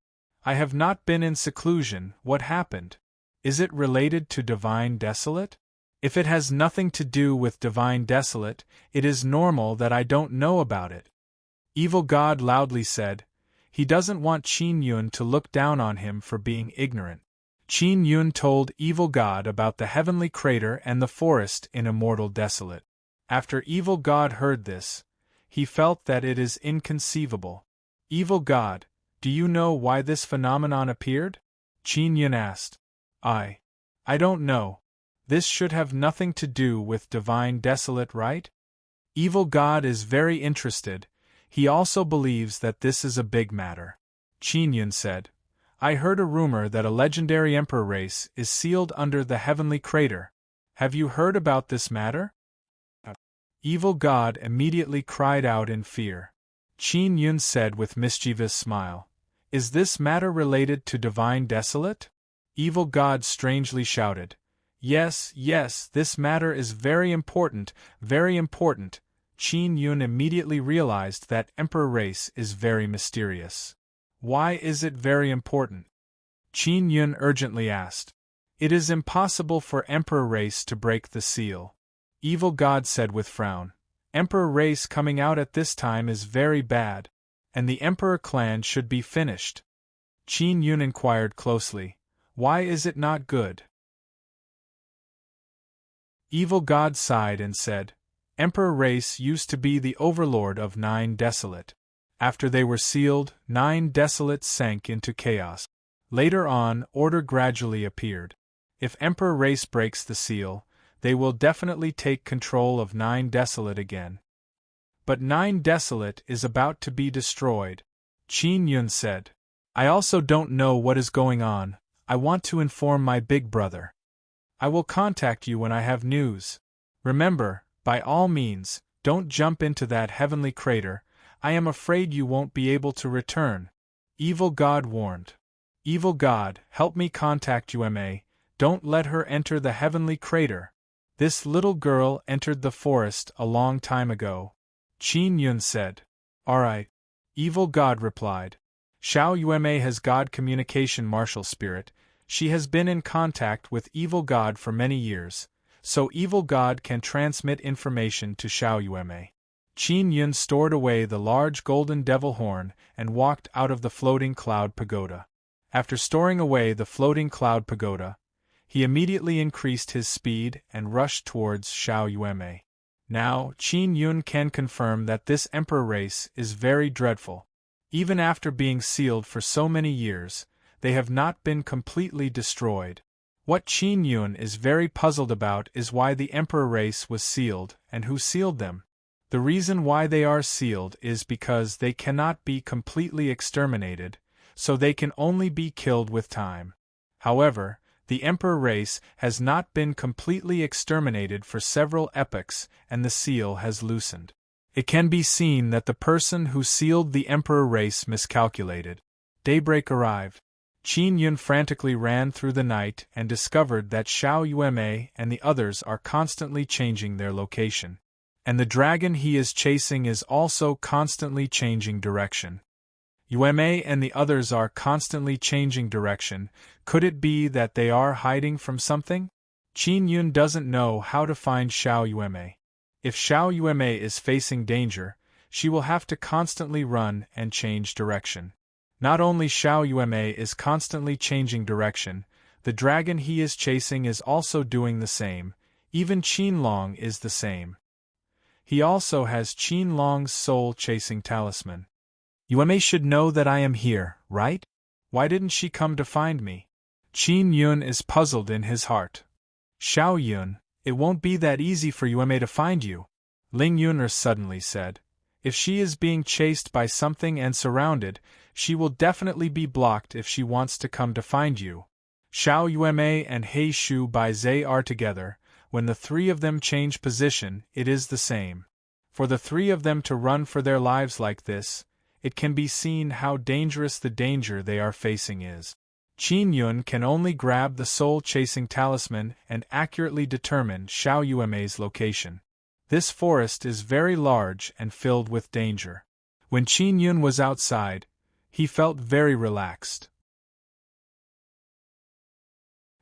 I have not been in seclusion, what happened? Is it related to Divine Desolate? If it has nothing to do with Divine Desolate, it is normal that I don't know about it. Evil God loudly said. He doesn't want Qin Yun to look down on him for being ignorant. Qin Yun told Evil God about the heavenly crater and the forest in Immortal Desolate. After Evil God heard this, he felt that it is inconceivable. Evil God, do you know why this phenomenon appeared? Qin Yun asked. I don't know. This should have nothing to do with Divine Desolate, right? Evil God is very interested. He also believes that this is a big matter. Qin Yun said, I heard a rumor that a legendary emperor race is sealed under the heavenly crater. Have you heard about this matter? Evil God immediately cried out in fear. Qin Yun said with mischievous smile, Is this matter related to Divine Desolate? Evil God strangely shouted, Yes, this matter is very important, very important. Qin Yun immediately realized that Emperor race is very mysterious. Why is it very important? Qin Yun urgently asked. It is impossible for Emperor race to break the seal. Evil God said with frown. Emperor race coming out at this time is very bad, and the Emperor clan should be finished. Qin Yun inquired closely. Why is it not good? Evil God sighed and said, Emperor race used to be the overlord of 9 Desolate. After they were sealed, 9 Desolate sank into chaos. Later on, order gradually appeared. If Emperor race breaks the seal, they will definitely take control of 9 Desolate again. But 9 Desolate is about to be destroyed. Qin Yun said, I also don't know what is going on. I want to inform my big brother. I will contact you when I have news. Remember, by all means, don't jump into that heavenly crater. I am afraid you won't be able to return. Evil God warned. Evil God, help me contact Yume. Don't let her enter the heavenly crater. This little girl entered the forest a long time ago. Qin Yun said. Alright. Evil God replied. Xiao Yume has God communication martial spirit. She has been in contact with Evil God for many years. so evil god can transmit information to Xiao Yueme. Qin Yun stored away the large golden devil horn and walked out of the floating cloud pagoda. After storing away the floating cloud pagoda, he immediately increased his speed and rushed towards Xiao Yueme. Now, Qin Yun can confirm that this emperor race is very dreadful. Even after being sealed for so many years, they have not been completely destroyed. What Qin Yun is very puzzled about is why the emperor race was sealed and who sealed them. The reason why they are sealed is because they cannot be completely exterminated, so they can only be killed with time. However, the emperor race has not been completely exterminated for several epochs and the seal has loosened. It can be seen that the person who sealed the emperor race miscalculated. Daybreak arrived. Qin Yun frantically ran through the night and discovered that Xiao Yueme and the others are constantly changing their location. And the dragon he is chasing is also constantly changing direction. Yueme and the others are constantly changing direction. Could it be that they are hiding from something? Qin Yun doesn't know how to find Xiao Yueme. If Xiao Yueme is facing danger, she will have to constantly run and change direction. Not only Xiao Yueme is constantly changing direction, the dragon he is chasing is also doing the same. Even Qin Long is the same. He also has Qin Long's soul-chasing talisman. Yueme should know that I am here, right? Why didn't she come to find me? Qin Yun is puzzled in his heart. Xiao Yun, it won't be that easy for Yueme to find you, Ling Yuner suddenly said. If she is being chased by something and surrounded, she will definitely be blocked if she wants to come to find you. Xiao Yueme and He Shu Bai Zhe are together. When the three of them change position, it is the same. For the three of them to run for their lives like this, it can be seen how dangerous the danger they are facing is. Qin Yun can only grab the soul-chasing talisman and accurately determine Xiao Yueme's location. This forest is very large and filled with danger. When Qin Yun was outside, he felt very relaxed.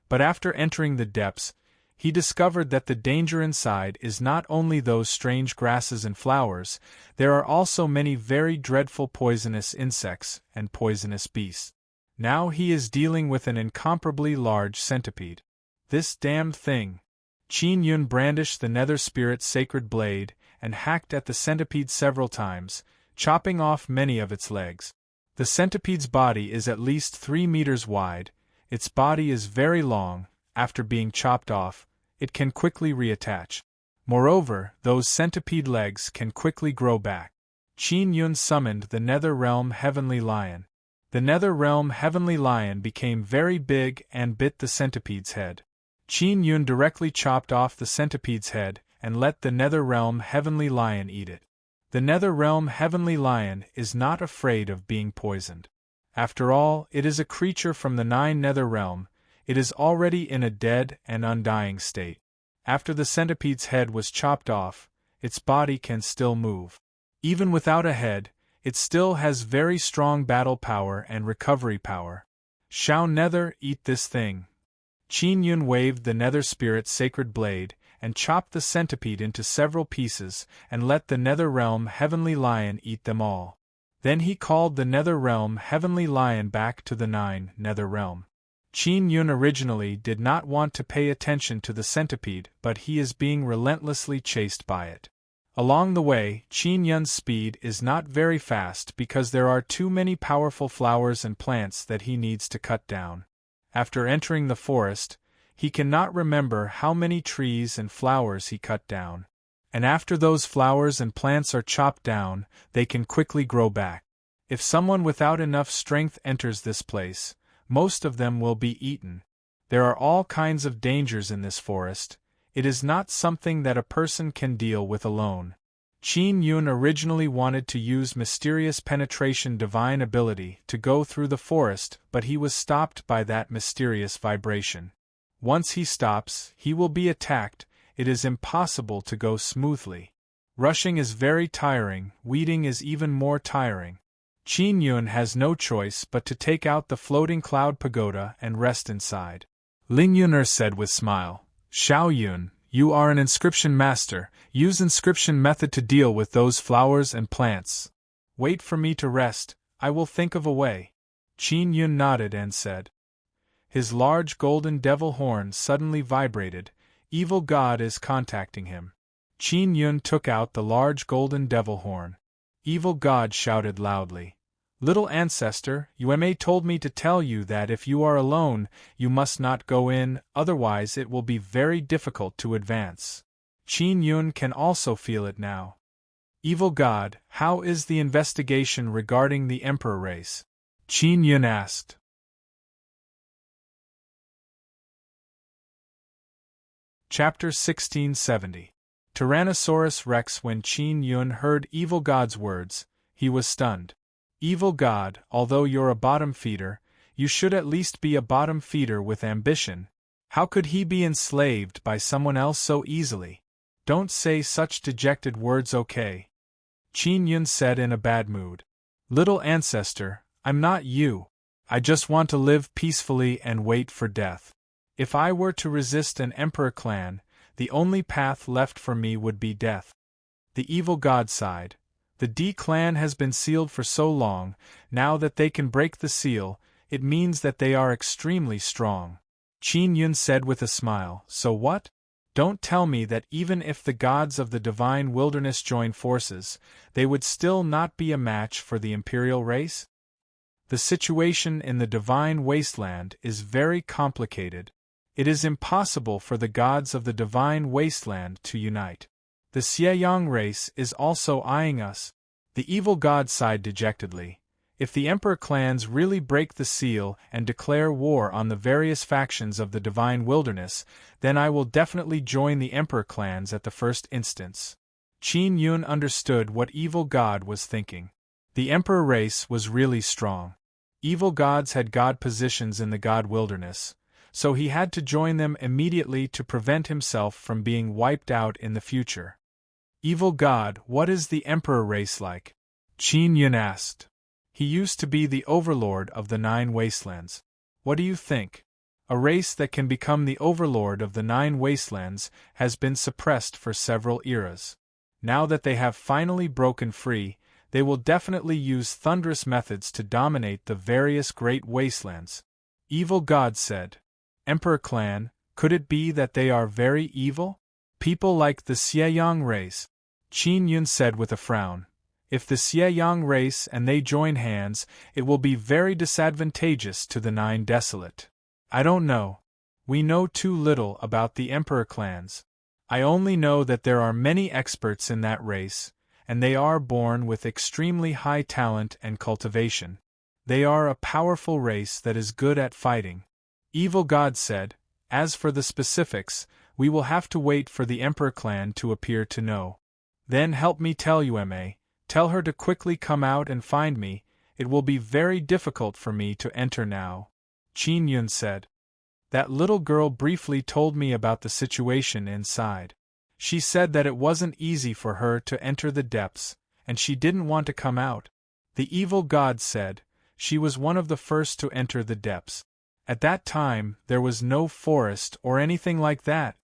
But after entering the depths, he discovered that the danger inside is not only those strange grasses and flowers, there are also many very dreadful poisonous insects and poisonous beasts. Now he is dealing with an incomparably large centipede. This damned thing! Qin Yun brandished the nether spirit's sacred blade and hacked at the centipede several times, chopping off many of its legs. The centipede's body is at least 3 meters wide, its body is very long. After being chopped off, it can quickly reattach. Moreover, those centipede legs can quickly grow back. Qin Yun summoned the Nether Realm Heavenly Lion. The Nether Realm Heavenly Lion became very big and bit the centipede's head. Qin Yun directly chopped off the centipede's head and let the Nether Realm Heavenly Lion eat it. The Nether Realm Heavenly Lion is not afraid of being poisoned. After all, it is a creature from the 9 Nether Realm. It is already in a dead and undying state. After the centipede's head was chopped off, its body can still move. Even without a head, it still has very strong battle power and recovery power. Shall Nether eat this thing? Qin Yun waved the Nether Spirit's sacred blade and chopped the centipede into several pieces and let the Nether Realm Heavenly Lion eat them all. Then he called the Nether Realm Heavenly Lion back to the 9 Nether Realm. Qin Yun originally did not want to pay attention to the centipede, but he is being relentlessly chased by it. Along the way, Qin Yun's speed is not very fast because there are too many powerful flowers and plants that he needs to cut down. After entering the forest, he cannot remember how many trees and flowers he cut down. And after those flowers and plants are chopped down, they can quickly grow back. If someone without enough strength enters this place, most of them will be eaten. There are all kinds of dangers in this forest. It is not something that a person can deal with alone. Qin Yun originally wanted to use mysterious penetration divine ability to go through the forest, but he was stopped by that mysterious vibration. Once he stops, he will be attacked. It is impossible to go smoothly. Rushing is very tiring, weeding is even more tiring. Qin Yun has no choice but to take out the floating cloud pagoda and rest inside. Ling Yuner said with smile, Xiao Yun, You are an inscription master, use inscription method to deal with those flowers and plants. Wait for me to rest, I will think of a way. Qin Yun nodded and said. His large golden devil horn suddenly vibrated, evil god is contacting him. Qin Yun took out the large golden devil horn. Evil god shouted loudly. Little ancestor, Yueme told me to tell you that if you are alone, you must not go in, otherwise it will be very difficult to advance. Qin Yun can also feel it now. Evil god, how is the investigation regarding the emperor race? Qin Yun asked. Chapter 1670. Tyrannosaurus Rex. When Qin Yun heard Evil God's words, he was stunned. Evil God, although you're a bottom feeder, you should at least be a bottom feeder with ambition. How could he be enslaved by someone else so easily? Don't say such dejected words, okay? Qin Yun said in a bad mood. Little ancestor, I'm not you. I just want to live peacefully and wait for death. If I were to resist an emperor clan, the only path left for me would be death. The evil god sighed. The D clan has been sealed for so long, now that they can break the seal, it means that they are extremely strong. Qin Yun said with a smile, so what? Don't tell me that even if the gods of the divine wilderness join forces, they would still not be a match for the imperial race? The situation in the divine wasteland is very complicated. It is impossible for the gods of the divine wasteland to unite. The Xie race is also eyeing us. The evil god sighed dejectedly. If the emperor clans really break the seal and declare war on the various factions of the divine wilderness, then I will definitely join the emperor clans at the first instance. Qin Yun understood what evil god was thinking. The emperor race was really strong. Evil gods had god positions in the god wilderness, so he had to join them immediately to prevent himself from being wiped out in the future. Evil god, what is the emperor race like? Qin Yun asked. He used to be the overlord of the 9 wastelands. What do you think? A race that can become the overlord of the 9 wastelands has been suppressed for several eras. Now that they have finally broken free, they will definitely use thunderous methods to dominate the various great wastelands. Evil god said. Emperor clan, could it be that they are very evil? People like the Xie race. Qin Yun said with a frown. If the Xie race and they join hands, it will be very disadvantageous to the 9 desolate. I don't know. We know too little about the emperor clans. I only know that there are many experts in that race, and they are born with extremely high talent and cultivation. They are a powerful race that is good at fighting. Evil god said, as for the specifics, we will have to wait for the emperor clan to appear to know. Then help me tell Yueme, tell her to quickly come out and find me, it will be very difficult for me to enter now. Qin Yun said. That little girl briefly told me about the situation inside. She said that it wasn't easy for her to enter the depths, and she didn't want to come out. The evil god said, she was one of the first to enter the depths. At that time, there was no forest or anything like that.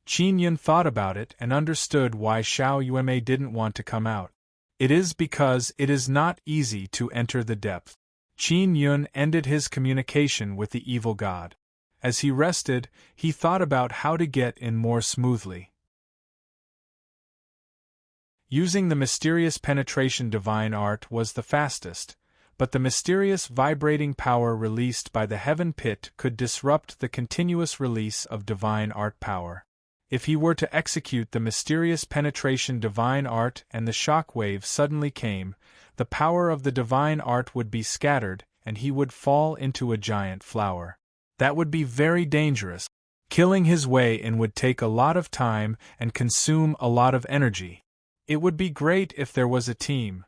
Qin Yun thought about it and understood why Xiao Yueme didn't want to come out. It is because it is not easy to enter the depth. Qin Yun ended his communication with the evil god. As he rested, he thought about how to get in more smoothly. Using the mysterious penetration divine art was the fastest, but the mysterious vibrating power released by the heaven pit could disrupt the continuous release of divine art power. If he were to execute the mysterious penetration divine art and the shock wave suddenly came, the power of the divine art would be scattered and he would fall into a giant flower. That would be very dangerous. Killing his way in would take a lot of time and consume a lot of energy. It would be great if there was a team.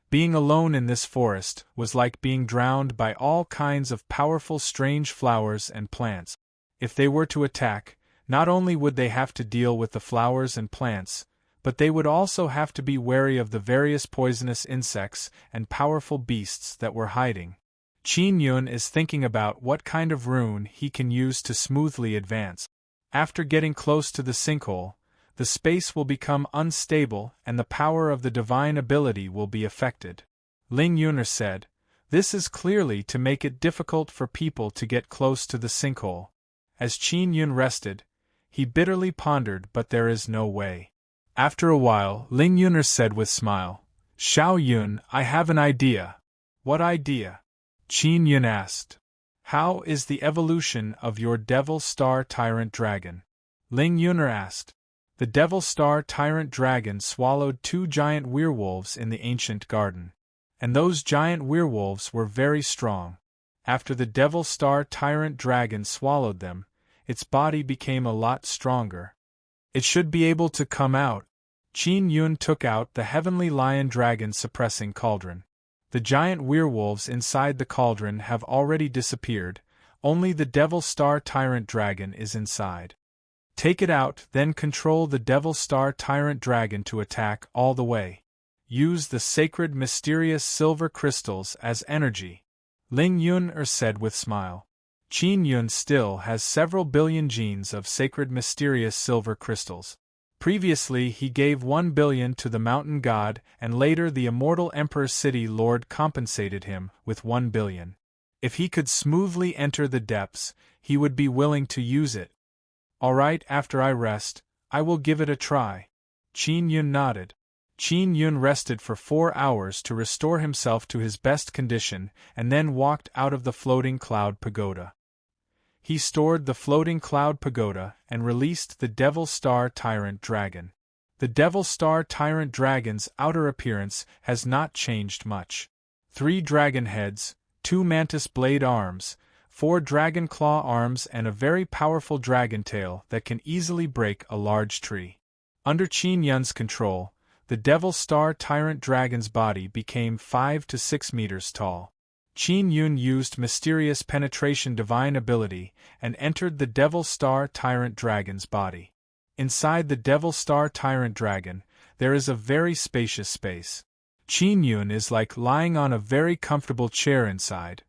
Being alone in this forest was like being drowned by all kinds of powerful strange flowers and plants. If they were to attack, not only would they have to deal with the flowers and plants, but they would also have to be wary of the various poisonous insects and powerful beasts that were hiding. Qin Yun is thinking about what kind of rune he can use to smoothly advance. After getting close to the sinkhole, the space will become unstable and the power of the divine ability will be affected. Ling Yuner said, "This is clearly to make it difficult for people to get close to the sinkhole." As Qin Yun rested, he bitterly pondered, but there is no way. After a while, Ling Yuner said with smile, "Xiao Yun, I have an idea." "What idea?" Qin Yun asked. "How is the evolution of your Devil Star Tyrant Dragon?" Ling Yuner asked. The Devil Star Tyrant Dragon swallowed 2 giant werewolves in the ancient garden. And those giant werewolves were very strong. After the Devil Star Tyrant Dragon swallowed them, its body became a lot stronger. It should be able to come out. Qin Yun took out the Heavenly Lion Dragon Suppressing Cauldron. The giant werewolves inside the cauldron have already disappeared, only the Devil Star Tyrant Dragon is inside. Take it out, then control the Devil Star Tyrant Dragon to attack all the way. Use the sacred mysterious silver crystals as energy. Ling Yuner said with smile. Qin Yun still has several billion genes of sacred mysterious silver crystals. Previously he gave 1 billion to the mountain god, and later the immortal Emperor City Lord compensated him with 1 billion. If he could smoothly enter the depths, he would be willing to use it. "Alright, after I rest, I will give it a try." Qin Yun nodded. Qin Yun rested for 4 hours to restore himself to his best condition and then walked out of the floating cloud pagoda. He stored the floating cloud pagoda and released the Devil Star Tyrant Dragon. The Devil Star Tyrant Dragon's outer appearance has not changed much. 3 dragon heads, 2 mantis blade arms, 4 dragon claw arms and a very powerful dragon tail that can easily break a large tree. Under Qin Yun's control, the Devil Star Tyrant Dragon's body became 5 to 6 meters tall. Qin Yun used mysterious penetration divine ability and entered the Devil Star Tyrant Dragon's body. Inside the Devil Star Tyrant Dragon, there is a very spacious space. Qin Yun is like lying on a very comfortable chair inside.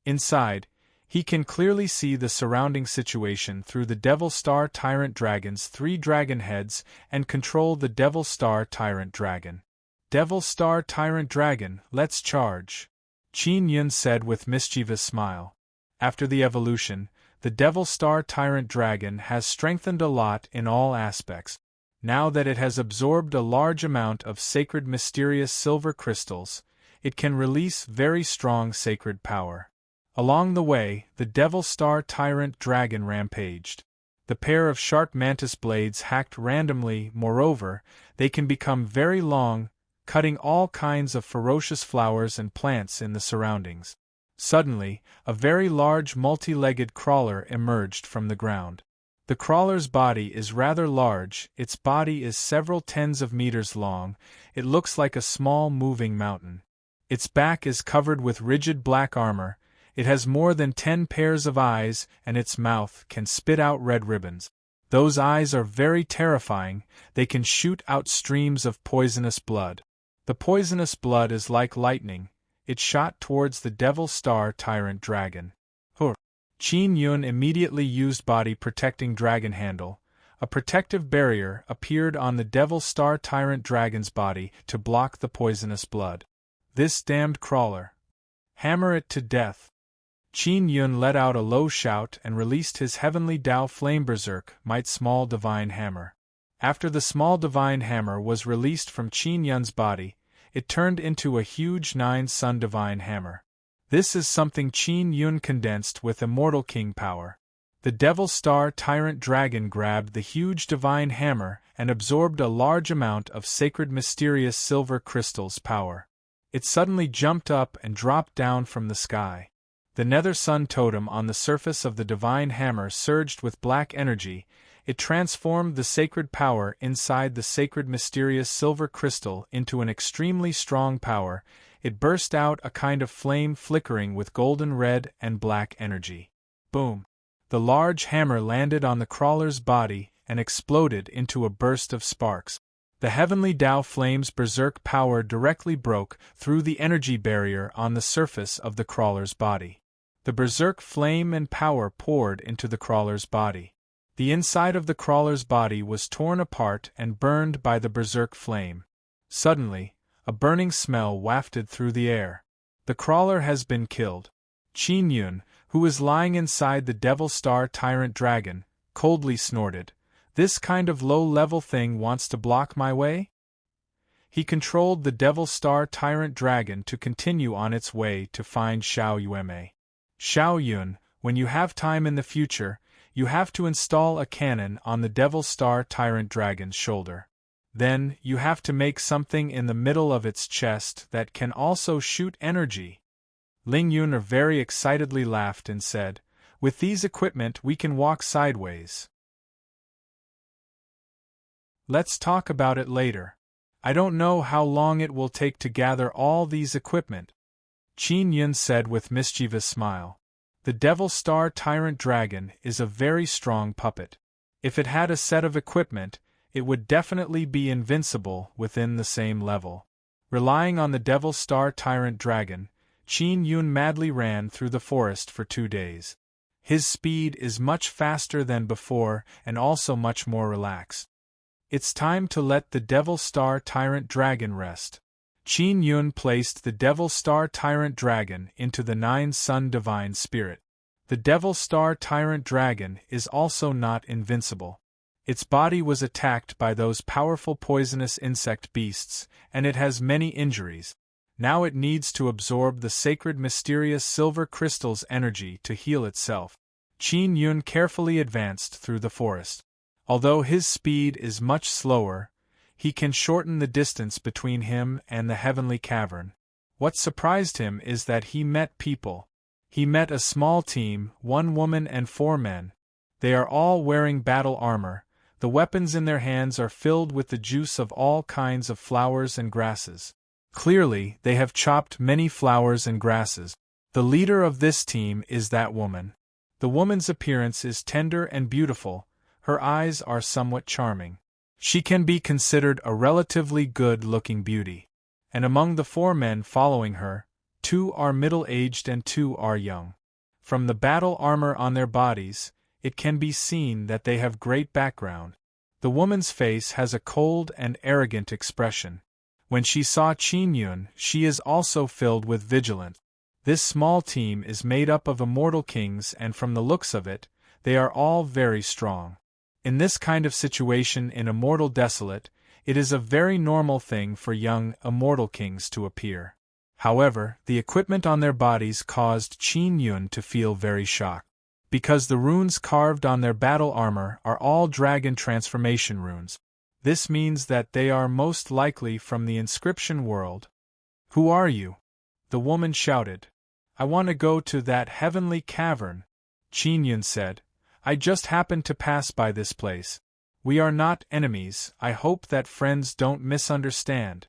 Inside, he can clearly see the surrounding situation through the Devil Star Tyrant Dragon's 3 dragon heads and control the Devil Star Tyrant Dragon. "Devil Star Tyrant Dragon, let's charge," Qin Yun said with mischievous smile. After the evolution, the Devil Star Tyrant Dragon has strengthened a lot in all aspects. Now that it has absorbed a large amount of sacred mysterious silver crystals, it can release very strong sacred power. Along the way, the Devil Star Tyrant Dragon rampaged. The pair of sharp mantis blades hacked randomly, moreover, they can become very long, cutting all kinds of ferocious flowers and plants in the surroundings. Suddenly, a very large multi-legged crawler emerged from the ground. The crawler's body is rather large, its body is several tens of meters long, it looks like a small moving mountain. Its back is covered with rigid black armor, it has more than 10 pairs of eyes and its mouth can spit out red ribbons. Those eyes are very terrifying, they can shoot out streams of poisonous blood. The poisonous blood is like lightning, it shot towards the Devil Star Tyrant Dragon. Qin Yun immediately used body protecting dragon handle. A protective barrier appeared on the Devil Star Tyrant Dragon's body to block the poisonous blood. "This damned crawler! Hammer it to death!" Qin Yun let out a low shout and released his Heavenly Tao Flame Berserk Might Small Divine Hammer. After the small divine hammer was released from Qin Yun's body, it turned into a huge 9-sun divine hammer. This is something Qin Yun condensed with Immortal King power. The Devil Star Tyrant Dragon grabbed the huge divine hammer and absorbed a large amount of sacred mysterious silver crystals power. It suddenly jumped up and dropped down from the sky. The Nether Sun totem on the surface of the divine hammer surged with black energy. It transformed the sacred power inside the sacred mysterious silver crystal into an extremely strong power. It burst out a kind of flame flickering with golden red and black energy. Boom! The large hammer landed on the crawler's body and exploded into a burst of sparks. The Heavenly Tao Flame's berserk power directly broke through the energy barrier on the surface of the crawler's body. The berserk flame and power poured into the crawler's body. The inside of the crawler's body was torn apart and burned by the berserk flame. Suddenly, a burning smell wafted through the air. The crawler has been killed. Qin Yun, who was lying inside the Devil Star Tyrant Dragon, coldly snorted. This kind of low-level thing wants to block my way? He controlled the Devil Star Tyrant Dragon to continue on its way to find Xiao Yueme. Xiao Yun, when you have time in the future, you have to install a cannon on the Devil Star Tyrant Dragon's shoulder. Then, you have to make something in the middle of its chest that can also shoot energy. Ling Yun very excitedly laughed and said, "With these equipment we can walk sideways. Let's talk about it later. I don't know how long it will take to gather all these equipment," Qin Yun said with mischievous smile. The Devil Star Tyrant Dragon is a very strong puppet. If it had a set of equipment, it would definitely be invincible within the same level. Relying on the Devil Star Tyrant Dragon, Qin Yun madly ran through the forest for 2 days. His speed is much faster than before and also much more relaxed. It's time to let the Devil Star Tyrant Dragon rest. Qin Yun placed the Devil Star Tyrant Dragon into the 9-Sun Divine Spirit. The Devil Star Tyrant Dragon is also not invincible. Its body was attacked by those powerful poisonous insect beasts, and it has many injuries. Now it needs to absorb the sacred mysterious silver crystal's energy to heal itself. Qin Yun carefully advanced through the forest. Although his speed is much slower, he can shorten the distance between him and the heavenly cavern. What surprised him is that he met people. He met a small team, 1 woman and 4 men. They are all wearing battle armor. The weapons in their hands are filled with the juice of all kinds of flowers and grasses. Clearly, they have chopped many flowers and grasses. The leader of this team is that woman. The woman's appearance is tender and beautiful. Her eyes are somewhat charming. She can be considered a relatively good-looking beauty. And among the 4 men following her, 2 are middle-aged and 2 are young. From the battle armor on their bodies, it can be seen that they have great background. The woman's face has a cold and arrogant expression. When she saw Qin Yun, she is also filled with vigilance. This small team is made up of immortal kings, and from the looks of it, they are all very strong. In this kind of situation in Immortal Desolate, it is a very normal thing for young, immortal kings to appear. However, the equipment on their bodies caused Qin Yun to feel very shocked. Because the runes carved on their battle armor are all dragon transformation runes. This means that they are most likely from the inscription world. "Who are you?" the woman shouted. "I want to go to that heavenly cavern," Qin Yun said. "I just happened to pass by this place. We are not enemies. I hope that friends don't misunderstand."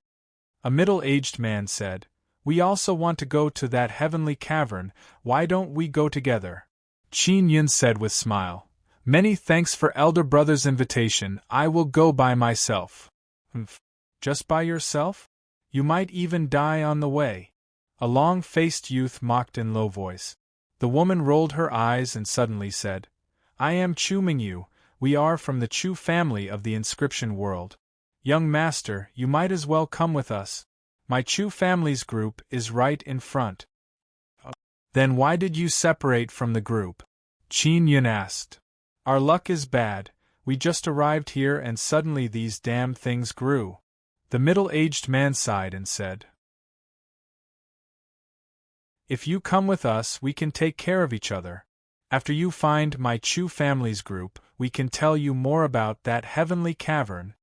A middle-aged man said, "We also want to go to that heavenly cavern. Why don't we go together?" Qin Yun said with smile, "Many thanks for elder brother's invitation. I will go by myself." "Just by yourself? You might even die on the way," a long-faced youth mocked in low voice. The woman rolled her eyes and suddenly said, "I am Chu Mingyu. We are from the Chu family of the inscription world. Young master, you might as well come with us. My Chu family's group is right in front." "Then why did you separate from the group?" Qin Yun asked. "Our luck is bad. We just arrived here and suddenly these damn things grew." The middle-aged man sighed and said, "If you come with us, we can take care of each other. After you find my Chu family's group, we can tell you more about that heavenly cavern."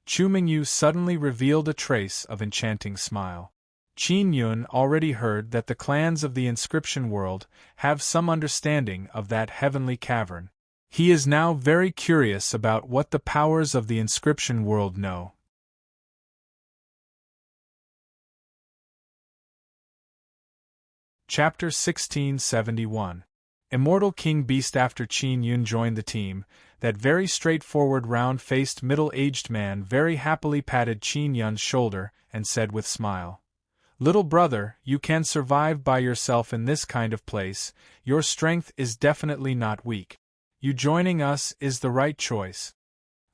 Chu Mingyu suddenly revealed a trace of enchanting smile. Qin Yun already heard that the clans of the inscription world have some understanding of that heavenly cavern. He is now very curious about what the powers of the inscription world know. Chapter 1671. Immortal King Beast. After Qin Yun joined the team, that very straightforward round-faced middle-aged man very happily patted Qin Yun's shoulder and said with smile, Little brother, you can survive by yourself in this kind of place, your strength is definitely not weak. You joining us is the right choice.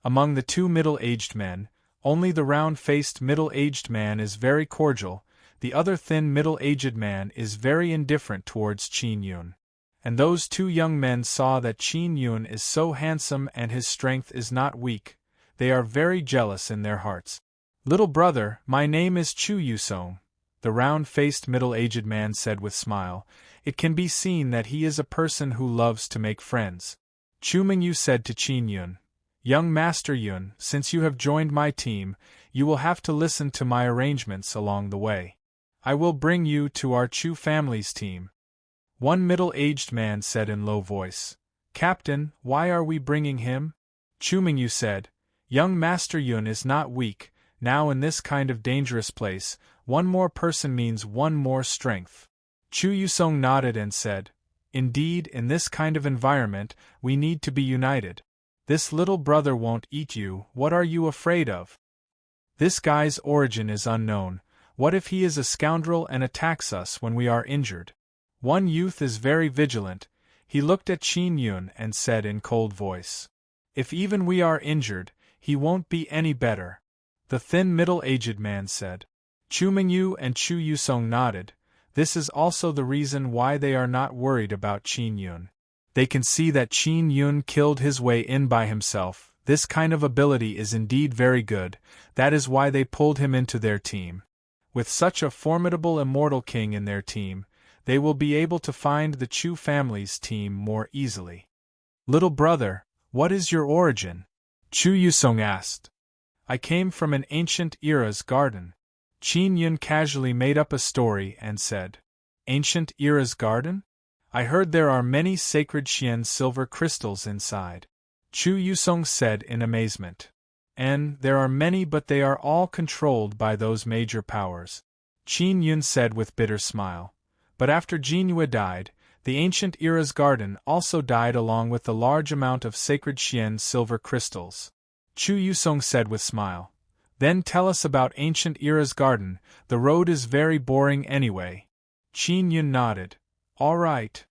Among the two middle-aged men, only the round-faced middle-aged man is very cordial, the other thin middle-aged man is very indifferent towards Qin Yun. And those two young men saw that Qin Yun is so handsome and his strength is not weak. They are very jealous in their hearts. Little brother, my name is Chu Yusong, the round-faced middle-aged man said with smile. It can be seen that he is a person who loves to make friends. Chu Mingyu said to Qin Yun, Young Master Yun, since you have joined my team, you will have to listen to my arrangements along the way. I will bring you to our Chu family's team. One middle-aged man said in low voice, Captain, why are we bringing him? Chu Mingyu said, Young Master Yun is not weak, now in this kind of dangerous place, one more person means one more strength. Chu Yusong nodded and said, Indeed, in this kind of environment, we need to be united. This little brother won't eat you, what are you afraid of? This guy's origin is unknown, what if he is a scoundrel and attacks us when we are injured? One youth is very vigilant, he looked at Qin Yun and said in cold voice, If even we are injured, he won't be any better. The thin middle-aged man said. Chu Mingyu and Chu Yusong nodded, this is also the reason why they are not worried about Qin Yun. They can see that Qin Yun killed his way in by himself, this kind of ability is indeed very good, that is why they pulled him into their team. With such a formidable immortal king in their team, they will be able to find the Chu family's team more easily. Little brother, what is your origin? Chu Yusong asked. I came from an ancient era's garden. Qin Yun casually made up a story and said, Ancient era's garden? I heard there are many sacred Xian silver crystals inside. Chu Yusong said in amazement. And there are many, but they are all controlled by those major powers. Qin Yun said with bitter smile. But after Jinhua died, the ancient era's garden also died along with the large amount of sacred Xian silver crystals. Chu Yusong said with smile. Then tell us about ancient era's garden, the road is very boring anyway. Qin Yun nodded. All right.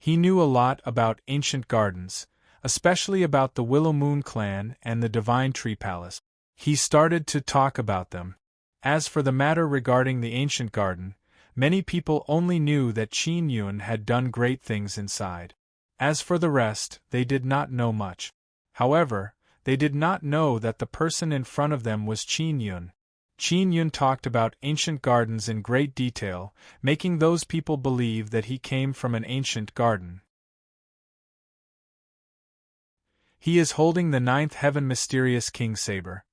He knew a lot about ancient gardens, especially about the Willow Moon clan and the Divine Tree Palace. He started to talk about them. As for the matter regarding the ancient garden, many people only knew that Qin Yun had done great things inside. As for the rest, they did not know much. However, they did not know that the person in front of them was Qin Yun. Qin Yun talked about ancient gardens in great detail, making those people believe that he came from an ancient garden. He is holding the ninth heaven mysterious king saber.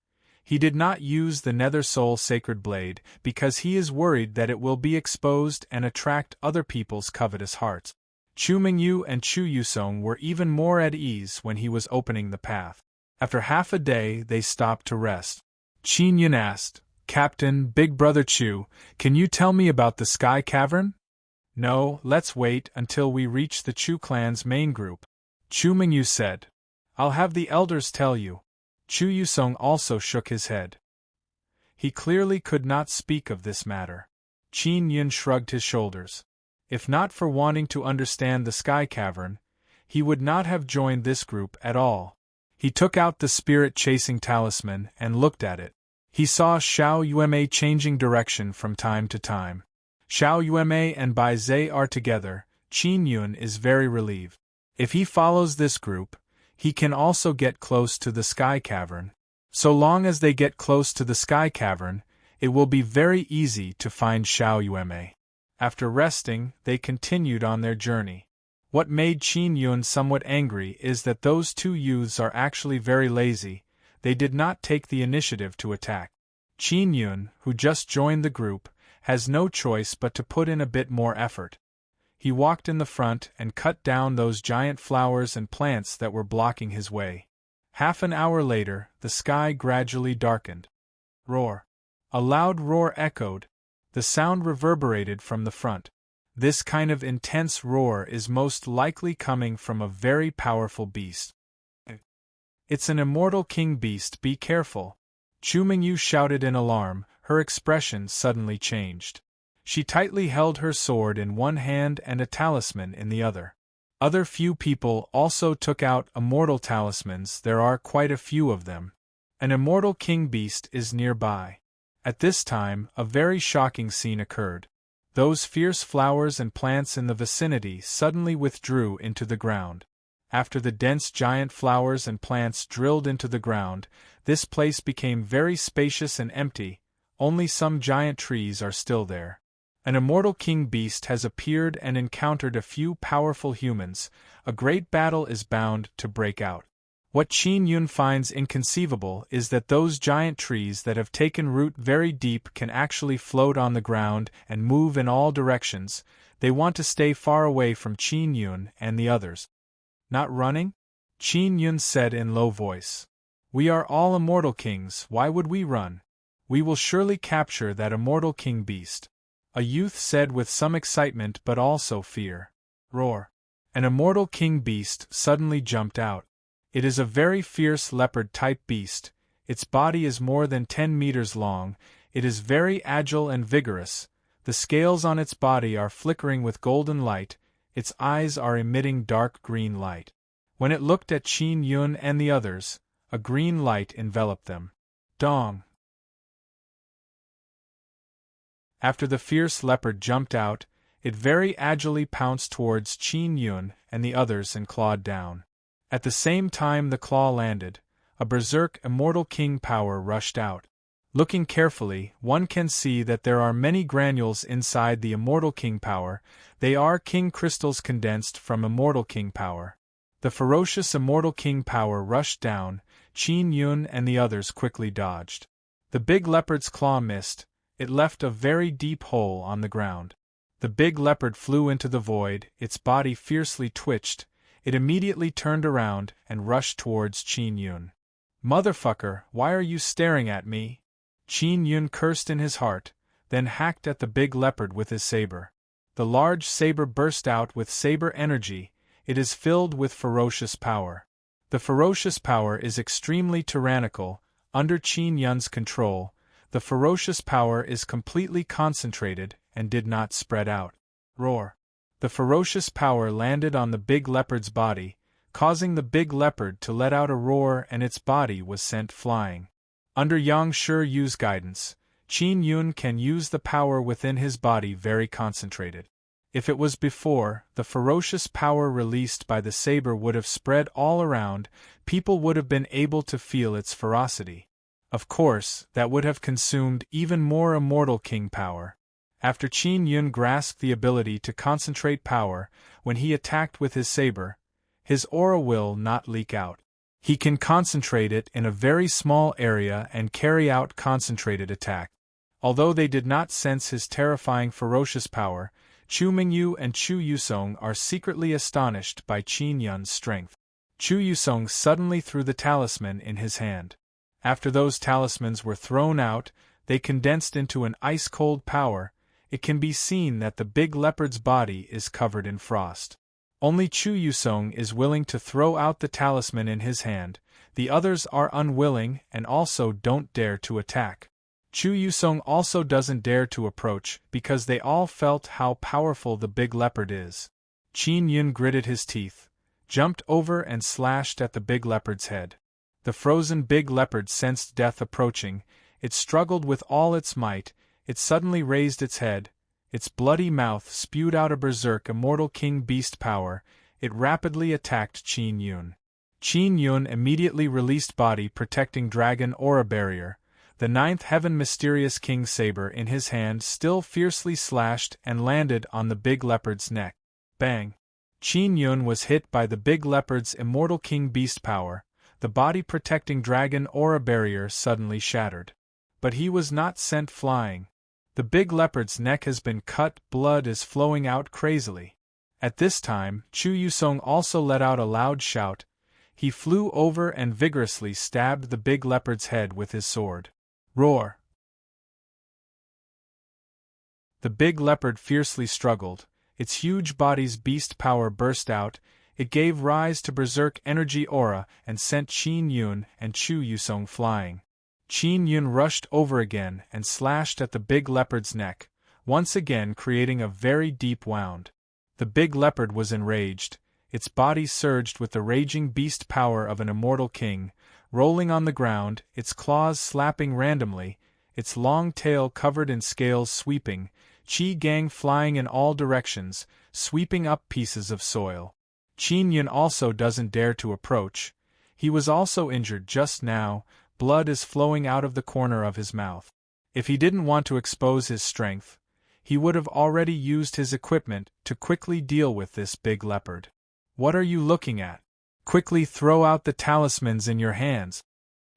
He did not use the nether soul sacred blade because he is worried that it will be exposed and attract other people's covetous hearts. Chu Mingyu and Chu Yusong were even more at ease when he was opening the path. After half a day they stopped to rest. Qin Yun asked, Captain, Big Brother Chu, can you tell me about the Sky Cavern? No, let's wait until we reach the Chu clan's main group. Chu Mingyu said. I'll have the elders tell you. Chu Yusong also shook his head. He clearly could not speak of this matter. Qin Yun shrugged his shoulders. If not for wanting to understand the Sky Cavern, he would not have joined this group at all. He took out the spirit-chasing talisman and looked at it. He saw Xiao Yuemei changing direction from time to time. Xiao Yuemei and Bai Zhe are together. Qin Yun is very relieved. If he follows this group, he can also get close to the Sky Cavern. So long as they get close to the Sky Cavern, it will be very easy to find Xiao Yuemei. After resting, they continued on their journey. What made Qin Yun somewhat angry is that those two youths are actually very lazy. They did not take the initiative to attack. Qin Yun, who just joined the group, has no choice but to put in a bit more effort. He walked in the front and cut down those giant flowers and plants that were blocking his way. Half an hour later, the sky gradually darkened. Roar! A loud roar echoed. The sound reverberated from the front. This kind of intense roar is most likely coming from a very powerful beast. It's an immortal king beast, be careful. Chu Mingyu shouted in alarm, her expression suddenly changed. She tightly held her sword in one hand and a talisman in the other. Other few people also took out immortal talismans. There are quite a few of them. An immortal king beast is nearby. At this time, a very shocking scene occurred. Those fierce flowers and plants in the vicinity suddenly withdrew into the ground. After the dense giant flowers and plants drilled into the ground, this place became very spacious and empty. Only some giant trees are still there. An immortal king beast has appeared and encountered a few powerful humans. A great battle is bound to break out. What Qin Yun finds inconceivable is that those giant trees that have taken root very deep can actually float on the ground and move in all directions. They want to stay far away from Qin Yun and the others. Not running? Qin Yun said in low voice. We are all immortal kings, why would we run? We will surely capture that immortal king beast. A youth said with some excitement but also fear. Roar. An immortal king beast suddenly jumped out. It is a very fierce leopard-type beast. Its body is more than 10 meters long. It is very agile and vigorous. The scales on its body are flickering with golden light. Its eyes are emitting dark green light. When it looked at Qin Yun and the others, a green light enveloped them. Dong! After the fierce leopard jumped out, it very agilely pounced towards Qin Yun and the others and clawed down. At the same time the claw landed, a berserk immortal king power rushed out. Looking carefully, one can see that there are many granules inside the immortal king power. They are king crystals condensed from immortal king power. The ferocious immortal king power rushed down. Qin Yun and the others quickly dodged. The big leopard's claw missed. It left a very deep hole on the ground. The big leopard flew into the void. Its body fiercely twitched. It immediately turned around and rushed towards Qin Yun. Motherfucker, why are you staring at me? Qin Yun cursed in his heart, then hacked at the big leopard with his saber. The large saber burst out with saber energy. It is filled with ferocious power. The ferocious power is extremely tyrannical. Under Qin Yun's control, the ferocious power is completely concentrated and did not spread out. Roar. The ferocious power landed on the big leopard's body, causing the big leopard to let out a roar and its body was sent flying. Under Yang Shiyu's guidance, Qin Yun can use the power within his body very concentrated. If it was before, the ferocious power released by the saber would have spread all around, people would have been able to feel its ferocity. Of course, that would have consumed even more immortal king power. After Qin Yun grasped the ability to concentrate power, when he attacked with his saber, his aura will not leak out. He can concentrate it in a very small area and carry out concentrated attack. Although they did not sense his terrifying ferocious power, Chu Mingyu and Chu Yusong are secretly astonished by Qin Yun's strength. Chu Yusong suddenly threw the talisman in his hand. After those talismans were thrown out, they condensed into an ice-cold power. It can be seen that the big leopard's body is covered in frost. Only Chu Yusong is willing to throw out the talisman in his hand. The others are unwilling and also don't dare to attack. Chu Yusong also doesn't dare to approach because they all felt how powerful the big leopard is. Qin Yun gritted his teeth, jumped over and slashed at the big leopard's head. The frozen big leopard sensed death approaching. It struggled with all its might. It suddenly raised its head. Its bloody mouth spewed out a berserk immortal king beast power. It rapidly attacked Qin Yun. Qin Yun immediately released body protecting dragon aura barrier. The ninth heaven mysterious king saber in his hand still fiercely slashed and landed on the big leopard's neck. Bang! Qin Yun was hit by the big leopard's immortal king beast power. The body protecting dragon aura barrier suddenly shattered. But he was not sent flying. The big leopard's neck has been cut, blood is flowing out crazily. At this time, Chu Yusong also let out a loud shout. He flew over and vigorously stabbed the big leopard's head with his sword. Roar! The big leopard fiercely struggled. Its huge body's beast power burst out. It gave rise to berserk energy aura and sent Qin Yun and Chu Yusong flying. Qin Yun rushed over again and slashed at the big leopard's neck. once again creating a very deep wound. The big leopard was enraged, its body surged with the raging beast power of an immortal king, rolling on the ground, its claws slapping randomly, its long tail covered in scales sweeping, Qi Gang flying in all directions, sweeping up pieces of soil. Qin Yun also doesn't dare to approach. He was also injured just now, blood is flowing out of the corner of his mouth. If he didn't want to expose his strength, he would have already used his equipment to quickly deal with this big leopard. What are you looking at? Quickly throw out the talismans in your hands!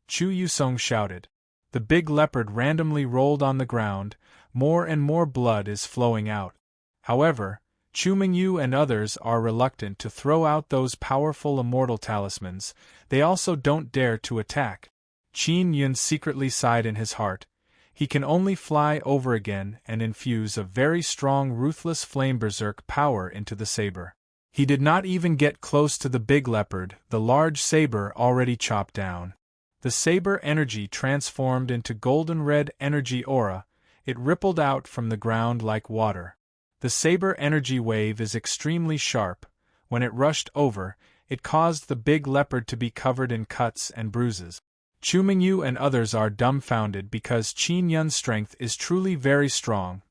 Chu Yusong shouted. The big leopard randomly rolled on the ground, more and more blood is flowing out. However, Chu Mingyu and others are reluctant to throw out those powerful immortal talismans, they also don't dare to attack. Qin Yun secretly sighed in his heart. He can only fly over again and infuse a very strong ruthless flame berserk power into the saber. He did not even get close to the big leopard, the large saber already chopped down. The saber energy transformed into golden red energy aura, it rippled out from the ground like water. The saber energy wave is extremely sharp. When it rushed over, it caused the big leopard to be covered in cuts and bruises. Chu Mingyu and others are dumbfounded because Qin Yun's strength is truly very strong.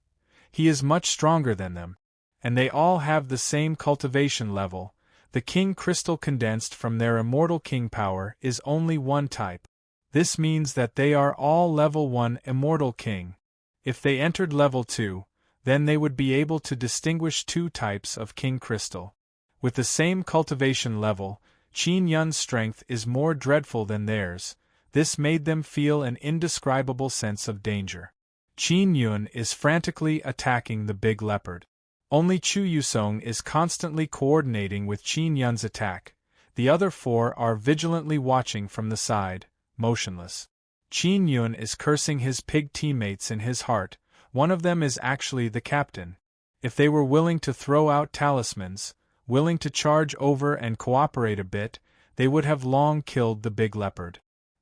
He is much stronger than them. And they all have the same cultivation level. The king crystal condensed from their immortal king power is only one type. This means that they are all level 1 immortal king. If they entered level 2, then they would be able to distinguish 2 types of king crystal. With the same cultivation level, Qin Yun's strength is more dreadful than theirs. This made them feel an indescribable sense of danger. Qin Yun is frantically attacking the big leopard. Only Chu Yusong is constantly coordinating with Qin Yun's attack. The other 4 are vigilantly watching from the side, motionless. Qin Yun is cursing his pig teammates in his heart. One of them is actually the captain. If they were willing to throw out talismans, willing to charge over and cooperate a bit, they would have long killed the big leopard.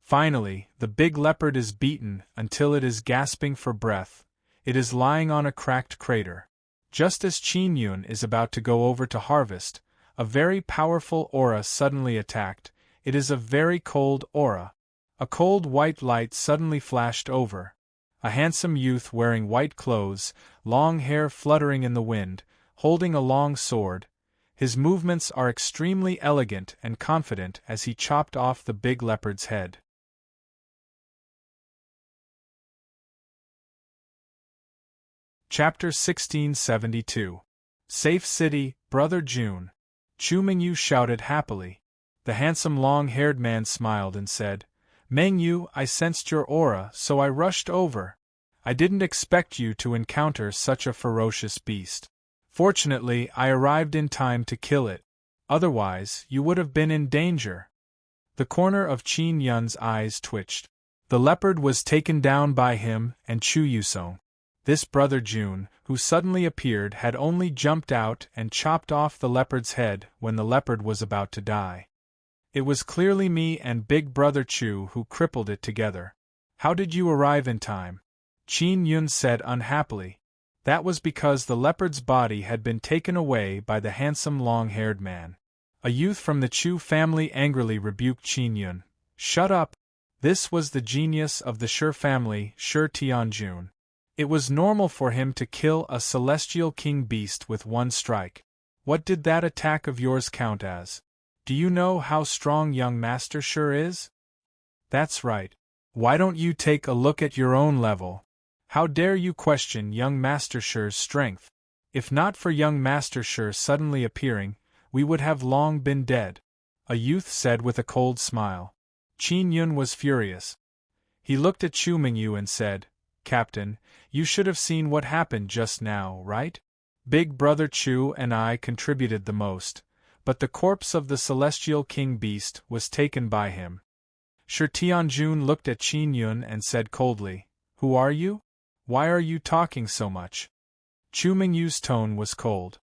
Finally, the big leopard is beaten until it is gasping for breath. It is lying on a cracked crater. Just as Qin Yun is about to go over to harvest, a very powerful aura suddenly attacked. It is a very cold aura. A cold white light suddenly flashed over. A handsome youth wearing white clothes, long hair fluttering in the wind, holding a long sword. His movements are extremely elegant and confident as he chopped off the big leopard's head. Chapter 1672. Safe City, Brother June. Chu Mingyu shouted happily. The handsome long-haired man smiled and said, Mengyu, I sensed your aura, so I rushed over. I didn't expect you to encounter such a ferocious beast. Fortunately, I arrived in time to kill it. Otherwise, you would have been in danger. The corner of Qin Yun's eyes twitched. The leopard was taken down by him and Chu Yusong. This Brother June, who suddenly appeared, had only jumped out and chopped off the leopard's head when the leopard was about to die. It was clearly me and Big Brother Chu who crippled it together. How did you arrive in time? Qin Yun said unhappily. That was because the leopard's body had been taken away by the handsome long-haired man. A youth from the Chu family angrily rebuked Qin Yun. Shut up! This was the genius of the Shi family, Shi Tianjun. It was normal for him to kill a celestial king beast with one strike. What did that attack of yours count as? Do you know how strong young Master Shi is? That's right. Why don't you take a look at your own level? How dare you question young Master Shi's strength? If not for young Master Shi suddenly appearing, we would have long been dead, a youth said with a cold smile. Qin Yun was furious. He looked at Chu Mingyu and said, Captain, you should have seen what happened just now, right? Big Brother Chu and I contributed the most, but the corpse of the celestial king beast was taken by him. Shi Tianjun looked at Qin Yun and said coldly, Who are you? Why are you talking so much? Chu Mingyu's tone was cold.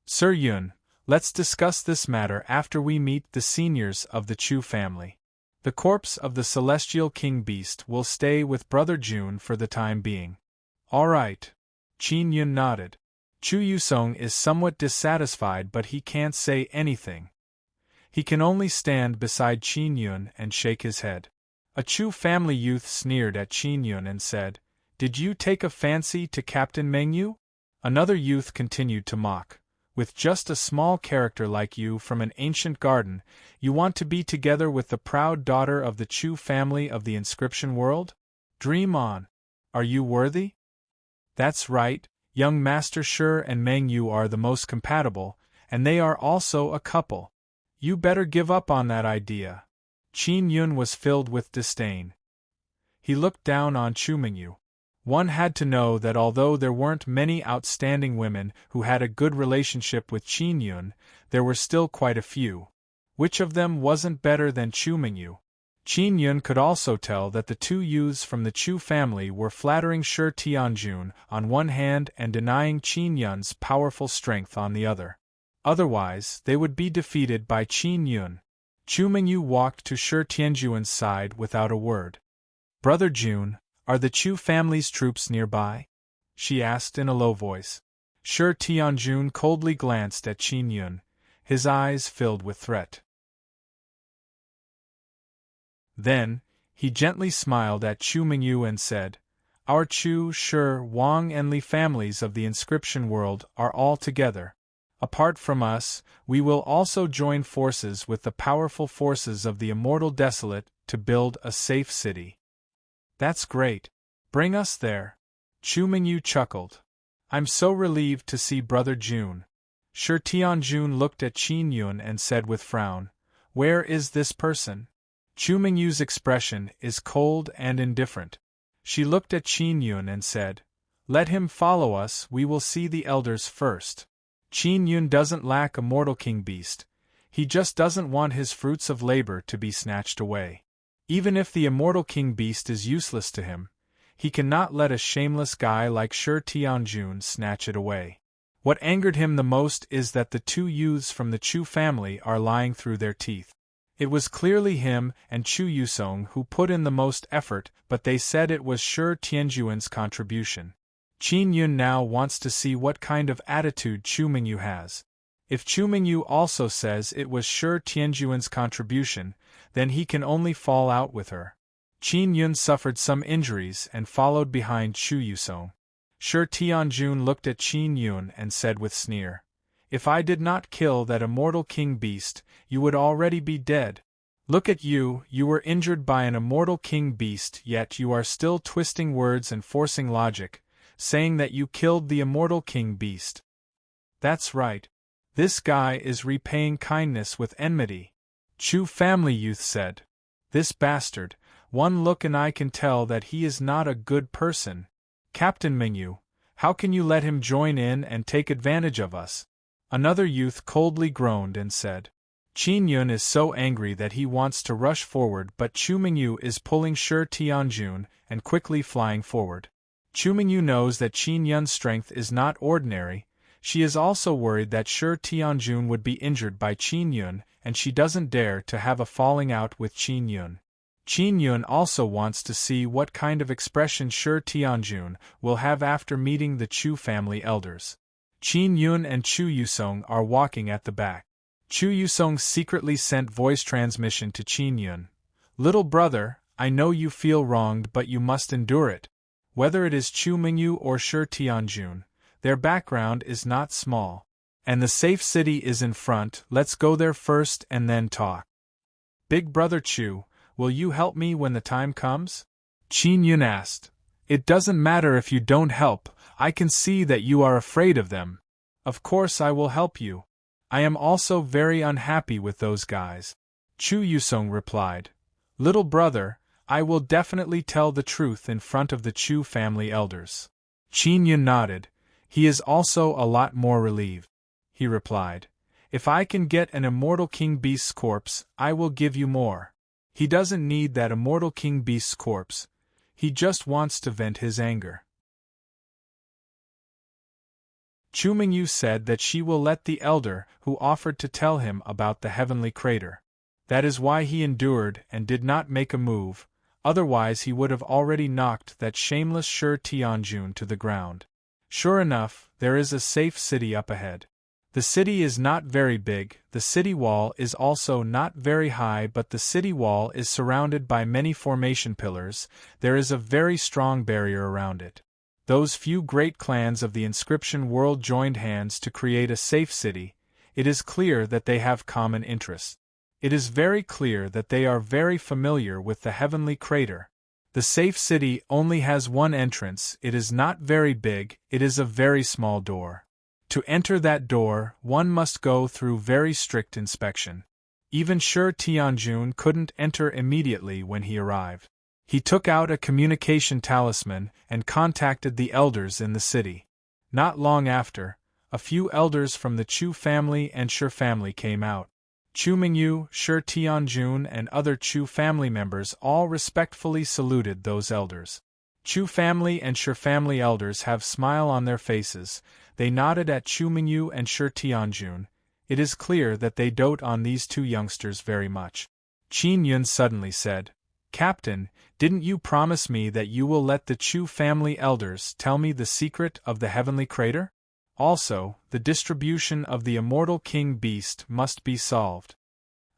Sir Yun, let's discuss this matter after we meet the seniors of the Chu family. The corpse of the celestial king beast will stay with Brother June for the time being. All right. Qin Yun nodded. Chu Yusong is somewhat dissatisfied, but he can't say anything. He can only stand beside Qin Yun and shake his head. A Chu family youth sneered at Qin Yun and said, "Did you take a fancy to Captain Mengyu?" Another youth continued to mock. "With just a small character like you from an ancient garden, you want to be together with the proud daughter of the Chu family of the inscription world? Dream on. Are you worthy?" "That's right, young Master Shi and Mengyu are the most compatible, and they are also a couple. You better give up on that idea." Qin Yun was filled with disdain. He looked down on Chu Mengyu. One had to know that although there weren't many outstanding women who had a good relationship with Qin Yun, there were still quite a few. Which of them wasn't better than Chu Mengyu? Qin Yun could also tell that the two youths from the Chu family were flattering Shi Tianjun on one hand and denying Qin Yun's powerful strength on the other. Otherwise, they would be defeated by Qin Yun. Chu Mengyu walked to Shi Tianjun's side without a word. "Brother Jun, are the Chu family's troops nearby?" she asked in a low voice. Shi Tianjun coldly glanced at Qin Yun, his eyes filled with threat. Then, he gently smiled at Chu Mengyu and said, "Our Chu, Shi, Wang and Li families of the inscription world are all together. Apart from us, we will also join forces with the powerful forces of the immortal desolate to build a safe city." "That's great. Bring us there." Chu Mengyu chuckled. "I'm so relieved to see Brother Jun." Shi Tianjun looked at Qin Yun and said with frown, "Where is this person?" Chu Mengyu's expression is cold and indifferent. She looked at Qin Yun and said, "Let him follow us, we will see the elders first." Qin Yun doesn't lack a mortal king beast, he just doesn't want his fruits of labor to be snatched away. Even if the immortal king beast is useless to him, he cannot let a shameless guy like Shi Tianjun snatch it away. What angered him the most is that the two youths from the Chu family are lying through their teeth. It was clearly him and Chu Yusong who put in the most effort, but they said it was Shi Tianjun's contribution. Qin Yun now wants to see what kind of attitude Chu Mengyu has. If Chu Mengyu also says it was Shi Tianjun's contribution, then he can only fall out with her. Qin Yun suffered some injuries and followed behind Chu Yusong. Shi Tianjun looked at Qin Yun and said with sneer, "If I did not kill that immortal king beast, you would already be dead. Look at you, you were injured by an immortal king beast, yet you are still twisting words and forcing logic, saying that you killed the immortal king beast." "That's right. This guy is repaying kindness with enmity," Chu family youth said. "This bastard, one look and I can tell that he is not a good person. Captain Mengyu, how can you let him join in and take advantage of us?" Another youth coldly groaned and said, "Qin Yun is so angry that he wants to rush forward, but Chu Mengyu is pulling Shi Tianjun and quickly flying forward." Chu Mengyu knows that Qin Yun's strength is not ordinary. She is also worried that Shi Tianjun would be injured by Qin Yun, and she doesn't dare to have a falling out with Qin Yun. Qin Yun also wants to see what kind of expression Shi Tianjun will have after meeting the Chu family elders. Qin Yun and Chu Yusong are walking at the back. Chu Yusong secretly sent voice transmission to Qin Yun. "Little brother, I know you feel wronged, but you must endure it. Whether it is Chu Mengyu or Shi Tianjun, their background is not small. And the safe city is in front, let's go there first and then talk. Big brother Chu, will you help me when the time comes?" Qin Yun asked. "It doesn't matter if you don't help, I can see that you are afraid of them." "Of course I will help you. I am also very unhappy with those guys," Chu Yusong replied. "Little brother, I will definitely tell the truth in front of the Chu family elders." Qin Yun nodded. He is also a lot more relieved. He replied, "If I can get an immortal king beast's corpse, I will give you more." He doesn't need that immortal king beast's corpse. He just wants to vent his anger. Chu Mengyu said that she will let the elder who offered to tell him about the heavenly crater. That is why he endured and did not make a move, otherwise he would have already knocked that shameless Shi Tianjun to the ground. Sure enough, there is a safe city up ahead. The city is not very big, the city wall is also not very high, but the city wall is surrounded by many formation pillars, there is a very strong barrier around it. Those few great clans of the inscription world joined hands to create a safe city. It is clear that they have common interests. It is very clear that they are very familiar with the heavenly crater. The safe city only has one entrance, it is not very big, it is a very small door. To enter that door, one must go through very strict inspection. Even Shi Tianjun couldn't enter immediately when he arrived. He took out a communication talisman and contacted the elders in the city. Not long after, a few elders from the Chu family and Shi family came out. Chu Mingyu, Shi Tianjun and other Chu family members all respectfully saluted those elders. Chu family and Shi family elders have smile on their faces, they nodded at Chu Mingyu and Shi Tianjun. It is clear that they dote on these two youngsters very much. Qin Yun suddenly said, "Captain, didn't you promise me that you will let the Chu family elders tell me the secret of the heavenly crater? Also, the distribution of the immortal king beast must be solved."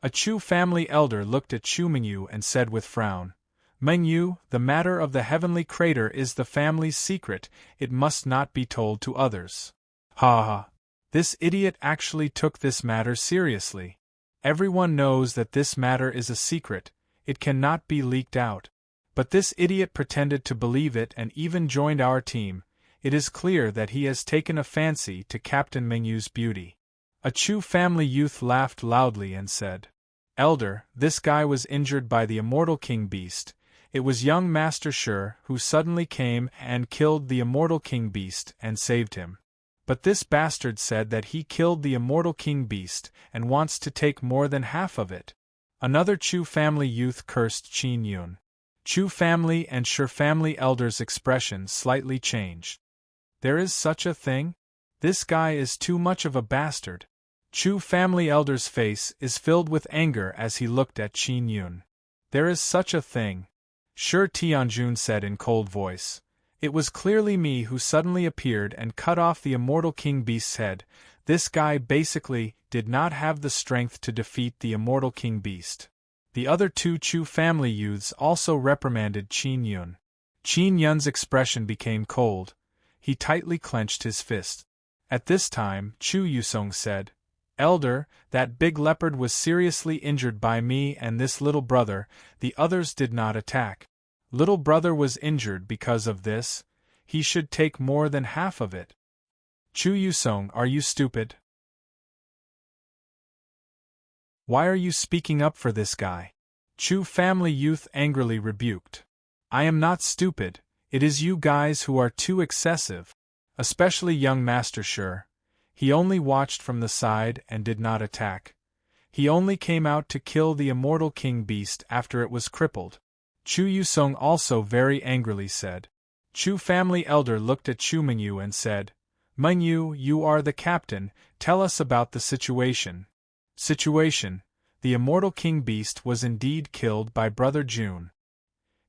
A Chu family elder looked at Chu Mingyu and said with frown, "Mingyu, the matter of the heavenly crater is the family's secret, it must not be told to others." Ha ha! This idiot actually took this matter seriously. Everyone knows that this matter is a secret, it cannot be leaked out. But this idiot pretended to believe it and even joined our team. It is clear that he has taken a fancy to Captain Mingyu's beauty. A Chu family youth laughed loudly and said, "Elder, this guy was injured by the immortal king beast. It was young Master Shi who suddenly came and killed the immortal king beast and saved him. But this bastard said that he killed the immortal king beast and wants to take more than half of it." Another Chu family youth cursed Qin Yun. Chu family and Shi family elders' expression slightly changed. There is such a thing? This guy is too much of a bastard. Chu family elder's face is filled with anger as he looked at Qin Yun. There is such a thing. Shi Tianjun said in cold voice. It was clearly me who suddenly appeared and cut off the immortal king beast's head. This guy basically did not have the strength to defeat the immortal king beast. The other two Chu family youths also reprimanded Qin Yun. Qin Yun's expression became cold. He tightly clenched his fist. At this time, Chu Yusong said, "Elder, that big leopard was seriously injured by me and this little brother, the others did not attack. Little brother was injured because of this, he should take more than half of it." Chu Yusong, are you stupid? Why are you speaking up for this guy? Chu family youth angrily rebuked. I am not stupid, it is you guys who are too excessive. Especially young Master Shi. He only watched from the side and did not attack. He only came out to kill the immortal king beast after it was crippled. Chu Yusong also very angrily said. Chu family elder looked at Chu Mingyu and said, "Mingyu, you are the captain, tell us about the situation." Situation: the immortal king beast was indeed killed by Brother Jun.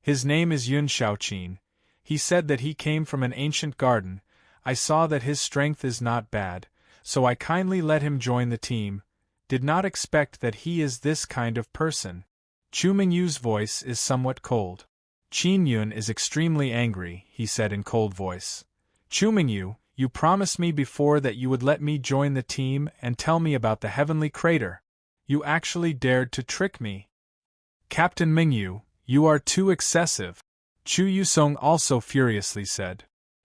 His name is Yun Shaoqin. He said that he came from an ancient garden. I saw that his strength is not bad, so I kindly let him join the team. Did not expect that he is this kind of person. Chu Mingyu's voice is somewhat cold. Qin Yun is extremely angry, he said in cold voice. Chu Mingyu, you promised me before that you would let me join the team and tell me about the heavenly crater. You actually dared to trick me. Captain Mingyu, you are too excessive. Chu Yusong also furiously said.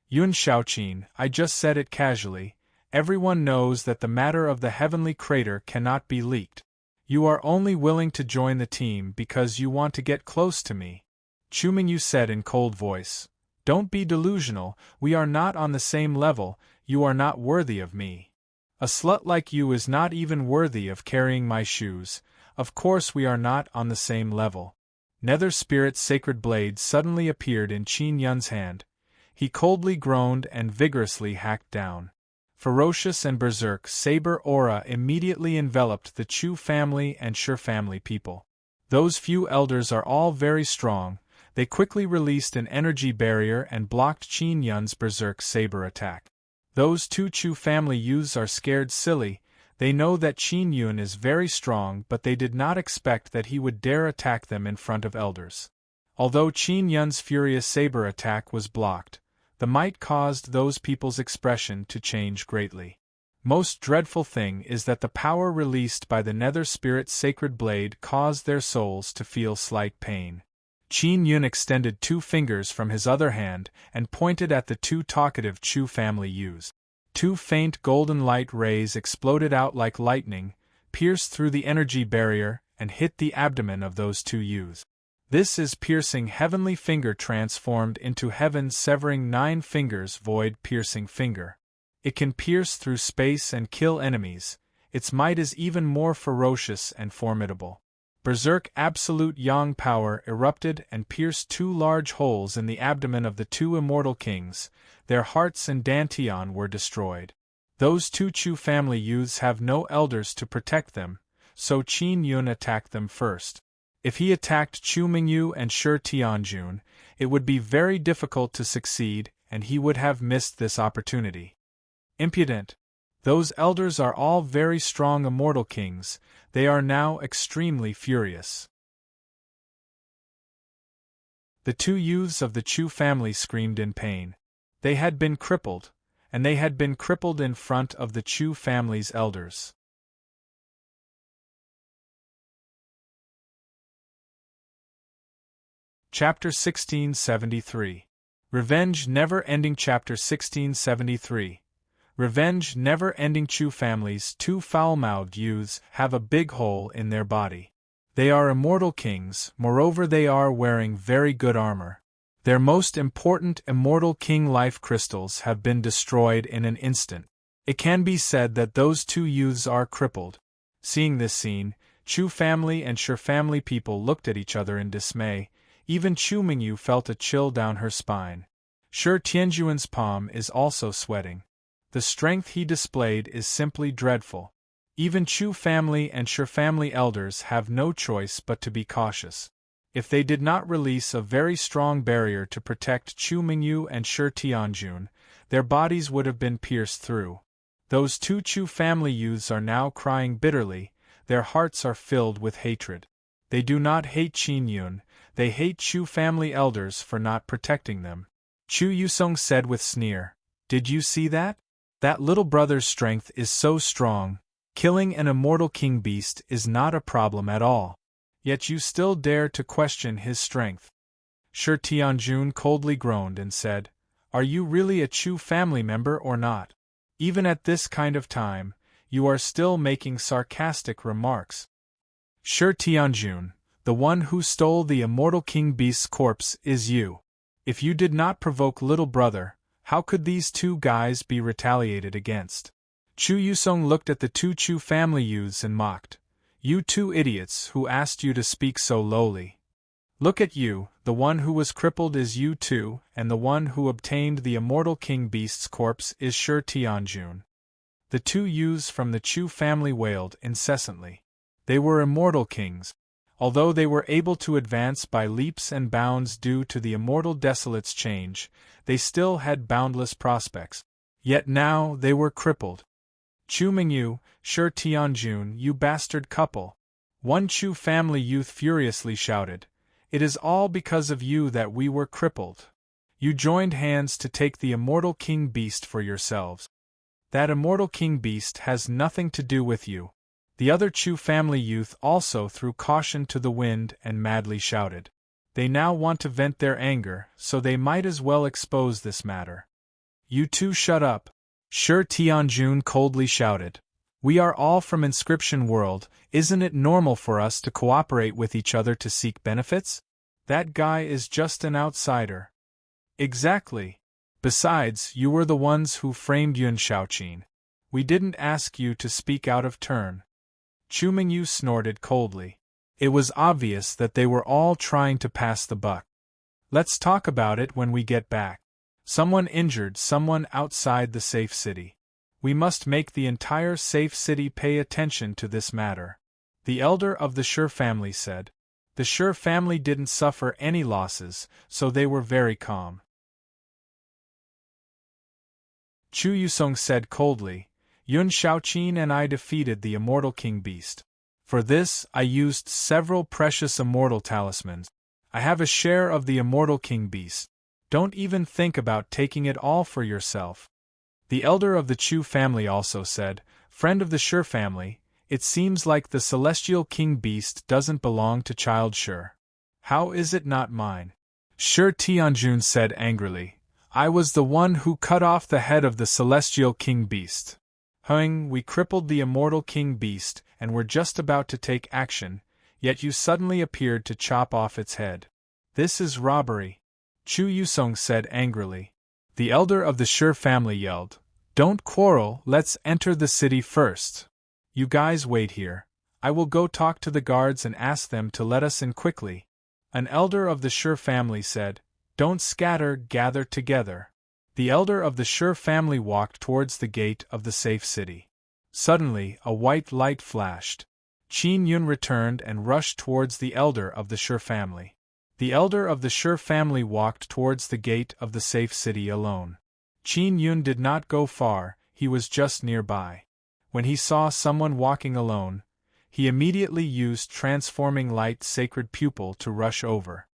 Yun Shaoqin, I just said it casually. Everyone knows that the matter of the heavenly crater cannot be leaked. You are only willing to join the team because you want to get close to me. Chu Mingyu said in cold voice. Don't be delusional, we are not on the same level, you are not worthy of me. A slut like you is not even worthy of carrying my shoes, of course we are not on the same level. Nether Spirit's sacred blade suddenly appeared in Qin Yun's hand. He coldly groaned and vigorously hacked down. Ferocious and berserk saber aura immediately enveloped the Chu family and Shi family people. Those few elders are all very strong. They quickly released an energy barrier and blocked Qin Yun's berserk saber attack. Those two Chu family youths are scared silly. They know that Qin Yun is very strong, but they did not expect that he would dare attack them in front of elders. Although Qin Yun's furious saber attack was blocked, the might caused those people's expression to change greatly. Most dreadful thing is that the power released by the nether spirit's sacred blade caused their souls to feel slight pain. Qin Yun extended 2 fingers from his other hand and pointed at the 2 talkative Chu family youths. 2 faint golden light rays exploded out like lightning, pierced through the energy barrier, and hit the abdomen of those 2 youths. This is piercing heavenly finger transformed into heaven's severing 9 fingers void piercing finger. It can pierce through space and kill enemies. Its might is even more ferocious and formidable. Berserk absolute yang power erupted and pierced 2 large holes in the abdomen of the 2 immortal kings. Their hearts and dantian were destroyed. Those 2 Chu family youths have no elders to protect them, so Qin Yun attacked them first. If he attacked Chu Mingyu and Shi Tianjun, it would be very difficult to succeed, and he would have missed this opportunity. Impudent! Those elders are all very strong immortal kings. They are now extremely furious. The 2 youths of the Chu family screamed in pain. They had been crippled, and they had been crippled in front of the Chu family's elders. Chapter 1673. Revenge Never-Ending. Chapter 1673. Revenge Never-Ending. Chu family's 2 foul-mouthed youths have a big hole in their body. They are immortal kings, moreover they are wearing very good armor. Their most important immortal king life crystals have been destroyed in an instant. It can be said that those 2 youths are crippled. Seeing this scene, Chu family and Shi family people looked at each other in dismay. Even Chu Mingyu felt a chill down her spine. Shi Tianjuan's palm is also sweating. The strength he displayed is simply dreadful. Even Chu family and Shi family elders have no choice but to be cautious. If they did not release a very strong barrier to protect Chu Mingyu and Shi Tianjun, their bodies would have been pierced through. Those 2 Chu family youths are now crying bitterly. Their hearts are filled with hatred. They do not hate Qin Yun, they hate Chu family elders for not protecting them. Chu Yusong said with sneer, "Did you see that? That little brother's strength is so strong. Killing an immortal king beast is not a problem at all. Yet you still dare to question his strength." Shi Tianjun coldly groaned and said, "Are you really a Chu family member or not? Even at this kind of time, you are still making sarcastic remarks." Shi Tianjun, the one who stole the immortal king beast's corpse is you. If you did not provoke little brother, how could these 2 guys be retaliated against? Chu Yusong looked at the 2 Chu family youths and mocked. "You 2 idiots, who asked you to speak so lowly? Look at you, the one who was crippled is you 2, and the one who obtained the immortal king beast's corpse is Shi Tianjun." The 2 youths from the Chu family wailed incessantly. They were immortal kings. Although they were able to advance by leaps and bounds due to the immortal desolate's change, they still had boundless prospects. Yet now they were crippled. "Chu Mingyu, Shi Tianjun, you bastard couple!" One Chu family youth furiously shouted. "It is all because of you that we were crippled. You joined hands to take the immortal king beast for yourselves. That immortal king beast has nothing to do with you." The other Chu family youth also threw caution to the wind and madly shouted. They now want to vent their anger, so they might as well expose this matter. "You 2 shut up!" Shi Tianjun coldly shouted. "We are all from Inscription World, isn't it normal for us to cooperate with each other to seek benefits? That guy is just an outsider." "Exactly. Besides, you were the ones who framed Yun Shaoqin. We didn't ask you to speak out of turn." Chu Mingyu snorted coldly. It was obvious that they were all trying to pass the buck. "Let's talk about it when we get back. Someone injured someone outside the safe city. We must make the entire safe city pay attention to this matter," the elder of the Shi family said. The Shi family didn't suffer any losses, so they were very calm. Chu Yusong said coldly. Yun Shaoqin and I defeated the immortal king beast. For this, I used several precious immortal talismans. I have a share of the immortal king beast. Don't even think about taking it all for yourself. The elder of the Chu family also said, Friend of the Shi family, it seems like the celestial king beast doesn't belong to child Shi. How is it not mine? Shi Tianjun said angrily, I was the one who cut off the head of the celestial king beast. We crippled the immortal king beast and were just about to take action, yet you suddenly appeared to chop off its head. This is robbery. Chu Yusong said angrily. The elder of the Shi family yelled, Don't quarrel, let's enter the city first. You guys wait here. I will go talk to the guards and ask them to let us in quickly. An elder of the Shi family said, Don't scatter, gather together. The elder of the Shi family walked towards the gate of the safe city. Suddenly, a white light flashed. Qin Yun returned and rushed towards the elder of the Shi family. The elder of the Shi family walked towards the gate of the safe city alone. Qin Yun did not go far, he was just nearby. When he saw someone walking alone, he immediately used transforming light sacred pupil to rush over.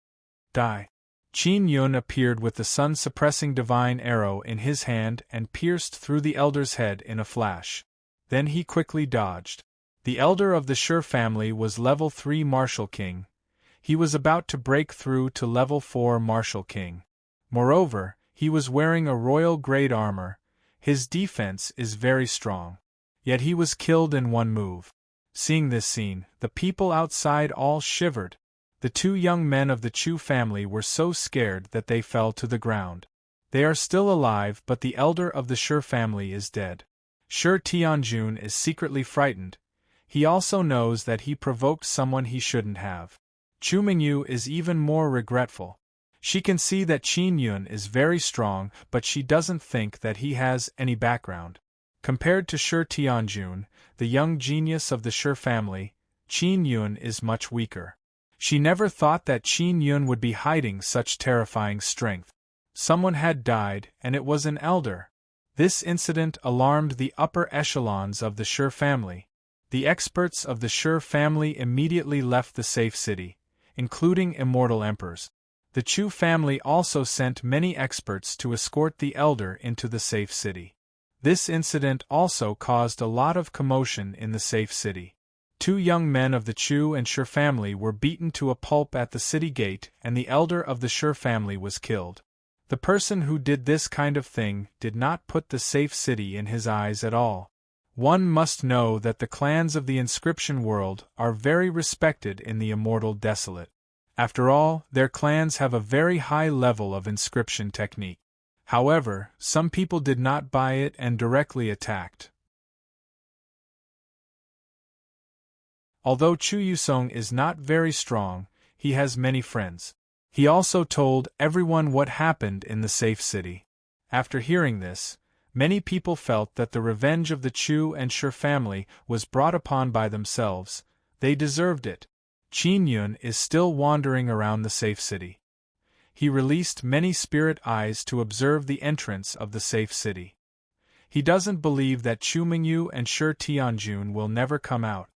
Die. Qin Yun appeared with the sun-suppressing divine arrow in his hand and pierced through the elder's head in a flash. Then he quickly dodged. The elder of the Shi family was level 3 Martial King. He was about to break through to level 4 Martial King. Moreover, he was wearing a royal grade armor. His defense is very strong. Yet he was killed in one move. Seeing this scene, the people outside all shivered. The two young men of the Chu family were so scared that they fell to the ground. They are still alive, but the elder of the Shi family is dead. Shi Tianjun is secretly frightened. He also knows that he provoked someone he shouldn't have. Chu Mingyu is even more regretful. She can see that Qin Yun is very strong, but she doesn't think that he has any background. Compared to Shi Tianjun, the young genius of the Shi family, Qin Yun is much weaker. She never thought that Qin Yun would be hiding such terrifying strength. Someone had died, and it was an elder. This incident alarmed the upper echelons of the Shi family. The experts of the Shi family immediately left the safe city, including immortal emperors. The Chu family also sent many experts to escort the elder into the safe city. This incident also caused a lot of commotion in the safe city. Two young men of the Chu and Shi family were beaten to a pulp at the city gate, and the elder of the Shi family was killed. The person who did this kind of thing did not put the safe city in his eyes at all. One must know that the clans of the inscription world are very respected in the immortal desolate. After all, their clans have a very high level of inscription technique. However, some people did not buy it and directly attacked. Although Chu Yusong is not very strong, he has many friends. He also told everyone what happened in the safe city. After hearing this, many people felt that the revenge of the Chu and Shi family was brought upon by themselves. They deserved it. Qin Yun is still wandering around the safe city. He released many spirit eyes to observe the entrance of the safe city. He doesn't believe that Chu Mingyu and Shi Tianjun will never come out.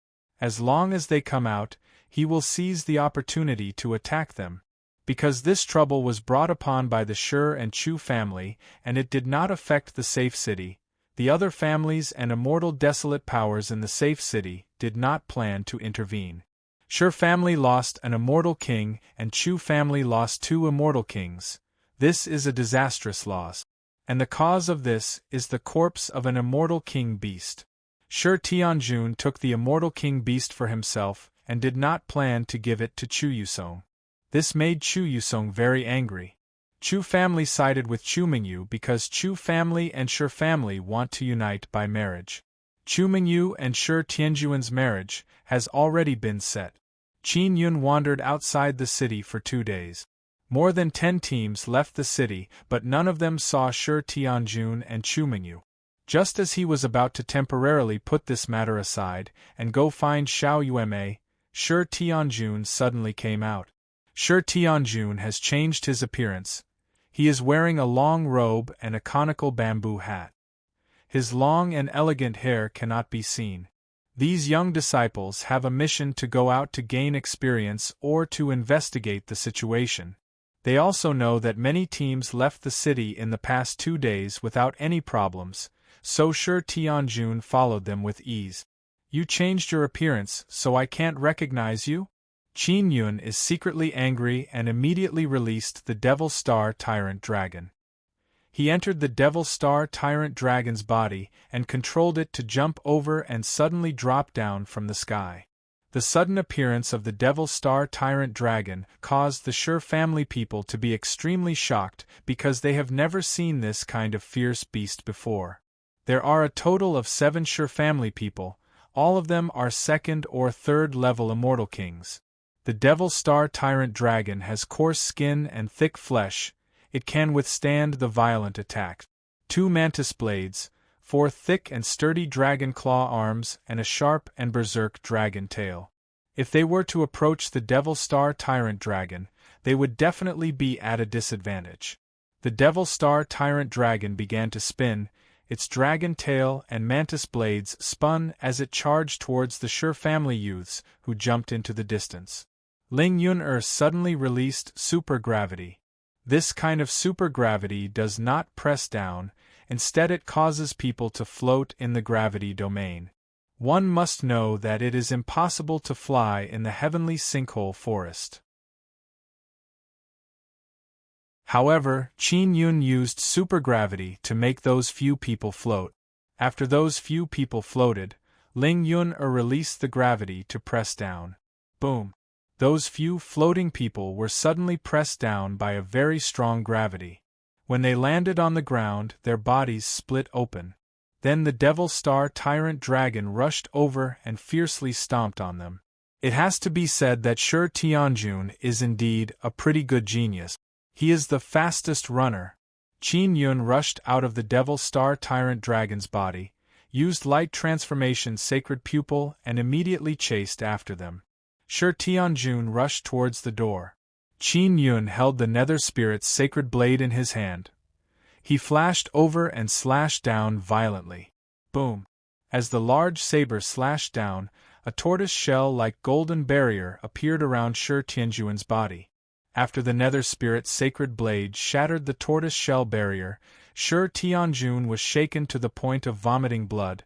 As long as they come out, he will seize the opportunity to attack them. Because this trouble was brought upon by the Shi and Chu family, and it did not affect the safe city, the other families and immortal desolate powers in the safe city did not plan to intervene. Shi family lost an immortal king, and Chu family lost 2 immortal kings. This is a disastrous loss. And the cause of this is the corpse of an immortal king beast. Shi Tianjun took the immortal king beast for himself, and did not plan to give it to Chu Yusong. This made Chu Yusong very angry. Chu family sided with Chu Mingyu because Chu family and Shi family want to unite by marriage. Chu Mingyu and Shi Tianjuan's marriage has already been set. Qin Yun wandered outside the city for 2 days. More than 10 teams left the city, but none of them saw Shi Tianjun and Chu Mingyu. Just as he was about to temporarily put this matter aside and go find Xiao Yueme, Shi Tianjun suddenly came out. Shi Tianjun has changed his appearance. He is wearing a long robe and a conical bamboo hat. His long and elegant hair cannot be seen. These young disciples have a mission to go out to gain experience or to investigate the situation. They also know that many teams left the city in the past 2 days without any problems, so Sure Tianjun followed them with ease. You changed your appearance, so I can't recognize you? Qin Yun is secretly angry and immediately released the Devil Star Tyrant Dragon. He entered the Devil Star Tyrant Dragon's body and controlled it to jump over and suddenly drop down from the sky. The sudden appearance of the Devil Star Tyrant Dragon caused the Sure family people to be extremely shocked because they have never seen this kind of fierce beast before. There are a total of 7 Sure family people, all of them are 2nd or 3rd level immortal kings. The Devil Star Tyrant Dragon has coarse skin and thick flesh. It can withstand the violent attack. 2 mantis blades, 4 thick and sturdy dragon claw arms, and a sharp and berserk dragon tail. If they were to approach the Devil Star Tyrant Dragon, they would definitely be at a disadvantage. The Devil Star Tyrant Dragon began to spin, its dragon tail and mantis blades spun as it charged towards the Sure family youths, who jumped into the distance. Ling Yun suddenly released supergravity. This kind of supergravity does not press down, instead it causes people to float in the gravity domain. One must know that it is impossible to fly in the heavenly sinkhole forest. However, Qin Yun used supergravity to make those few people float. After those few people floated, Ling Yun released the gravity to press down. Boom! Those few floating people were suddenly pressed down by a very strong gravity. When they landed on the ground, their bodies split open. Then the Devil Star Tyrant Dragon rushed over and fiercely stomped on them. It has to be said that Sure Tianjun is indeed a pretty good genius. He is the fastest runner. Qin Yun rushed out of the Devil Star Tyrant Dragon's body, used Light Transformation's Sacred Pupil and immediately chased after them. Sure Tianjun rushed towards the door. Qin Yun held the Nether Spirit's sacred blade in his hand. He flashed over and slashed down violently. Boom! As the large saber slashed down, a tortoise shell-like golden barrier appeared around Sure Tianjun's body. After the Nether Spirit's sacred blade shattered the tortoise shell barrier, Sure Tianjun was shaken to the point of vomiting blood.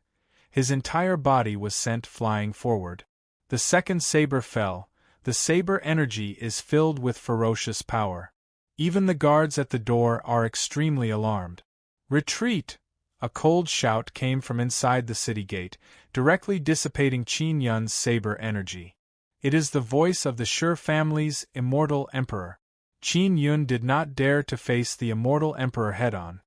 His entire body was sent flying forward. The second saber fell. The saber energy is filled with ferocious power. Even the guards at the door are extremely alarmed. Retreat! A cold shout came from inside the city gate, directly dissipating Qin Yun's saber energy. It is the voice of the Sure family's immortal emperor. Qin Yun did not dare to face the immortal emperor head-on.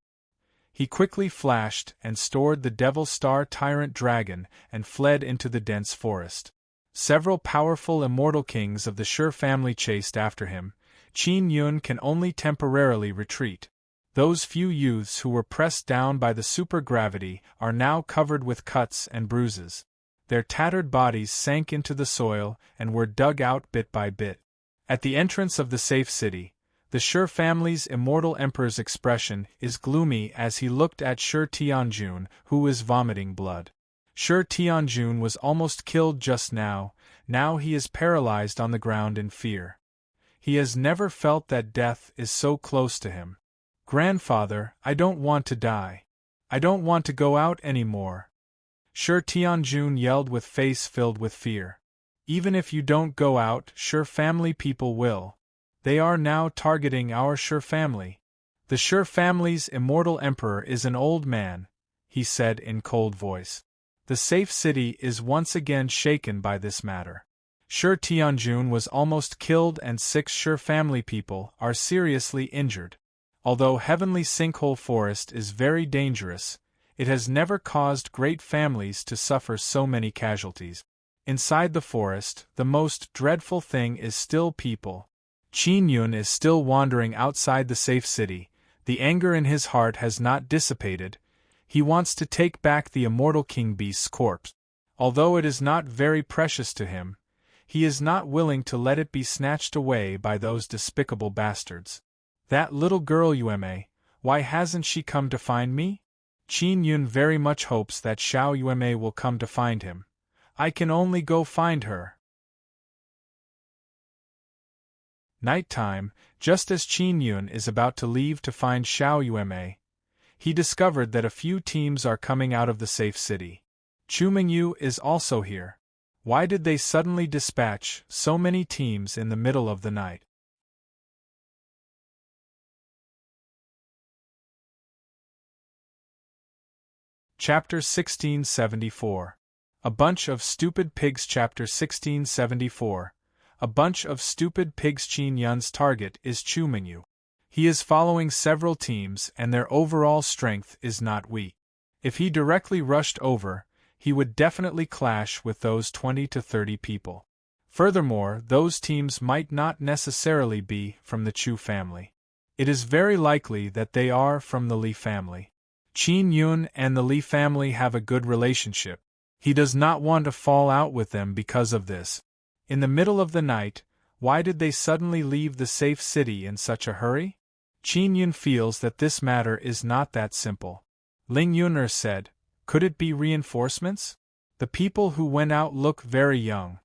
He quickly flashed and stored the Devil Star Tyrant Dragon and fled into the dense forest. Several powerful immortal kings of the Sure family chased after him. Qin Yun can only temporarily retreat. Those few youths who were pressed down by the supergravity are now covered with cuts and bruises. Their tattered bodies sank into the soil and were dug out bit by bit. At the entrance of the safe city, the Sure family's immortal emperor's expression is gloomy as he looked at Sure Tianjun, who is vomiting blood. Sure Tianjun was almost killed just now he is paralyzed on the ground in fear. He has never felt that death is so close to him. Grandfather, I don't want to die. I don't want to go out anymore. Sure Tianjun yelled with face filled with fear. Even if you don't go out, Sure family people will. They are now targeting our Sure family. The Sure family's immortal emperor is an old man, he said in cold voice. The safe city is once again shaken by this matter. Sure Tianjun was almost killed and 6 Sure family people are seriously injured. Although Heavenly Sinkhole Forest is very dangerous, it has never caused great families to suffer so many casualties. Inside the forest, the most dreadful thing is still people. Qin Yun is still wandering outside the safe city. The anger in his heart has not dissipated. He wants to take back the immortal King Beast's corpse. Although it is not very precious to him, he is not willing to let it be snatched away by those despicable bastards. That little girl Yueme, why hasn't she come to find me? Qin Yun very much hopes that Xiao Yuemei will come to find him. I can only go find her. Nighttime, just as Qin Yun is about to leave to find Xiao Yuemei, he discovered that a few teams are coming out of the safe city. Chu Mingyu is also here. Why did they suddenly dispatch so many teams in the middle of the night? Chapter 1674. A Bunch of Stupid Pigs. Chapter 1674. A Bunch of Stupid Pigs. Qin Yun's target is Chu Mingyu. He is following several teams and their overall strength is not weak. If he directly rushed over, he would definitely clash with those 20 to 30 people. Furthermore, those teams might not necessarily be from the Chu family. It is very likely that they are from the Li family. Qin Yun and the Li family have a good relationship. He does not want to fall out with them because of this. In the middle of the night, why did they suddenly leave the safe city in such a hurry? Qin Yun feels that this matter is not that simple. Ling Yuner said, "Could it be reinforcements? The people who went out look very young.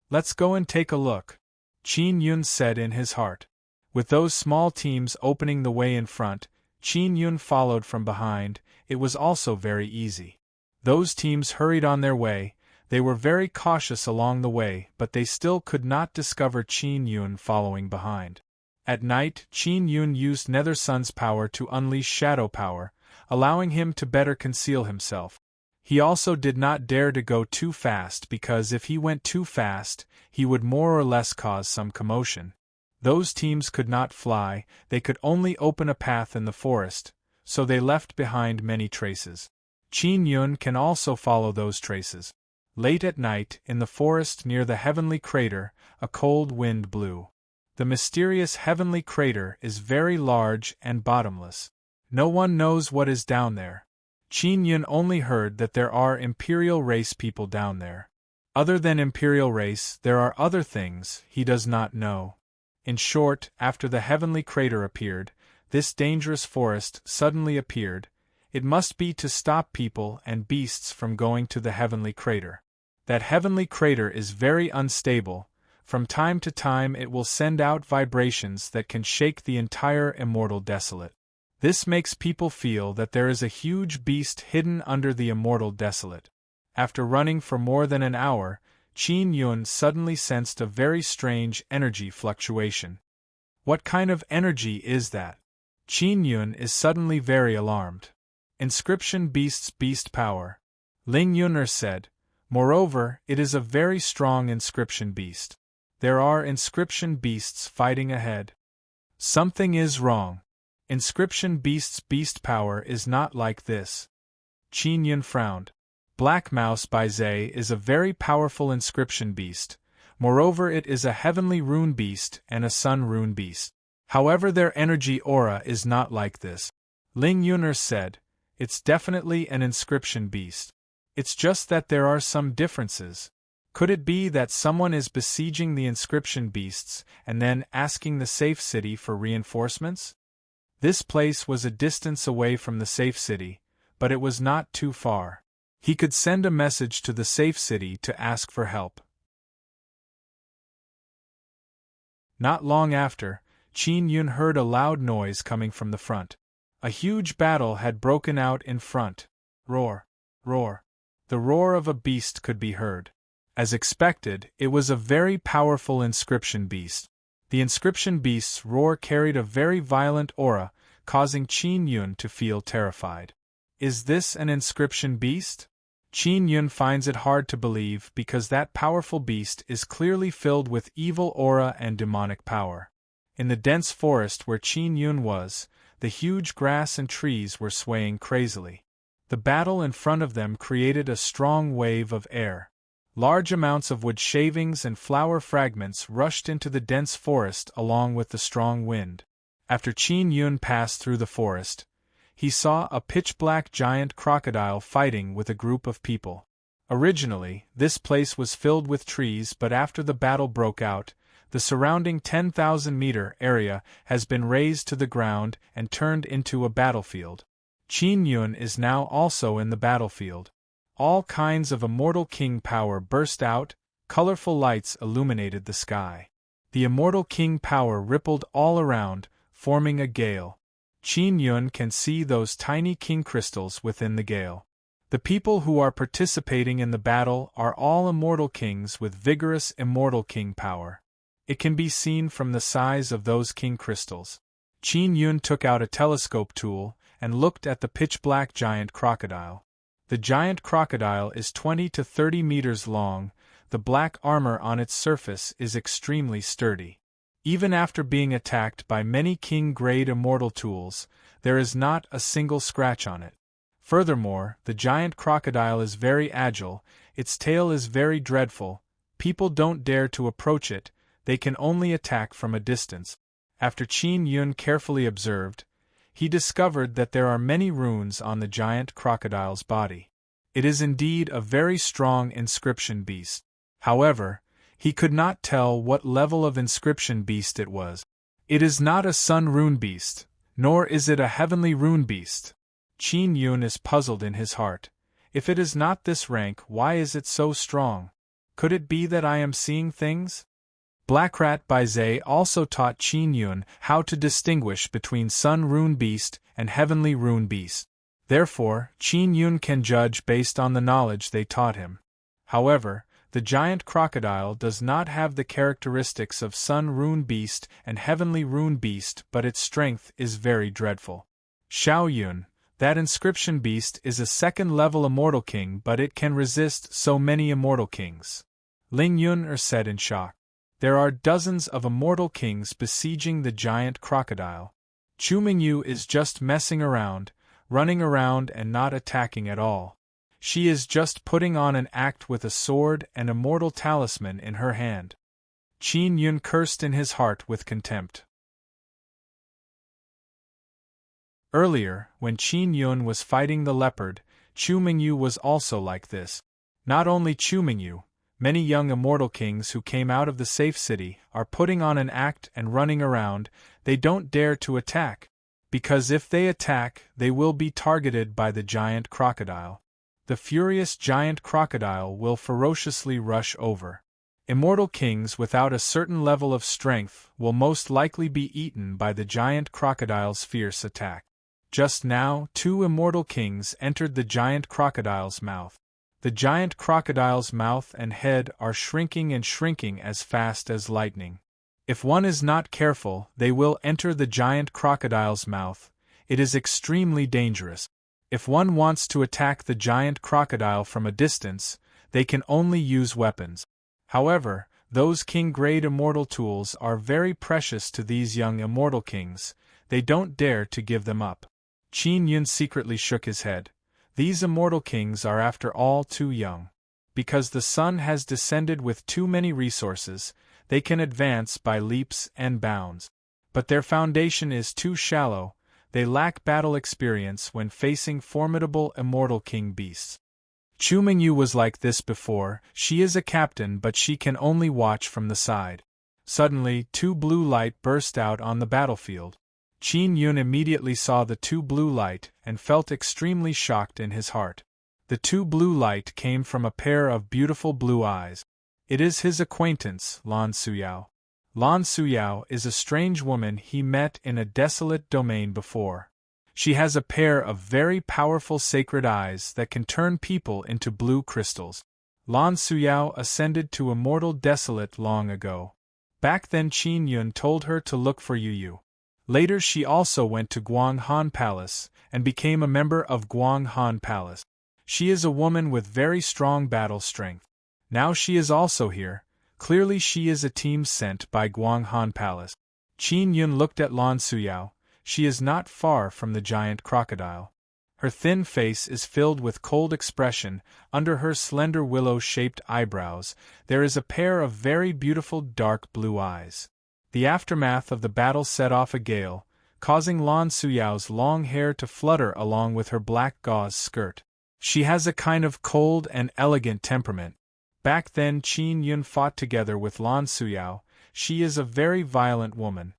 Let's go and take a look," Qin Yun said in his heart. With those small teams opening the way in front, Qin Yun followed from behind. It was also very easy. Those teams hurried on their way. They were very cautious along the way, but they still could not discover Qin Yun following behind. At night, Qin Yun used Nether Sun's power to unleash shadow power, allowing him to better conceal himself. He also did not dare to go too fast because if he went too fast, he would more or less cause some commotion. Those teams could not fly, they could only open a path in the forest, so they left behind many traces. Qin Yun can also follow those traces. Late at night, in the forest near the heavenly crater, a cold wind blew. The mysterious heavenly crater is very large and bottomless. No one knows what is down there. Qin Yun only heard that there are Imperial race people down there. Other than Imperial race, there are other things he does not know. In short, after the heavenly crater appeared, this dangerous forest suddenly appeared. It must be to stop people and beasts from going to the heavenly crater. That heavenly crater is very unstable. From time to time it will send out vibrations that can shake the entire immortal desolate. This makes people feel that there is a huge beast hidden under the immortal desolate. After running for more than an hour, Qin Yun suddenly sensed a very strange energy fluctuation. What kind of energy is that? Qin Yun is suddenly very alarmed. Inscription beasts beast power. Ling Yuner said. Moreover, it is a very strong inscription beast. There are inscription beasts fighting ahead. Something is wrong. Inscription beasts beast power is not like this. Qin Yun frowned. Black Mouse by Zhe is a very powerful inscription beast. Moreover, it is a heavenly rune beast and a sun rune beast. However, their energy aura is not like this. Ling Yuner said, "It's definitely an inscription beast. It's just that there are some differences. Could it be that someone is besieging the inscription beasts and then asking the safe city for reinforcements?" This place was a distance away from the safe city, but it was not too far. He could send a message to the safe city to ask for help. Not long after, Qin Yun heard a loud noise coming from the front. A huge battle had broken out in front. Roar, roar. The roar of a beast could be heard. As expected, it was a very powerful inscription beast. The inscription beast's roar carried a very violent aura, causing Qin Yun to feel terrified. Is this an inscription beast? Qin Yun finds it hard to believe because that powerful beast is clearly filled with evil aura and demonic power. In the dense forest where Qin Yun was, the huge grass and trees were swaying crazily. The battle in front of them created a strong wave of air. Large amounts of wood shavings and flower fragments rushed into the dense forest along with the strong wind. After Qin Yun passed through the forest, he saw a pitch-black giant crocodile fighting with a group of people. Originally, this place was filled with trees, but after the battle broke out, the surrounding 10,000-meter area has been razed to the ground and turned into a battlefield. Qin Yun is now also in the battlefield. All kinds of immortal king power burst out, colorful lights illuminated the sky. The immortal king power rippled all around, forming a gale. Qin Yun can see those tiny king crystals within the gale. The people who are participating in the battle are all immortal kings with vigorous immortal king power. It can be seen from the size of those king crystals. Qin Yun took out a telescope tool and looked at the pitch-black giant crocodile. The giant crocodile is 20 to 30 meters long. The black armor on its surface is extremely sturdy. Even after being attacked by many king-grade immortal tools, there is not a single scratch on it. Furthermore, the giant crocodile is very agile, its tail is very dreadful, people don't dare to approach it, they can only attack from a distance. After Qin Yun carefully observed, he discovered that there are many runes on the giant crocodile's body. It is indeed a very strong inscription beast. However, he could not tell what level of inscription beast it was. It is not a sun rune beast, nor is it a heavenly rune beast. Qin Yun is puzzled in his heart. If it is not this rank, why is it so strong? Could it be that I am seeing things? Blackrat Baizhe also taught Qin Yun how to distinguish between sun rune beast and heavenly rune beast. Therefore, Qin Yun can judge based on the knowledge they taught him. However, the giant crocodile does not have the characteristics of sun rune beast and heavenly rune beast, but its strength is very dreadful. Xiao Yun, that inscription beast is a second-level immortal king, but it can resist so many immortal kings. Ling Yun said in shock. There are dozens of immortal kings besieging the giant crocodile. Chu Mingyu is just messing around, running around and not attacking at all. She is just putting on an act with a sword and immortal talisman in her hand. Qin Yun cursed in his heart with contempt. Earlier, when Qin Yun was fighting the leopard, Chu Mingyu was also like this. Not only Chu Mingyu, many young immortal kings who came out of the safe city are putting on an act and running around. They don't dare to attack, because if they attack, they will be targeted by the giant crocodile. The furious giant crocodile will ferociously rush over. Immortal kings without a certain level of strength will most likely be eaten by the giant crocodile's fierce attack. Just now, 2 immortal kings entered the giant crocodile's mouth. The giant crocodile's mouth and head are shrinking and shrinking as fast as lightning. If one is not careful, they will enter the giant crocodile's mouth. It is extremely dangerous. If one wants to attack the giant crocodile from a distance, they can only use weapons. However, those king-grade immortal tools are very precious to these young immortal kings. They don't dare to give them up. Qin Yun secretly shook his head. These immortal kings are after all too young. Because the sun has descended with too many resources, they can advance by leaps and bounds. But their foundation is too shallow, they lack battle experience when facing formidable immortal king beasts. Chu Mingyu was like this before. She is a captain, but she can only watch from the side. Suddenly, 2 blue light burst out on the battlefield. Qin Yun immediately saw the 2 blue light and felt extremely shocked in his heart. The 2 blue light came from a pair of beautiful blue eyes. It is his acquaintance, Lan Suyao. Lan Suyao is a strange woman he met in a desolate domain before. She has a pair of very powerful sacred eyes that can turn people into blue crystals. Lan Suyao ascended to Immortal Desolate long ago. Back then Qin Yun told her to look for Yu. Later she also went to Guang Han Palace, and became a member of Guang Han Palace. She is a woman with very strong battle strength. Now she is also here. Clearly she is a team sent by Guang Han Palace. Qin Yun looked at Lan Suyao. She is not far from the giant crocodile. Her thin face is filled with cold expression. Under her slender willow-shaped eyebrows, there is a pair of very beautiful dark blue eyes. The aftermath of the battle set off a gale, causing Lan Suyao's long hair to flutter along with her black gauze skirt. She has a kind of cold and elegant temperament. Back then Qin Yun fought together with Lan Suyao. She is a very violent woman.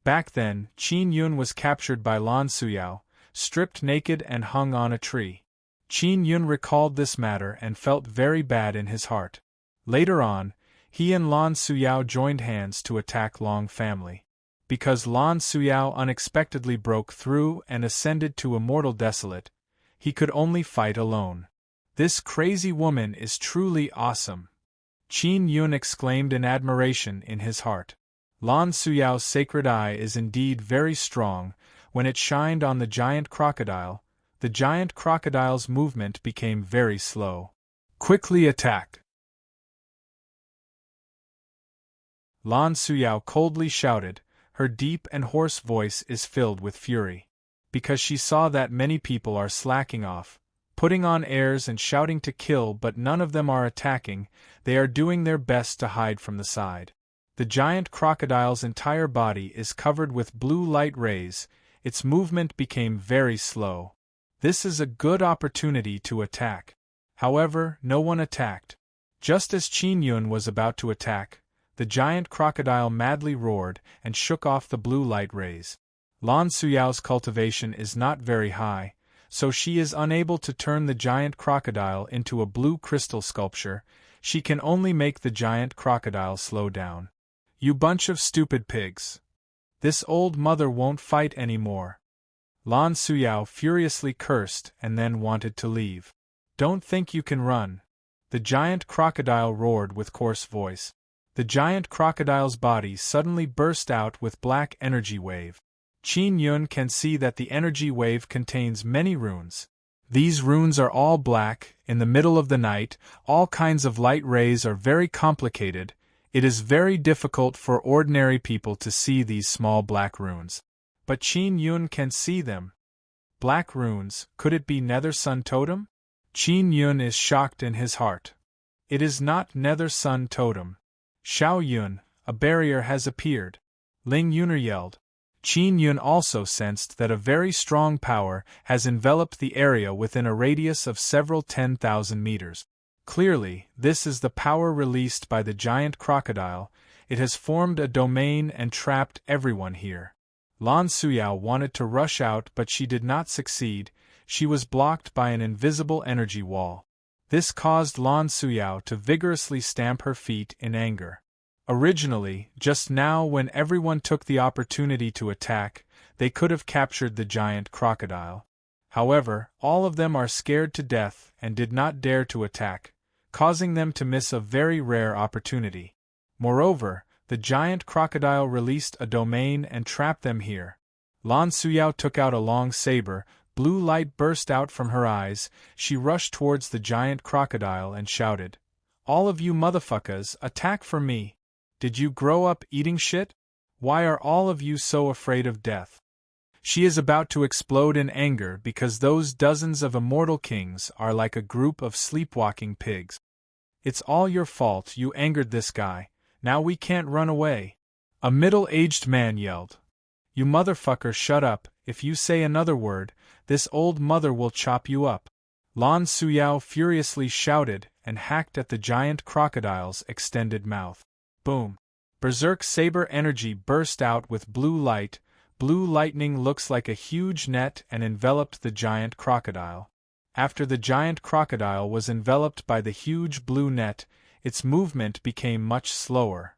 Back then, Qin Yun was captured by Lan Suyao. stripped naked and hung on a tree. Qin Yun recalled this matter and felt very bad in his heart. Later on, he and Lan Suyao joined hands to attack Long family. Because Lan Suyao unexpectedly broke through and ascended to Immortal Desolate, he could only fight alone. This crazy woman is truly awesome. Qin Yun exclaimed in admiration in his heart. Lan Suyao's sacred eye is indeed very strong. When it shined on the giant crocodile's movement became very slow. Quickly attack! Lan Suyao coldly shouted. Her deep and hoarse voice is filled with fury. Because she saw that many people are slacking off, putting on airs and shouting to kill, but none of them are attacking, they are doing their best to hide from the side. The giant crocodile's entire body is covered with blue light rays, its movement became very slow. This is a good opportunity to attack. However, no one attacked. Just as Qin Yun was about to attack, the giant crocodile madly roared and shook off the blue light rays. Lan Suyao's cultivation is not very high, so she is unable to turn the giant crocodile into a blue crystal sculpture. She can only make the giant crocodile slow down. You bunch of stupid pigs! This old mother won't fight anymore. Lan Suyao furiously cursed and then wanted to leave. Don't think you can run! The giant crocodile roared with coarse voice. The giant crocodile's body suddenly burst out with black energy wave. Qin Yun can see that the energy wave contains many runes. These runes are all black. In the middle of the night, all kinds of light rays are very complicated. It is very difficult for ordinary people to see these small black runes. But Qin Yun can see them. Black runes, could it be Nether Sun Totem? Qin Yun is shocked in his heart. It is not Nether Sun Totem. Xiao Yun, a barrier has appeared. Ling Yuner yelled. Qin Yun also sensed that a very strong power has enveloped the area within a radius of several 10,000 meters. Clearly, this is the power released by the giant crocodile. It has formed a domain and trapped everyone here. Lan Suyao wanted to rush out, but she did not succeed. She was blocked by an invisible energy wall. This caused Lan Suyao to vigorously stamp her feet in anger. Originally, just now when everyone took the opportunity to attack, they could have captured the giant crocodile. However, all of them are scared to death and did not dare to attack, causing them to miss a very rare opportunity. Moreover, the giant crocodile released a domain and trapped them here. Lan Suyao took out a long saber. Blue light burst out from her eyes. She rushed towards the giant crocodile and shouted, "All of you motherfuckers, attack for me! Did you grow up eating shit? Why are all of you so afraid of death?" She is about to explode in anger because those dozens of immortal kings are like a group of sleepwalking pigs. "It's all your fault, you angered this guy. Now we can't run away." A middle-aged man yelled. "You motherfucker, shut up. If you say another word, this old mother will chop you up." Lan Suyao furiously shouted and hacked at the giant crocodile's extended mouth. Boom! Berserk saber energy burst out with blue light. Blue lightning looks like a huge net and enveloped the giant crocodile. After the giant crocodile was enveloped by the huge blue net, its movement became much slower.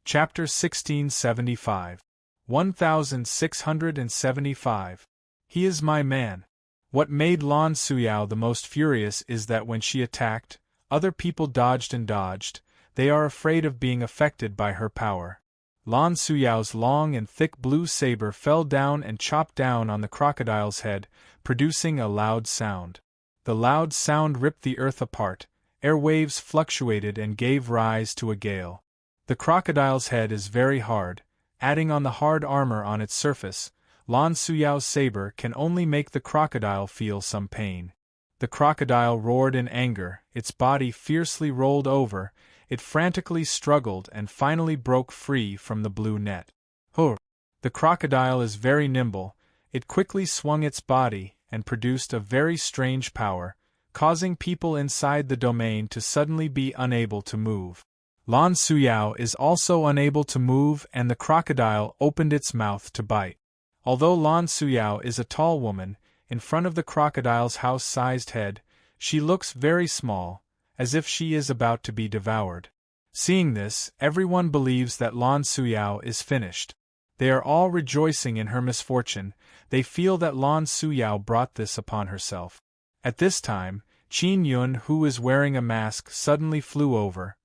Chapter 1675. 1675. He is my man. What made Lan Suyao the most furious is that when she attacked, other people dodged and dodged. They are afraid of being affected by her power. Lan Suyao's long and thick blue saber fell down and chopped down on the crocodile's head, producing a loud sound. The loud sound ripped the earth apart. Air waves fluctuated and gave rise to a gale. The crocodile's head is very hard. Adding on the hard armor on its surface, Lan Suyao's saber can only make the crocodile feel some pain. The crocodile roared in anger, its body fiercely rolled over, it frantically struggled and finally broke free from the blue net. Hur! The crocodile is very nimble, it quickly swung its body and produced a very strange power, causing people inside the domain to suddenly be unable to move. Lan Suyao is also unable to move, and the crocodile opened its mouth to bite. Although Lan Suyao is a tall woman, in front of the crocodile's house-sized head, she looks very small, as if she is about to be devoured. Seeing this, everyone believes that Lan Suyao is finished. They are all rejoicing in her misfortune. They feel that Lan Suyao brought this upon herself. At this time, Qin Yun, who is wearing a mask, suddenly flew over.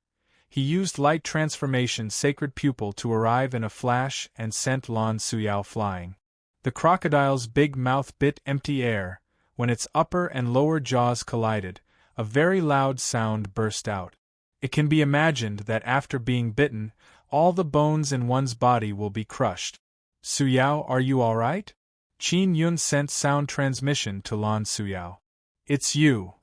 He used light transformation sacred pupil to arrive in a flash and sent Lan Suyao flying. The crocodile's big mouth bit empty air. When its upper and lower jaws collided, a very loud sound burst out. It can be imagined that after being bitten, all the bones in one's body will be crushed. Suyao, are you all right? Qin Yun sent sound transmission to Lan Suyao. It's you.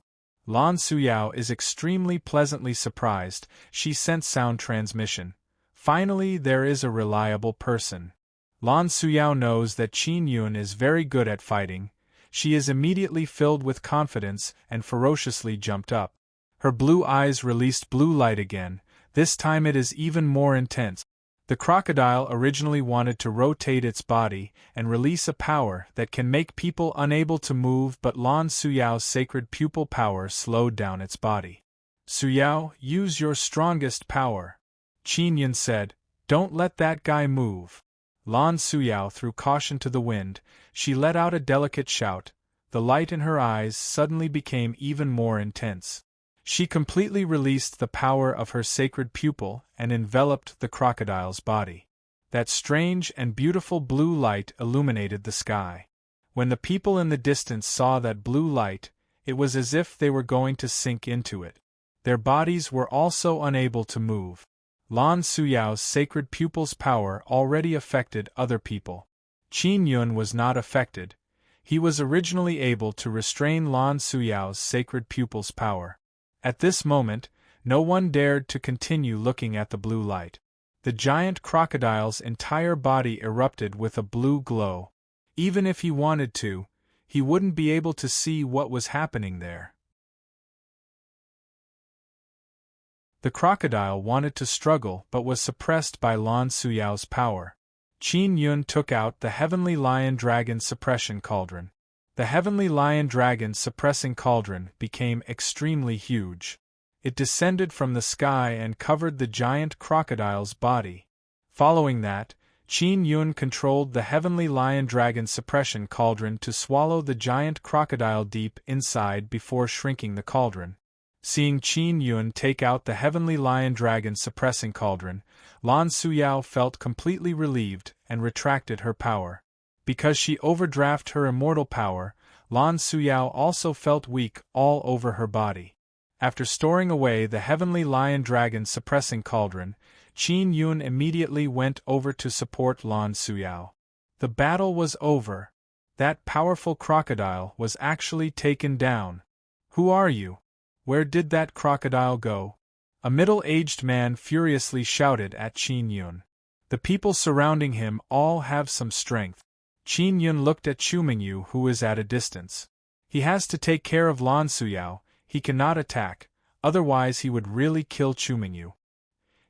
Lan Suyao is extremely pleasantly surprised. She sent sound transmission. Finally, there is a reliable person. Lan Suyao knows that Qin Yun is very good at fighting. She is immediately filled with confidence and ferociously jumped up. Her blue eyes released blue light again. This time it is even more intense. The crocodile originally wanted to rotate its body and release a power that can make people unable to move, but Lan Suyao's sacred pupil power slowed down its body. Suyao, use your strongest power. Qin Yun said, don't let that guy move. Lan Suyao threw caution to the wind. She let out a delicate shout. The light in her eyes suddenly became even more intense. She completely released the power of her sacred pupil and enveloped the crocodile's body. That strange and beautiful blue light illuminated the sky. When the people in the distance saw that blue light, it was as if they were going to sink into it. Their bodies were also unable to move. Lan Suyao's sacred pupil's power already affected other people. Qin Yun was not affected. He was originally able to restrain Lan Suyao's sacred pupil's power. At this moment, no one dared to continue looking at the blue light. The giant crocodile's entire body erupted with a blue glow. Even if he wanted to, he wouldn't be able to see what was happening there. The crocodile wanted to struggle but was suppressed by Lan Suyao's power. Qin Yun took out the Heavenly Lion Dragon Suppression Cauldron. The Heavenly Lion Dragon Suppressing Cauldron became extremely huge. It descended from the sky and covered the giant crocodile's body. Following that, Qin Yun controlled the Heavenly Lion Dragon Suppression Cauldron to swallow the giant crocodile deep inside before shrinking the cauldron. Seeing Qin Yun take out the Heavenly Lion Dragon Suppressing Cauldron, Lan Suyao felt completely relieved and retracted her power. Because she overdrafted her immortal power, Lan Suyao also felt weak all over her body. After storing away the Heavenly Lion Dragon Suppressing Cauldron, Qin Yun immediately went over to support Lan Suyao. The battle was over. That powerful crocodile was actually taken down. Who are you? Where did that crocodile go? A middle-aged man furiously shouted at Qin Yun. The people surrounding him all have some strength. Qin Yun looked at Chumingyu, who is at a distance. He has to take care of Lan Suyao. He cannot attack, otherwise he would really kill Chumingyu.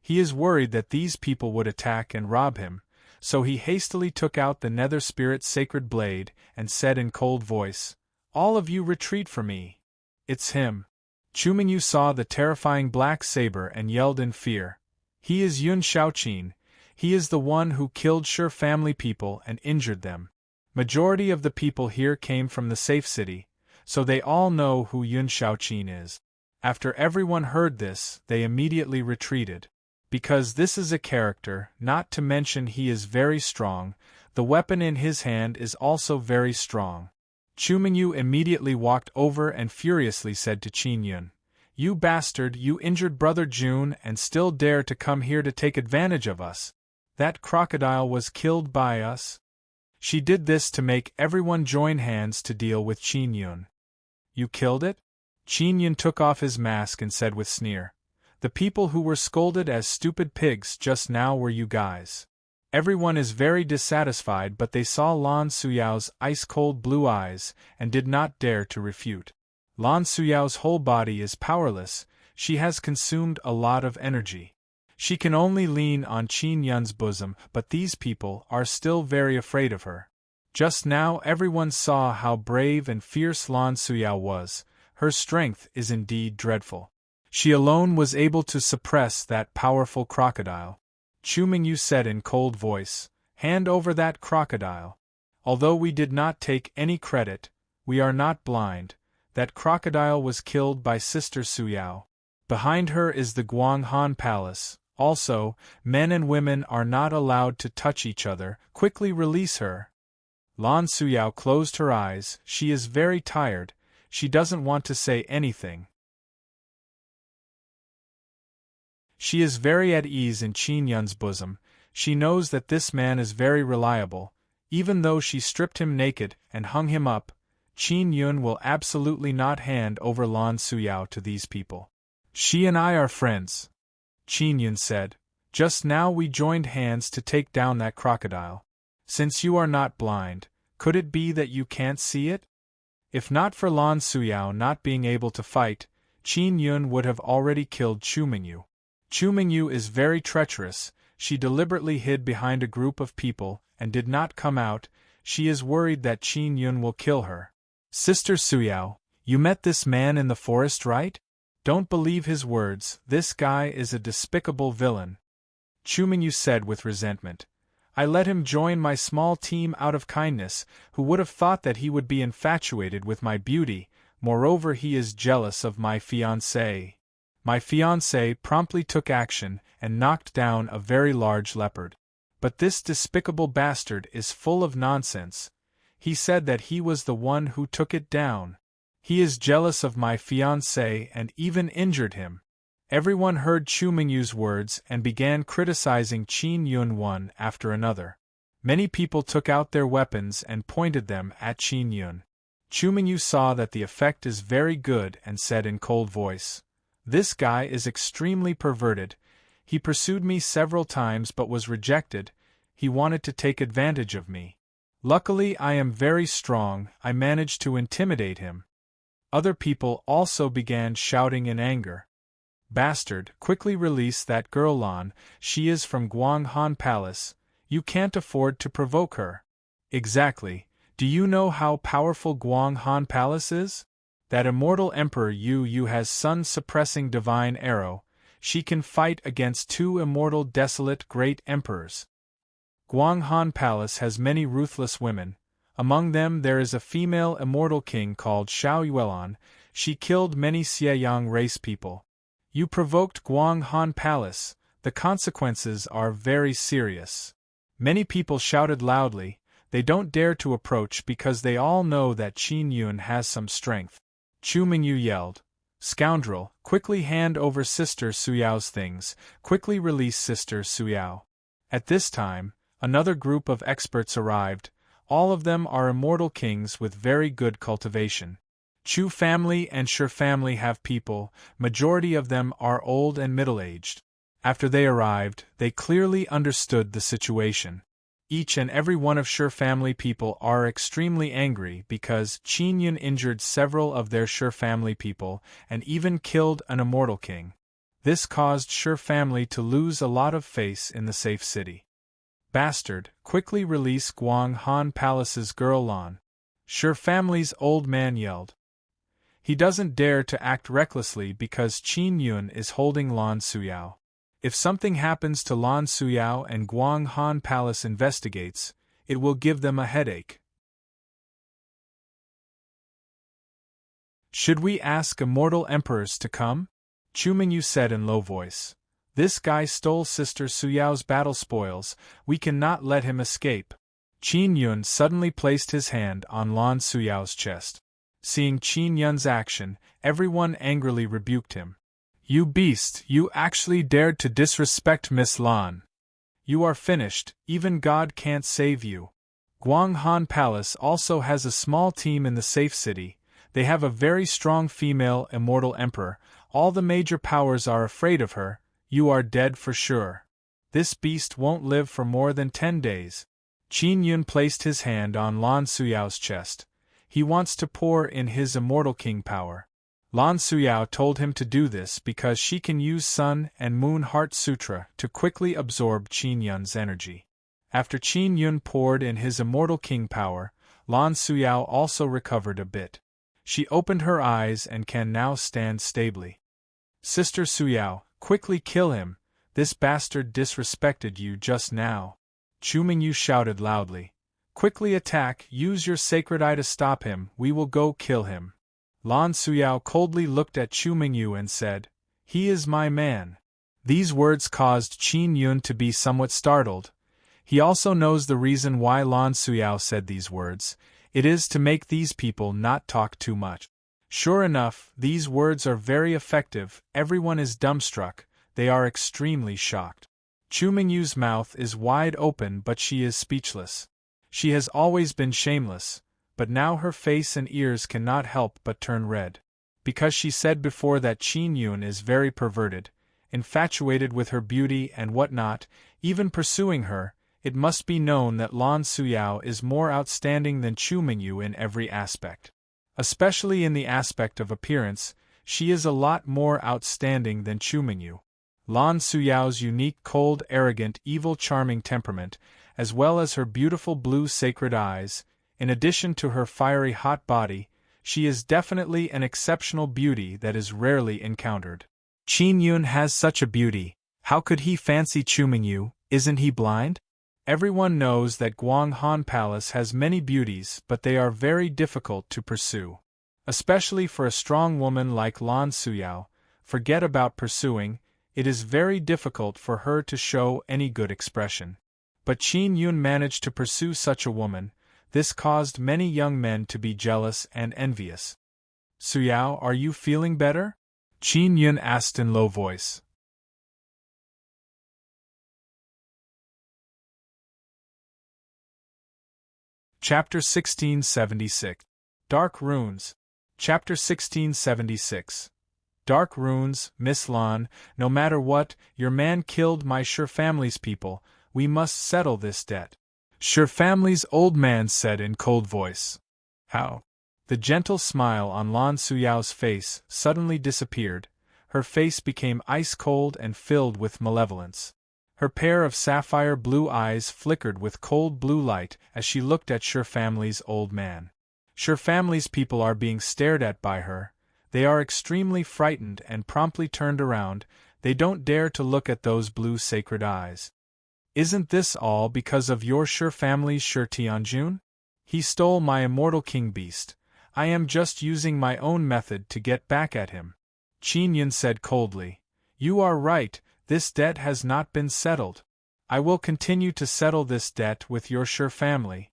He is worried that these people would attack and rob him, so he hastily took out the Nether Spirit's sacred blade and said in cold voice, "All of you retreat for me." It's him. Chumingyu saw the terrifying black saber and yelled in fear. He is Yun Shaoqin. He is the one who killed Shi family people and injured them. Majority of the people here came from the safe city, so they all know who Yun Shaoqin is. After everyone heard this, they immediately retreated. Because this is a character, not to mention he is very strong, the weapon in his hand is also very strong. Chumingyu immediately walked over and furiously said to Qin Yun, "You bastard, you injured Brother Jun and still dare to come here to take advantage of us. That crocodile was killed by us." She did this to make everyone join hands to deal with Qin Yun. "You killed it?" Qin Yun took off his mask and said with sneer, "The people who were scolded as stupid pigs just now were you guys." Everyone is very dissatisfied, but they saw Lan Suyao's ice-cold blue eyes and did not dare to refute. Lan Suyao's whole body is powerless, she has consumed a lot of energy. She can only lean on Qin Yun's bosom, but these people are still very afraid of her. Just now everyone saw how brave and fierce Lan Suyao was. Her strength is indeed dreadful. She alone was able to suppress that powerful crocodile. Chu Mingyu said in cold voice, "Hand over that crocodile." Although we did not take any credit, we are not blind. That crocodile was killed by Sister Suyao. Behind her is the Guanghan Palace. Also, men and women are not allowed to touch each other. Quickly release her. Lan Suyao closed her eyes. She is very tired. She doesn't want to say anything. She is very at ease in Qin Yun's bosom. She knows that this man is very reliable. Even though she stripped him naked and hung him up, Qin Yun will absolutely not hand over Lan Suyao to these people. She and I are friends, Qin Yun said. Just now we joined hands to take down that crocodile. Since you are not blind, could it be that you can't see it? If not for Lan Suyao not being able to fight, Qin Yun would have already killed Chu Mingyu. Chu Mingyu is very treacherous. She deliberately hid behind a group of people and did not come out. She is worried that Qin Yun will kill her. Sister Suyao, you met this man in the forest, right? Don't believe his words. This guy is a despicable villain. Chu Mingyu said with resentment. I let him join my small team out of kindness. Who would have thought that he would be infatuated with my beauty? Moreover, he is jealous of my fiancée. My fiancé promptly took action and knocked down a very large leopard. But this despicable bastard is full of nonsense. He said that he was the one who took it down. He is jealous of my fiancé and even injured him. Everyone heard Chu Mingyu's words and began criticizing Qin Yun one after another. Many people took out their weapons and pointed them at Qin Yun. Chu Mingyu saw that the effect is very good and said in cold voice, "This guy is extremely perverted. He pursued me several times but was rejected. He wanted to take advantage of me. Luckily I am very strong. I managed to intimidate him." Other people also began shouting in anger. Bastard, quickly release that girl Lan. She is from Guanghan Palace. You can't afford to provoke her. Exactly. Do you know how powerful Guanghan Palace is? That immortal emperor Yu has sun-suppressing divine arrow. She can fight against two immortal desolate great emperors. Guanghan Palace has many ruthless women. Among them there is a female immortal king called Xiao Yuelan. She killed many Xieyang race people. You provoked Guanghan Palace. The consequences are very serious. Many people shouted loudly. They don't dare to approach because they all know that Qin Yun has some strength. Chu Mingyu yelled, "Scoundrel, quickly hand over Sister Suyao's things. Quickly release Sister Suyao." At this time, another group of experts arrived. All of them are immortal kings with very good cultivation. Chu family and Shi family have people. Majority of them are old and middle-aged. After they arrived, they clearly understood the situation. Each and every one of Shi family people are extremely angry because Qin Yun injured several of their Shi family people and even killed an immortal king. This caused Shi family to lose a lot of face in the safe city. Bastard, quickly release Guanghan Palace's girl Lan. Shi family's old man yelled. He doesn't dare to act recklessly because Qin Yun is holding Lan Suyao. If something happens to Lan Suyao and Guanghan Palace investigates, it will give them a headache. Should we ask immortal emperors to come? Chu Mingyu said in low voice. This guy stole Sister Suyao's battle spoils. We cannot let him escape. Qin Yun suddenly placed his hand on Lan Suyao's chest. Seeing Qin Yun's action, everyone angrily rebuked him. You beast, you actually dared to disrespect Miss Lan. You are finished, even God can't save you. Guanghan Palace also has a small team in the safe city. They have a very strong female immortal emperor. All the major powers are afraid of her. You are dead for sure. This beast won't live for more than 10 days. Qin Yun placed his hand on Lan Suyao's chest. He wants to pour in his immortal king power. Lan Suyao told him to do this because she can use Sun and Moon Heart Sutra to quickly absorb Qin Yun's energy. After Qin Yun poured in his immortal king power, Lan Suyao also recovered a bit. She opened her eyes and can now stand stably. Sister Suyao, quickly kill him, this bastard disrespected you just now. Chu Mingyu shouted loudly. Quickly attack, use your sacred eye to stop him, we will go kill him. Lan Suyao coldly looked at Chu Mingyu and said, he is my man. These words caused Qin Yun to be somewhat startled. He also knows the reason why Lan Suyao said these words. It is to make these people not talk too much. Sure enough, these words are very effective, everyone is dumbstruck, they are extremely shocked. Chu Mingyu's mouth is wide open but she is speechless. She has always been shameless, but now her face and ears cannot help but turn red. Because she said before that Qin Yun is very perverted, infatuated with her beauty and whatnot, even pursuing her, it must be known that Lan Suyao is more outstanding than Chu Mingyu in every aspect. Especially in the aspect of appearance, she is a lot more outstanding than Chu Mingyu. Lan Suyao's unique cold, arrogant, evil charming temperament, as well as her beautiful blue sacred eyes, in addition to her fiery hot body, she is definitely an exceptional beauty that is rarely encountered. Qin Yun has such a beauty, how could he fancy Chu Mingyu, isn't he blind? Everyone knows that Guanghan Palace has many beauties but they are very difficult to pursue. Especially for a strong woman like Lan Suyao, forget about pursuing, it is very difficult for her to show any good expression. But Qin Yun managed to pursue such a woman, this caused many young men to be jealous and envious. Suyao, are you feeling better? Qin Yun asked in low voice. Chapter 1676. Dark Runes. Chapter 1676. Dark Runes, Miss Lan, no matter what, your man killed my Sure family's people, we must settle this debt. Sure family's old man said in cold voice. How? The gentle smile on Lan Suyao's face suddenly disappeared, her face became ice-cold and filled with malevolence. Her pair of sapphire blue eyes flickered with cold blue light as she looked at Sure family's old man. Sure family's people are being stared at by her. They are extremely frightened and promptly turned around, they don't dare to look at those blue sacred eyes. Isn't this all because of your Sure family's Sure Tianjun? He stole my immortal king beast. I am just using my own method to get back at him. Qin Yun said coldly. You are right, this debt has not been settled. I will continue to settle this debt with your Sure family.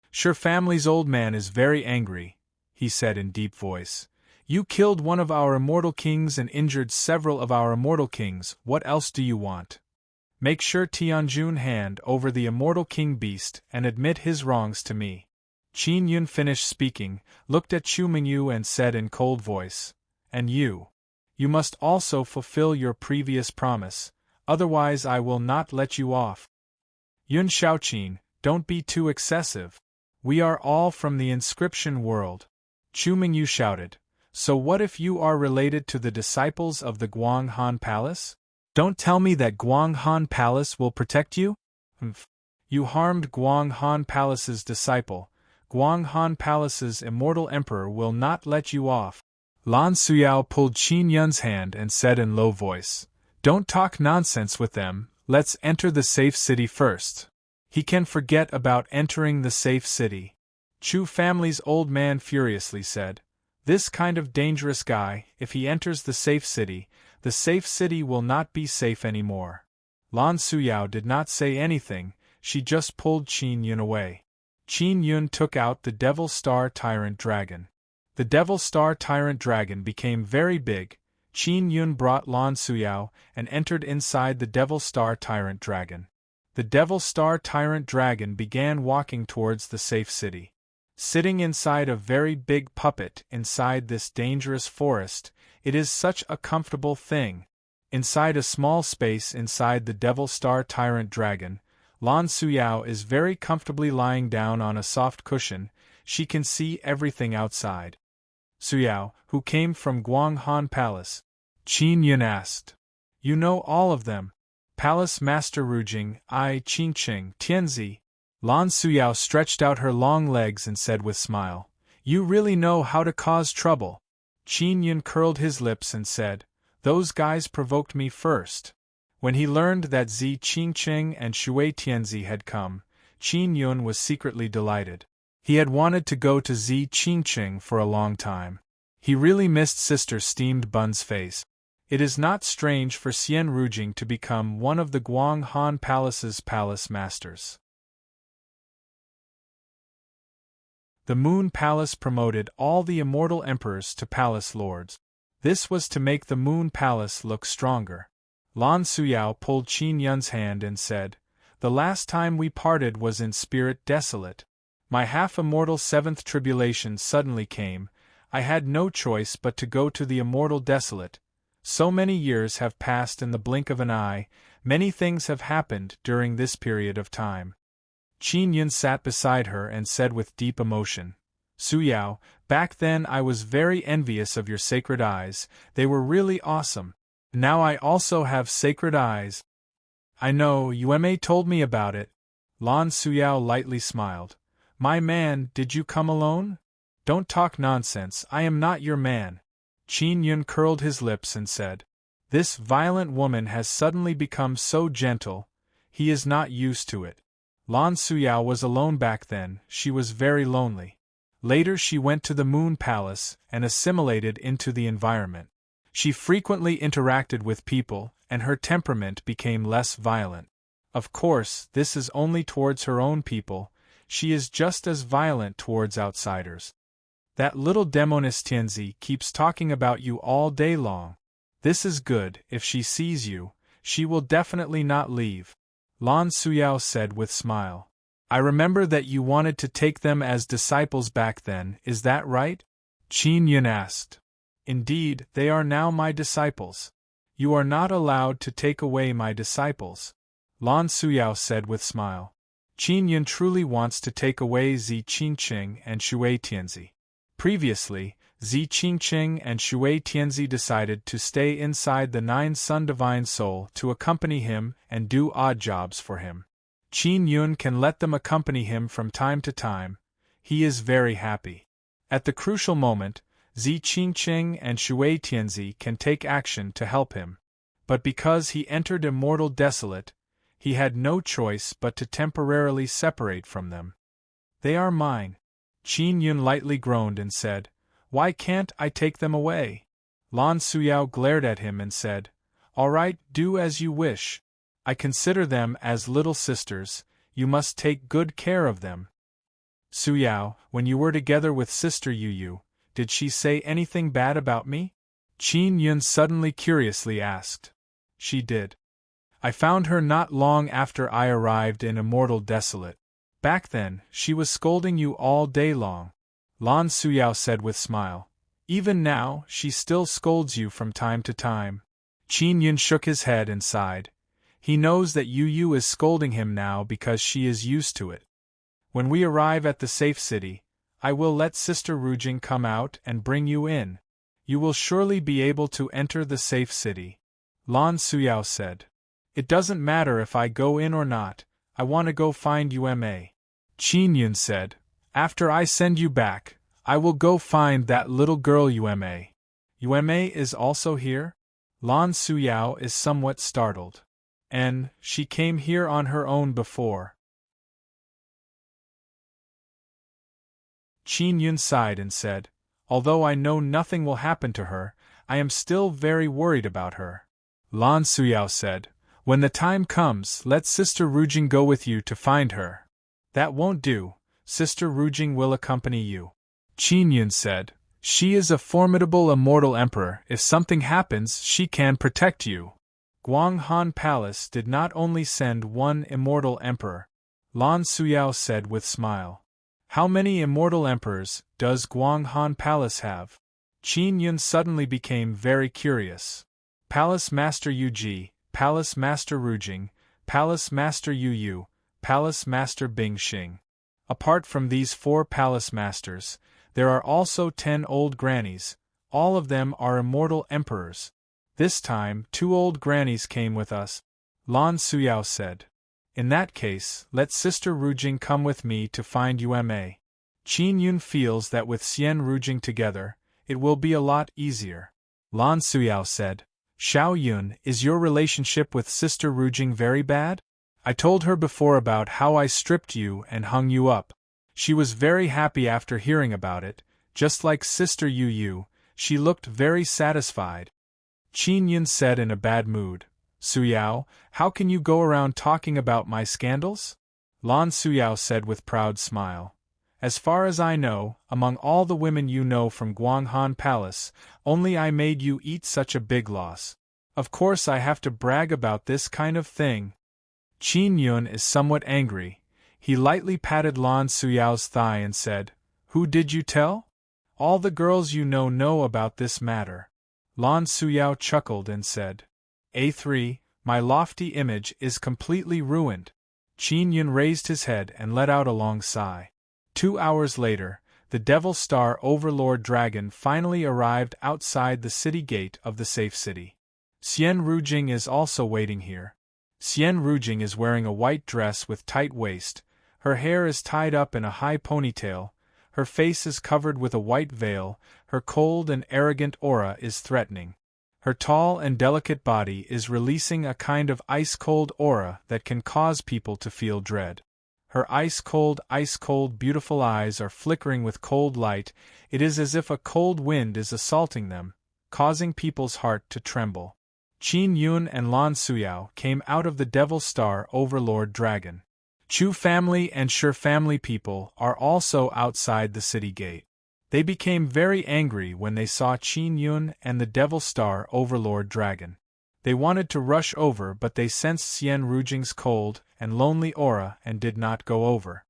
Sure family's old man is very angry, he said in deep voice. You killed one of our immortal kings and injured several of our immortal kings, what else do you want? Make sure Tianjun hand over the immortal king beast and admit his wrongs to me. Qin Yun finished speaking, looked at Chu Mingyu and said in cold voice, and you must also fulfill your previous promise, otherwise I will not let you off. Yun Shaoqin, don't be too excessive. We are all from the inscription world. Chu Mingyu shouted. So what if you are related to the disciples of the Guanghan Palace? Don't tell me that Guanghan Palace will protect you? You harmed Guanghan Palace's disciple. Guanghan Palace's immortal emperor will not let you off. Lan Suyao pulled Qin Yun's hand and said in low voice, Don't talk nonsense with them, let's enter the safe city first. He can forget about entering the safe city. Chu family's old man furiously said, This kind of dangerous guy, if he enters the safe city will not be safe anymore. Lan Suyao did not say anything, she just pulled Qin Yun away. Qin Yun took out the Devil Star Tyrant Dragon. The Devil Star Tyrant Dragon became very big. Qin Yun brought Lan Suyao and entered inside the Devil Star Tyrant Dragon. The Devil Star Tyrant Dragon began walking towards the safe city. Sitting inside a very big puppet inside this dangerous forest, it is such a comfortable thing. Inside a small space inside the Devil Star Tyrant Dragon, Lan Suyao is very comfortably lying down on a soft cushion, she can see everything outside. Suyao, who came from Guanghan Palace. Qin Yun asked. You know all of them. Palace Master Rujing, I Qingqing, Tianzi. Lan Suyao stretched out her long legs and said with smile, You really know how to cause trouble. Qin Yun curled his lips and said, Those guys provoked me first. When he learned that Zi Qingqing and Shui Tianzi had come, Qin Yun was secretly delighted. He had wanted to go to Zi Qingqing for a long time. He really missed Sister Steamed Bun's face. It is not strange for Xian Rujing to become one of the Guanghan Palace's palace masters. The Moon Palace promoted all the immortal emperors to palace lords. This was to make the Moon Palace look stronger. Lan Suyao pulled Qin Yun's hand and said, The last time we parted was in spirit desolate. My half-immortal seventh tribulation suddenly came. I had no choice but to go to the immortal desolate. So many years have passed in the blink of an eye, many things have happened during this period of time. Qin Yun sat beside her and said with deep emotion, Suyao, back then I was very envious of your sacred eyes, they were really awesome. Now I also have sacred eyes. I know, Yueme told me about it. Lan Suyao lightly smiled. My man, did you come alone? Don't talk nonsense, I am not your man. Qin Yun curled his lips and said, This violent woman has suddenly become so gentle, he is not used to it. Lan Suyao was alone back then, she was very lonely. Later she went to the Moon Palace and assimilated into the environment. She frequently interacted with people, and her temperament became less violent. Of course, this is only towards her own people, she is just as violent towards outsiders. That little demoness Tianzi keeps talking about you all day long. This is good, if she sees you, she will definitely not leave. Lan Suyao said with smile. I remember that you wanted to take them as disciples back then, is that right? Qin Yun asked. Indeed, they are now my disciples. You are not allowed to take away my disciples. Lan Suyao said with smile. Qin Yun truly wants to take away Zi Qingqing and Shui Tianzi. Previously, Zi Qingqing and Shui Tianzi decided to stay inside the Nine Sun Divine Soul to accompany him and do odd jobs for him. Qin Yun can let them accompany him from time to time. He is very happy. At the crucial moment, Zi Qingqing and Shui Tianzi can take action to help him. But because he entered Immortal Desolate, he had no choice but to temporarily separate from them. They are mine. Qin Yun lightly groaned and said, Why can't I take them away? Lan Suyao glared at him and said, All right, do as you wish. I consider them as little sisters, you must take good care of them. Suyao, when you were together with Sister Yu, did she say anything bad about me? Qin Yun suddenly curiously asked. She did. I found her not long after I arrived in Immortal Desolate. Back then, she was scolding you all day long. Lan Suyao said with smile. Even now, she still scolds you from time to time. Qin Yun shook his head and sighed. He knows that Yu is scolding him now because she is used to it. When we arrive at the safe city, I will let Sister Rujing come out and bring you in. You will surely be able to enter the safe city. Lan Suyao said. It doesn't matter if I go in or not, I want to go find Yueme. Qin Yun said, After I send you back, I will go find that little girl Yueme. Yueme is also here? Lan Suyao is somewhat startled. And, she came here on her own before. Qin Yun sighed and said, Although I know nothing will happen to her, I am still very worried about her. Lan Suyao said, When the time comes, let Sister Rujing go with you to find her. That won't do, Sister Rujing will accompany you. Qin Yun said, She is a formidable immortal emperor, if something happens she can protect you. Guanghan Palace did not only send one immortal emperor. Lan Suyao said with smile. How many immortal emperors does Guanghan Palace have? Qin Yun suddenly became very curious. Palace Master Yuji, Palace Master Rujing, Palace Master Yu, Palace Master Bingxing. Apart from these 4 palace masters, There are also 10 old grannies. All of them are immortal emperors. This time, 2 old grannies came with us, Lan Suyao said. In that case, let Sister Rujing come with me to find Uma. Qin Yun feels that with Xian Rujing together, it will be a lot easier. Lan Suyao said, Xiao Yun, is your relationship with Sister Rujing very bad? I told her before about how I stripped you and hung you up. She was very happy after hearing about it, just like Sister Yu Yu, she looked very satisfied. Qin Yun said in a bad mood, Suyao, how can you go around talking about my scandals? Lan Suyao said with proud smile. As far as I know, among all the women you know from Guanghan Palace, only I made you eat such a big loss. Of course I have to brag about this kind of thing. Qin Yun is somewhat angry. He lightly patted Lan Suyao's thigh and said, Who did you tell? All the girls you know about this matter. Lan Suyao chuckled and said, A3, my lofty image is completely ruined. Qin Yun raised his head and let out a long sigh. 2 hours later, the Devil Star Overlord Dragon finally arrived outside the city gate of the safe city. Xian Rujing is also waiting here. Xian Rujing is wearing a white dress with tight waist, her hair is tied up in a high ponytail, her face is covered with a white veil, her cold and arrogant aura is threatening. Her tall and delicate body is releasing a kind of ice-cold aura that can cause people to feel dread. Her ice-cold beautiful eyes are flickering with cold light. It is as if a cold wind is assaulting them, causing people's heart to tremble. Qin Yun and Lan Suyao came out of the Devil Star Overlord Dragon. Chu family and Shi family people are also outside the city gate. They became very angry when they saw Qin Yun and the Devil Star Overlord Dragon. They wanted to rush over, but they sensed Xian Rujing's cold and lonely aura and did not go over.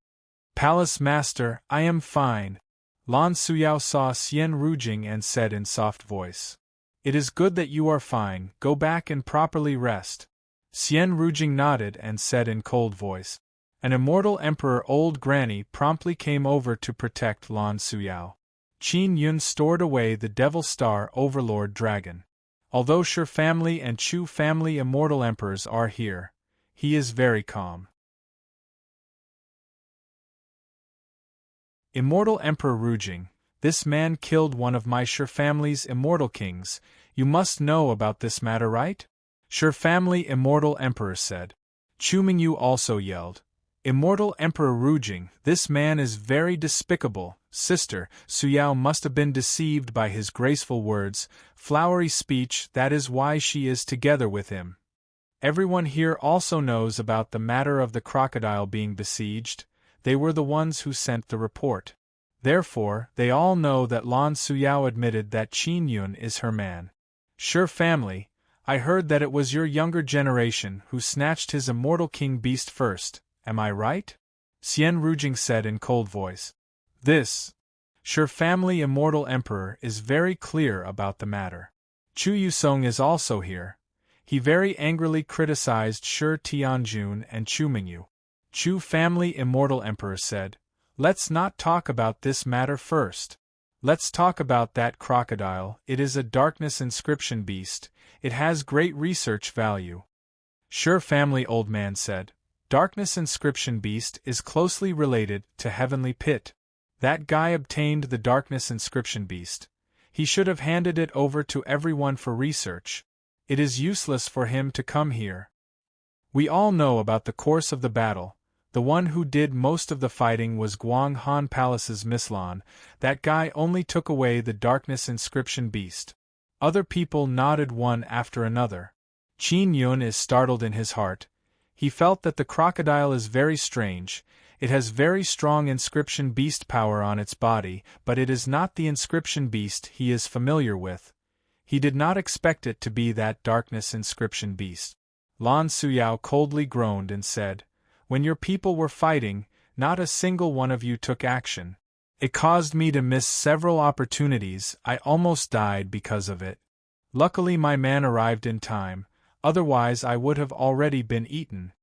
Palace Master, I am fine. Lan Suyao saw Xian Rujing and said in soft voice. It is good that you are fine, go back and properly rest. Xian Rujing nodded and said in cold voice. An immortal emperor Old Granny promptly came over to protect Lan Suyao. Qin Yun stored away the Devil Star Overlord Dragon. Although Shi family and Chu family immortal emperors are here, he is very calm. Immortal Emperor Rujing, this man killed one of my Shi family's immortal kings. You must know about this matter, right? Shi family immortal emperor said. Chu Mingyu also yelled. Immortal Emperor Rujing, this man is very despicable. Sister Suyao must have been deceived by his graceful words, flowery speech, that is why she is together with him. Everyone here also knows about the matter of the crocodile being besieged. They were the ones who sent the report. Therefore, they all know that Lan Suyao admitted that Qin Yun is her man. Shi family, I heard that it was your younger generation who snatched his immortal king beast first. Am I right? Xian Rujing said in cold voice. This Shi family immortal emperor is very clear about the matter. Chu Yusong is also here. He very angrily criticized Shi Tianjun and Chu Mingyu. Chu family immortal emperor said, Let's not talk about this matter first. Let's talk about that crocodile. It is a darkness inscription beast. It has great research value. Shi family old man said, Darkness inscription beast is closely related to Heavenly Pit. That guy obtained the Darkness inscription beast. He should have handed it over to everyone for research. It is useless for him to come here. We all know about the course of the battle. The one who did most of the fighting was Guanghan Palace's Miss Lan. That guy only took away the Darkness inscription beast. Other people nodded one after another. Qin Yun is startled in his heart. He felt that the crocodile is very strange. It has very strong inscription beast power on its body, but it is not the inscription beast he is familiar with. He did not expect it to be that Darkness inscription beast. Lan Suyao coldly groaned and said, When your people were fighting, not a single one of you took action. It caused me to miss several opportunities. I almost died because of it. Luckily my man arrived in time, otherwise I would have already been eaten.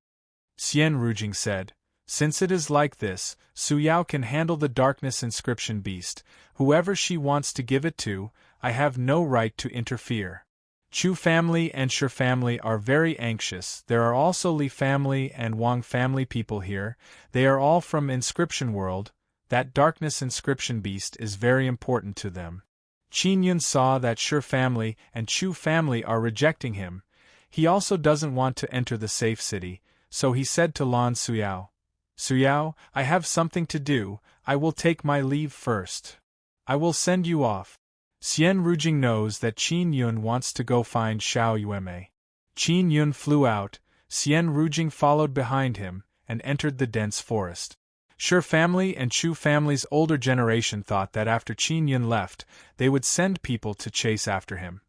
Xian Rujing said, Since it is like this, Su Yao can handle the darkness inscription beast. Whoever she wants to give it to, I have no right to interfere. Chu family and Shi family are very anxious. There are also Li family and Wang family people here. They are all from Inscription World. That darkness inscription beast is very important to them. Qin Yun saw that Shi family and Chu family are rejecting him. He also doesn't want to enter the safe city, so he said to Lan Suyao, Suyao, I have something to do. I will take my leave first. I will send you off. Xian Rujing knows that Qin Yun wants to go find Xiao Yueme. Qin Yun flew out, Xian Rujing followed behind him, and entered the dense forest. Shi family and Chu family's older generation thought that after Qin Yun left, they would send people to chase after him.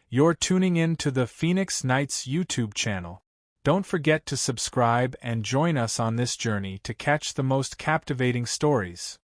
You're tuning in to the Phoenix Nights YouTube channel. Don't forget to subscribe and join us on this journey to catch the most captivating stories.